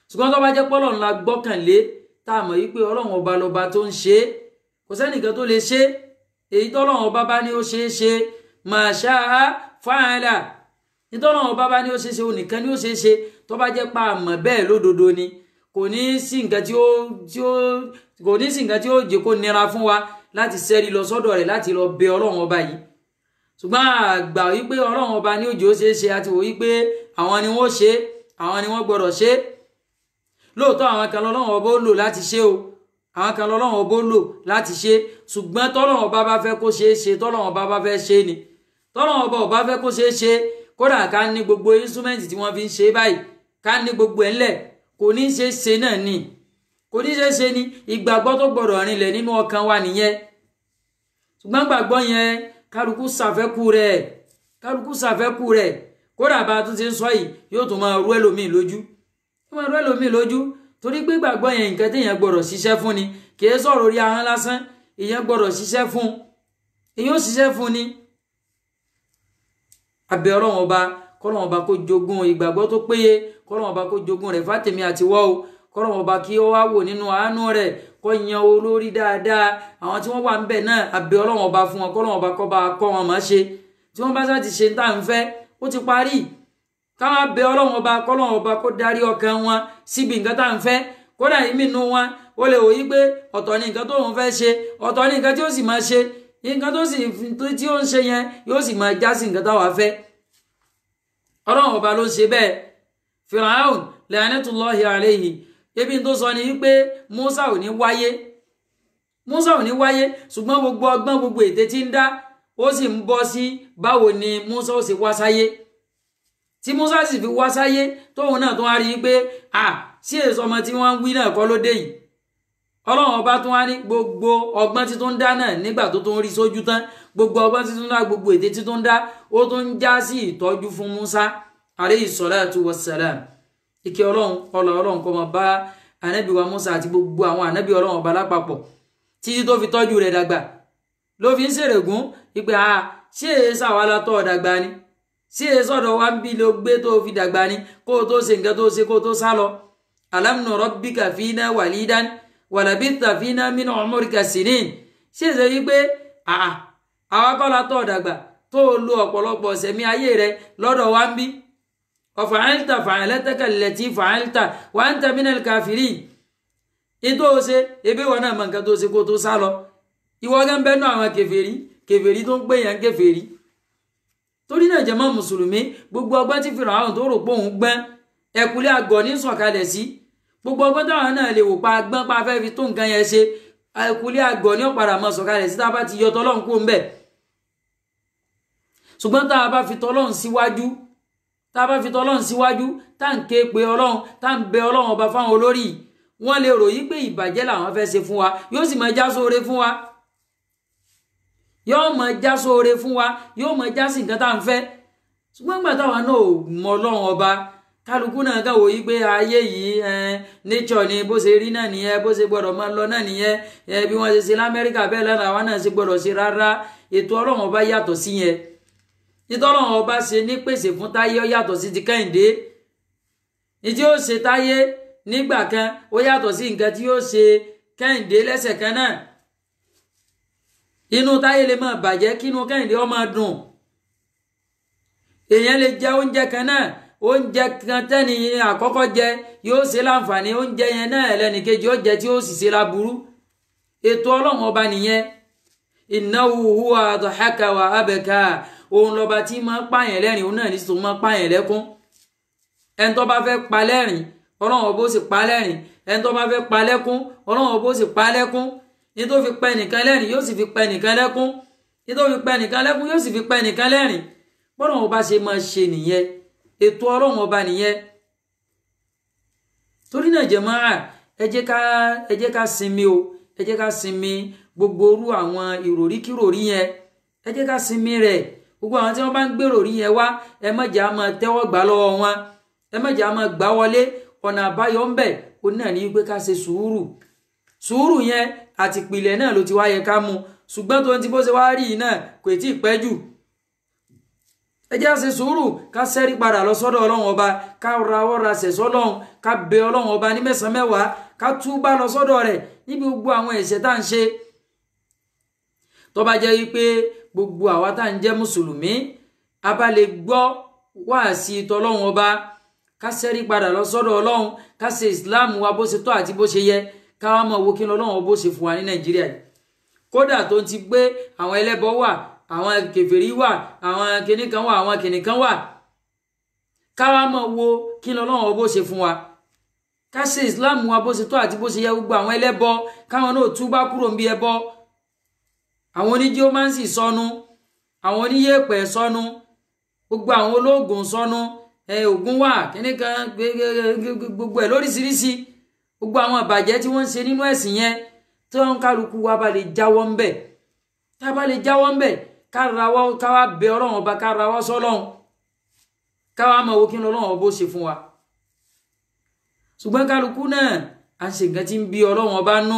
ṣùgbọ́n tó bá jẹ́ pé Ọlọ́run la gbọ́kànlé tá a mọ̀ yí pé Ọlọ́run ọba lọba tó ń ṣe kò sẹ́nìkan tó lè ṣe èyí tọ́lọ́run ọba bá ní ó ṣeé ṣe ma sha'a fa'ala ìtọ́lọ́run ọba bá ní ó ṣeé ṣe onìkan ní ó ṣeé ṣe tó bá jẹ́ pa àmọ́ bẹ́ẹ̀ lódodo ni kò ní sí nǹkan tí ó jẹ́ kó nira fún wa láti sẹ́rí lọ sọ́dọ̀ rẹ̀ láti lọ bẹ ọlọ́run ọba yìí ṣùgbọ́n àgbà wípé ọlọ́run ọba ní òjò ṣeé ṣe àti wò wípé àwọn ni wọ́n ṣe àwọn ni wọ́n gbọ́dọ̀ ṣe lóòótọ́ àwọn kan lọ́lọ́run ọba ó lò láti ṣe o àwọn kan lọ́lọ́run ọba ó lò láti ṣe ṣùgbọ́n tọ́lọ́run ọba bá fẹ́ kó ṣeé ṣe tọ́lọ́run ọba bá fẹ́ ṣe ni tọ́lọ́run ọba ò bá fẹ́ kó ṣeé ṣe kódà ká ní gbogbo instrument tí wọ́n fi ń ṣe báyìí ká ní gbogbo ẹ̀ ńlẹ̀ kò ní ṣe ṣe náà ni kò ní ṣe ṣe ni ìgbàgbọ́ tó gbọ́dọ̀ rinlẹ̀ nínú ọkàn wa nìyẹn ṣùgbọ́n gbàgbọ́ yẹn kálukú ṣàfẹ́kù rẹ̀ kódà bá tún ti ń sọ yìí yóò tún máa rú ẹlòmíì lójú torí pé gbàgbọ́ yẹn nǹkan téèyàn gbọ́dọ̀ ṣiṣẹ́ fún ni kì í sọ̀rọ̀ orí ahọ́n lásán ìyẹn gbọ́dọ̀ ṣiṣẹ́ fún èyàn ó ṣiṣẹ́ fún ni abẹ́ ọlọ́run ọba kọ́lọ́run ọba kó jogún ìgbàgbọ́ tó péye kọ́lọ́run ọba kó jogún rẹ̀ fátèmi àti wọ́ o kọ́lọ́run ọba kí ó wá wò nínú àánú rẹ̀ kó yan olórí dáadáa àwọn tí wọ́n wà ń bẹ̀ náà abẹ́ ọlọ́run ọba fún wọn kọ́lọ́run ọba kó bá kọ́ wọn máa ṣe tí wọ́n bá sá ti ṣe tá à ń fẹ́ ó ti parí káwọn abẹ́ ọlọ́run ọba kọ́lọ́run ọba kó darí ọkàn wọn síbi nǹkan tá à ń fẹ́ kódà ìmí inú wọn ó lè wòye pé ọ̀tọ̀ ni nǹkan tó ń fẹ́ ṣe ọ̀tọ̀ ni nǹkan tí ó sì máa ṣe nǹkan tí ó ń ṣe yẹn yóò sì máa já sí nǹkan táwa fẹ́ ọlọ́run ọba ló ń ṣe bẹ́ẹ̀ Firaun la'natullahi alayhi ebi tó sọ ni wípé Musa ò ní wáyé ṣùgbọ́n gbogbo ọgbọ́n gbogbo ète tí ń dá ó sì ń bọ́ sí báwo ni Musa ó sì wá sáyé tí Musa sì fi wá sáyé tóun náà tó wá rí i pé sí èso ọmọ tí wọ́n ń wí náà kọ́ ló dé yìí ọlọ́run ọba tún wá ní gbogbo ọgbọ́n tí tó ń dá náà nígbà tó tún rí sójú tán gbogbo ọgbọ́n tí tó ń dá gbogbo ète tí tó ń dá ó tún ń já sí ìtọ́jú fún Musa alayhi salatu wassalam ike ọlọ́run kó máa bá ànábì wa Musa àti gbogbo àwọn ànábì ọlọ́run ọba lápapọ̀ títí tó fi tọ́jú rẹ̀ dàgbà ló fi ń ṣèrègùn ìpè ṣé èsà wa la tọ́ dàgbà ni ṣé èsà ọ̀dọ̀ wa ń bí ló gbé tó fi dàgbà ni kó o tó ṣe nǹkan tó ṣe kó o tó sá lọ alam nurabbika fina walidan wàlàbíta fínà mínú umurika sinin ṣé ṣe wípé àwa kọ́ la tọ́ dàgbà tó lo ọ̀pọ̀lọpọ̀ ṣẹ̀mí ayé rẹ lọ́dọ̀ wa ń bí ọ̀fàálítà fa'alataka allati fa'alta wa anta minal kafirin ìtò ṣe ebí wọn náà mọ nǹkan tó ṣe kó tó sá lọ ìwọ gán bẹ́ẹ̀ náà àwọn kèfèrí tó ń pè yàn kèfèrí torí náà jàmá mùsùlùmí gbogbo ọgbọ́n tí Fíráùn tó rò pé òun gbọ́n ẹ̀kúlé àgọ́ ní sọ̀kalẹ̀ sí gbogbo ọgbọ́n táwọn náà lè wò pa gbọ́n pa fẹ́ fi tó nǹkan yẹn ṣe ẹ̀kúlé àgọ́ ní ọ̀padà mọ́ sọ̀kalẹ̀ sí tá a bá ti yọ tọ́lọ́run kó ń bẹ̀ ṣùgbọ́n tá a bá fi tọ́lọ́run síwájú tá à ń ké pe ọlọ́run tá à ń bẹ ọlọ́run ọba fáwọn olórí wọ́n lè ròyìn pé ìbàjẹ́ làwọn fẹ́ ṣe fún wa yóò sì máa já sóore fún wa yóò máa já sóore fún wa yóò máa já sí nǹkan tá à ń fẹ́ ṣùgbọ́n nígbà táwọn náà ò mọ ọlọ́run ọba kálukú náà kàn wò yí pé ayé yìí nature ni bó ṣe rí náà nìyẹn bó ṣe gbọ́dọ̀ máa lọ náà nìyẹn bí wọ́n ṣe l'Amẹ́ríkà bẹ́ẹ̀ lẹ́nu àwọn náà ṣe gbọ́dọ̀ ṣe rárá ètò ọlọ́run ọba yàtọ̀ sí yẹn ètò ọlọ́run ọba ṣe ní pèsè fún táyé ó yàtọ̀ sí ti Kẹ́hìndé ìdí ó ṣe táyé nígbà kan ó yàtọ̀ sí nǹkan tí ó ṣe Kẹ́hìndé lẹ́sẹ̀ kan náà inú táyé lè máa bàjẹ́ kínú Kẹ́hìndé ó máa dùn èèyàn lè jẹ oúnjẹ kan náà oúnjẹ kan tẹ́ni àkọ́kọ́ jẹ yóò ṣe láǹfààní oúnjẹ yẹn náà ẹlẹ́nìkejì ó jẹ tí ó sì ṣe láburú ètò ọlọ́run ọba nìyẹn innahu huwa adhaka wa abaka òun lọ́ba tí máa pààyàn lẹ́rìn òun náà ní tó máa pààyàn lẹ́kún ẹni tó bá fẹ́ pa lẹ́rìn ọlọ́run ọba ó sì pa lẹ́rìn ẹni tó bá fẹ́ pa lẹ́kún ọlọ́run ọba ó sì pa lẹ́kún ní tó fi pẹ́ nìkan lẹ́rìn yóò sì fi pẹ́ nìkan lẹ́kún ní tó fi pẹ́ nìkan lẹ́kún yóò sì fi pẹ́ nìkan lẹ́rìn bọ́lọ́run ọba ṣe máa ṣe nìyẹn ètò ọlọ́run ọba nìyẹn torí náà jàmáà ẹ jẹ́ ká sinmi o ẹ jẹ́ ká sinmi gbogbo orú àwọn ìròrí kíròrí yẹn ẹ jẹ́ ká sinmi rẹ̀ gbogbo àwọn tí wọ́n bá ń gbèrò rí yẹn wá ẹ má jẹ́ á máa tẹ́wọ́ gbà lọ́wọ́ wọn ẹ má jẹ́ á máa gbà wọlé ọ̀nà àbáyọ ń bẹ ó náà ní pé ká ṣe sùúrù yẹn àti ìpìlẹ̀ náà ló ti wáyé ká mú ṣùgbọ́n tó ń ti bó ṣe wá rí yìí náà kò tí ì pẹ́ jù ẹ jẹ́ á ṣe sùúrù ká sẹ́rí padà lọ sọ́dọ̀ ọlọ́run ọba ká rawọ́ rasẹ̀ sọ́lọ́run ká bẹ ọlọ́run ọba ní mẹ́sàn-án mẹ́wàá ká túbá lọ sọ́dọ̀ rẹ̀ níbi gbogbo àwọn ẹ̀ṣẹ̀ tá à ń ṣe tó bá jẹ́ wípé gbogbo àwa tá ń jẹ́ mùsùlùmí a bá lè gbọ́ wáàsí tọlọ́run ọba ká ṣẹ́rí padà lọ sọ́dọ̀ Ọlọ́run ká ṣe Islam wa bó ṣe tọ́ àti bó ṣe yẹ ká wá mọ̀ wo kí Ọlọ́run ọba ó ṣe fún wa ní Nàìjíríà kódà tó ti gbé àwọn ẹlẹ́bọ wà àwọn kèfèrí wà àwọn kìnìkan wà àwọn kìnìkan wà ká wá mọ̀ wo kí Ọlọ́run ọba ó ṣe fún wa ká ṣe Islam wa bó ṣe tọ́ àti bó ṣe yẹ gbogbo àwọn ẹlẹ́bọ káwọn náà túbá kúrò ń bí ẹbọ àwọn oníjíọ́mánsì sọnù àwọn oníyẹ̀pẹ̀ sọnù gbogbo àwọn ológun sọnù Ògún wà kìnìkan gbogbo ẹ̀ lóríṣiríṣi gbogbo àwọn ìbàjẹ́ tí wọ́n ń ṣe nínú ẹ̀sìn yẹn tí wọ́n ń kálukú wa bá lè jáwọ́ ń bẹ̀ tá a bá lè jáwọ́ ń bẹ̀ ká wá bẹ Ọlọ́run ọba ká ra wá sọ́lọ́run ká wá mọ̀ wo kí Ọlọ́run ọba ó ṣe fún wa ṣùgbọ́n kálukú náà à ń ṣe nǹkan tí ń bí Ọlọ́run ọba nú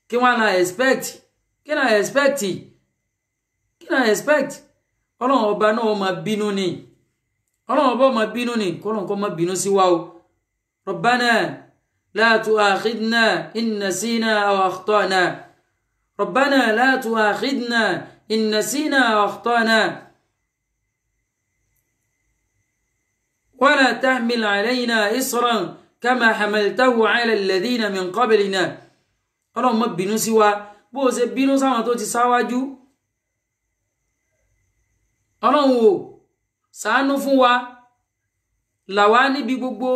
kí wọ́n náà expect Ọlọ́run ọba náà máa bínú ni Ọlọ́run ọba máa bínú ni kọ́lọ́n kọ́ máa bínú sí wa o Rabbana la tu'akhidna in nasina aw akhtana Rabbana la tu'akhidna in nasina aw akhtana ولا تحمل علينا إصرا كما حملته على الذين من قبلنا Ọlọ́run má bínú sí wa bó ṣe bínú sáwọn tó ti ṣáwájú Ọlọ́run ó ṣàánú fún wa là wá níbi gbogbo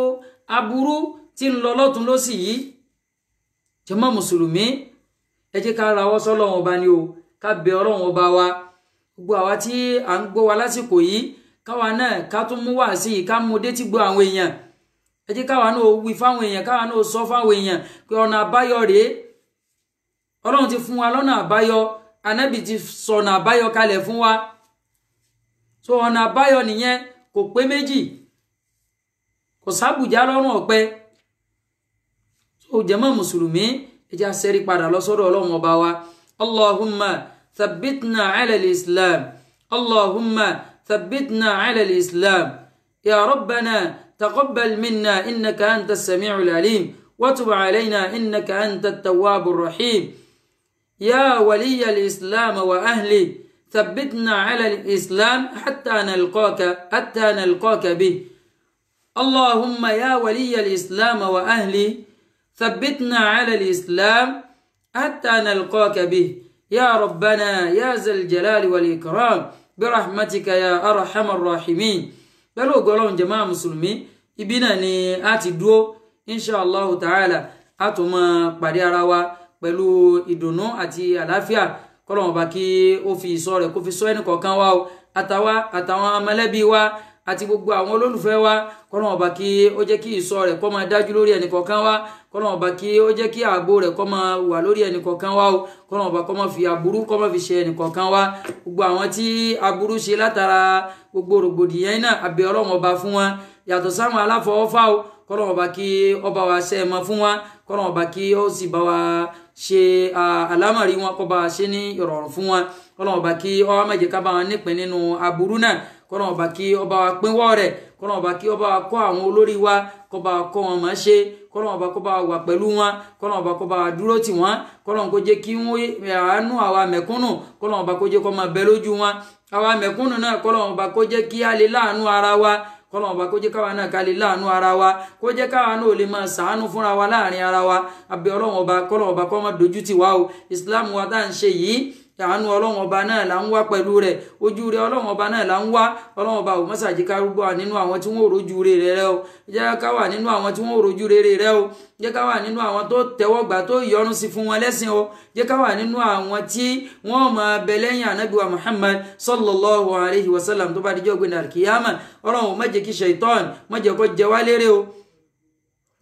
aburú tí ń lọ lọ́tún lósì yìí jàmá mùsùlùmí ẹ jẹ́ ká rawọ́ sọ́lọ́run ọba ni o ká bẹ Ọlọ́run ọba wa gbogbo àwa tí à ń gbọ́ wa lásìkò yìí káwa náà ká tún mú wá sí ká mú dé tí gbọ́ àwọn èèyàn ẹ jẹ́ káwa náà wí fáwọn èèyàn káwa náà sọ fáwọn èèyàn pé ọ̀nà àbáyọ rèé Ọlọ́run ti fún wa lọ́nà àbáyọ Ànábì ti sọ̀nà àbáyọ kalẹ̀ fún wa so ọ̀nà àbáyọ nìyẹn kò pé méjì kò sábùjá lọ́rùn ọ̀pẹ so jàmá mùsùlùmí ẹ jẹ́ á ṣẹ́rí padà lọ sọ́dọ̀ Ọlọ́run ọba wa Allahumma thabbitna ala al-Islam Allahumma ثبتنا على الإسلام يا ربنا تقبل منا إنك أنت السميع العليم وتب علينا إنك أنت التواب الرحيم يا ولي الإسلام وأهله ثبتنا على الإسلام حتى نلقاك به اللهم يا ولي الإسلام وأهله ثبتنا على الإسلام حتى نلقاك به يا ربنا يا ذا الجلال والإكرام برحمتك يا أرحم الراحمين pẹ̀lú ògbọ́lọ́run jàmáà mùsùlùmí ibi náà ni a ti dúó inshallah ta'ala a tún máa pàdé ara wa pẹ̀lú ìdùnnú àti àlàáfíà kọ́lọ́run ọba kí ó fi ìṣọ́ rẹ̀ kó fi ṣọ́ ẹnìkọ̀ọ̀kan wa o àtàwọn mọ̀lẹ́bí wa àti gbogbo àwọn olólùfẹ́ wa kọ́lọ́run ọba kí ó jẹ́ kí ìṣọ́ rẹ̀ kó máa dájú lórí ẹnìkọ̀ọ̀kan wa kọ́lọ́run ọba kí ó jẹ́ kí ààbò rẹ̀ kó máa wà lórí ẹnìkọ̀ọ̀kan wa o kọ́lọ́run ọba kó máa fi aburú kó máa fi ṣe ẹnìkọ̀ọ̀kan wa gbogbo àwọn tí aburú ṣe látara gbogbo rògbòdìyàn náà a bẹ̀ Ọlọ́run ọba fún wa yàtọ̀ sáwọn aláfọwọ́fà o kọ́lọ́run ọba kí ó bá wa ṣe ẹ̀mọ́ fún wa kọ́lọ́run ọba kí ó sì bá wa ṣe àlámọ̀rí wọn kó bá wa ṣe ní ìrọ̀rùn fún wa kọ́lọ́run ọba kí ó má jẹ́ ká bá wọn nípìn nínú aburú náà kọ́lọ́run ọba kí ó bá wa pínwọ́ rẹ̀ kọ́lọ́run ọba kí ó bá wa kọ́ àwọn olórí wa kó bá wa kọ́ wọn máa ṣe kọ́lọ́run ọba kó bá wa wà pẹ̀lú wọn kọ́lọ́run ọba kó bá wa dúró tì wọ́n kọ́lọ́run kó jẹ́ kí wọ́n àánú àwa mẹ̀kúnnù kọ́lọ́run ọba kó jẹ́ kó máa bẹ lójú wọn àwa mẹ̀kúnnù náà kọ́lọ́run ọba kó jẹ́ kí a lè láàánú ara wa kọ́lọ́run ọba kó jẹ́ káwa náà ká lè láàánú ara wa kó jẹ́ káwa náà ò lè máa ṣàánú fúnra wa láàrin ara wa abẹ́ Ọlọ́run ọba kọ́lọ́run ọba kó má dojú tì wá o Islam wa tá à ń ṣe yìí àánú Ọlọ́run ọba náà là ń wá pẹ̀lú rẹ̀ ojú rẹ̀ Ọlọ́run ọba náà là ń wá Ọlọ́run ọba ò mọ́sàájì ká rúgbọ́ nínú àwọn tí wọ́n rojú rere rẹ̀ o jẹ́ ká wà nínú àwọn tí wọ́n rojú rere rẹ̀ o jẹ́ ká wà nínú àwọn tó tẹ́wọ́gbà tó yọ́nú sí fún wọn lẹ́sìn o jẹ́ ká wà nínú àwọn tí wọ́n máa bẹ lẹ́yìn Ànábì wa Muhammad sallallahu alayhi wa sallam tó bá dijọ́ gbé nàìjíríà Ọlọ́run má jẹ́ kí ṣaitan má jẹ́ kó jẹ wá lérè o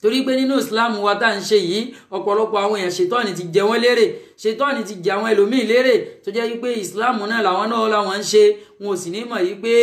torí pé nínú Islam wa tá à ń ṣe yìí ọ̀pọ̀lọpọ̀ àwọn èèyàn ṣètọ́ni ti jẹ wọ́n lérè ṣètọ́ni ti jẹ àwọn ẹlòmíì lérè tó jẹ́ wípé Islam náà làwọn náà làwọn ń ṣe wọn ò sì ní mọ̀ yìí pé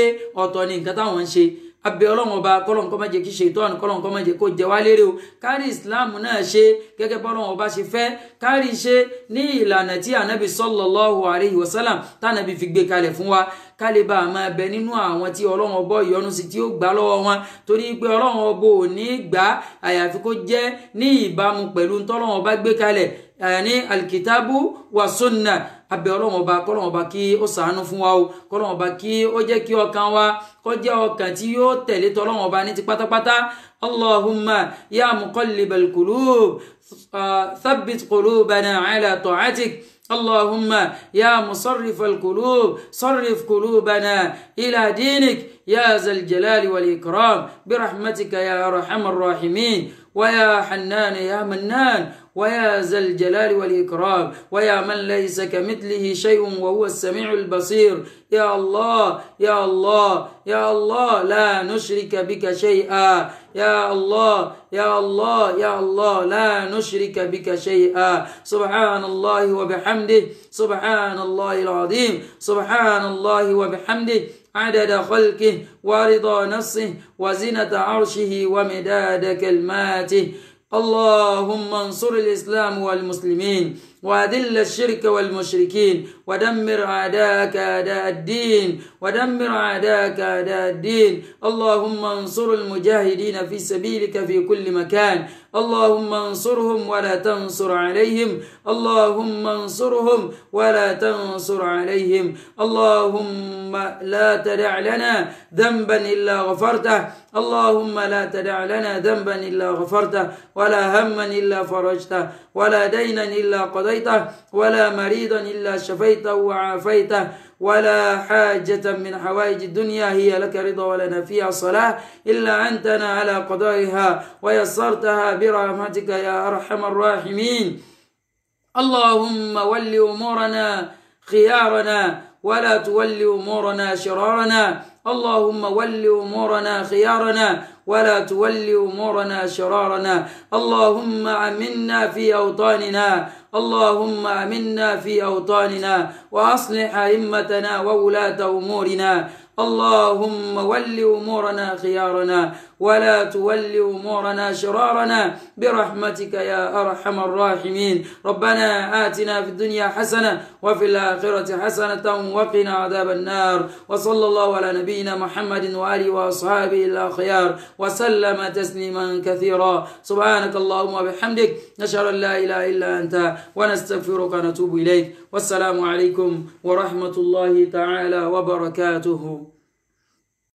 ọ̀tọ̀ ni nǹkan táwọn ń ṣe abẹ́ Ọlọ́run ọba kọ́lọ́n kó má jẹ́ kí ṣètọ́ni kọ́lọ́n kó má jẹ́ kó jẹ wá lérè o kárí Islam náà ṣe gẹ́gẹ́ bọ́lọ́run ọba ṣe fẹ́ kárí ṣe ní ìlànà tí Ànábì sallallahu alayhi wa sallam tánàbí fi gbé kalẹ̀ fún wa kálíbà máa bẹ nínú àwọn tí Ọlọ́run ọba yọ́nú sí tí ó gbà lọ́wọ́ wọn torí pé Ọlọ́run ọba ò ní gbà àyàfi kó jẹ́ ní ìbámu pẹ̀lú tọ́lọ́run ọba gbé kalẹ̀ يعني الكتاب والسنة abẹ́ Ọlọ́run ọba k'Ọlọ́run ọba kí ó ṣàánú fún wa o k'Ọlọ́run ọba kí ó jẹ́ kí ọkàn wa kó jẹ́ ọkàn tí yóò tẹ̀lé t'Ọlọ́run ọba ní ti pátápátá. Allahumma ya muqallibal qulub thabbit qulubana ala ta'atik. اللهم يا مصرف القلوب صرف قلوبنا إلى دينك يا ذا الجلال والإكرام برحمتك يا أرحم الراحمين ويا حنان يا منان ويا ذا الجلال والإكرام ويا من ليس كمثله شيء وهو السميع البصير. يا الله يا الله يا الله لا نشرك بك شيئا. يا الله يا الله يا الله لا نشرك بك شيئا. سبحان الله وبحمده سبحان الله العظيم سبحان الله وبحمده عدد خلقه ورضا نفسه وزنة عرشه ومداد كلماته. اللهم انصر الإسلام والمسلمين وأذل الشرك والمشركين ودمر أعداءك أعداء الدين ودمر أعداءك أعداء الدين. اللهم انصر المجاهدين في سبيلك في كل مكان. اللهم انصرهم ولا تنصر عليهم. اللهم انصرهم ولا تنصر عليهم. اللهم لا تدع لنا ذنبا إلا غفرته. اللهم لا تدع لنا ذنبا إلا غفرته ولا هما إلا فرجته ولا دينا إلا قضيته ولا مريضا إلا شفيته وعافيته ولا حاجة من حوائج الدنيا هي لك رضا ولنا فيها صلاة إلا أنتنا على قضائها ويسرتها برحمتك يا أرحم الراحمين. اللهم ول أمورنا خيارنا ولا تول أمورنا شرارنا. اللهم ول أمورنا خيارنا ولا تول أمورنا شرارنا. اللهم أمنا في أوطاننا. اللهم أمنا في أوطاننا وأصلح أئمتنا وولاة أمورنا. اللهم ول أمورنا خيارنا ولا تول أمورنا شرارنا برحمتك يا أرحم الراحمين. ربنا آتنا في الدنيا حسنة وفي الآخرة حسنة وقنا عذاب النار. وصلى الله على نبينا محمد وآله وأصحابه الأخيار وسلم تسليما كثيرا. سبحانك اللهم وبحمدك نشهد أن لا إله إلا أنت ونستغفرك ونتوب إليك. والسلام عليكم ورحمة الله تعالى وبركاته.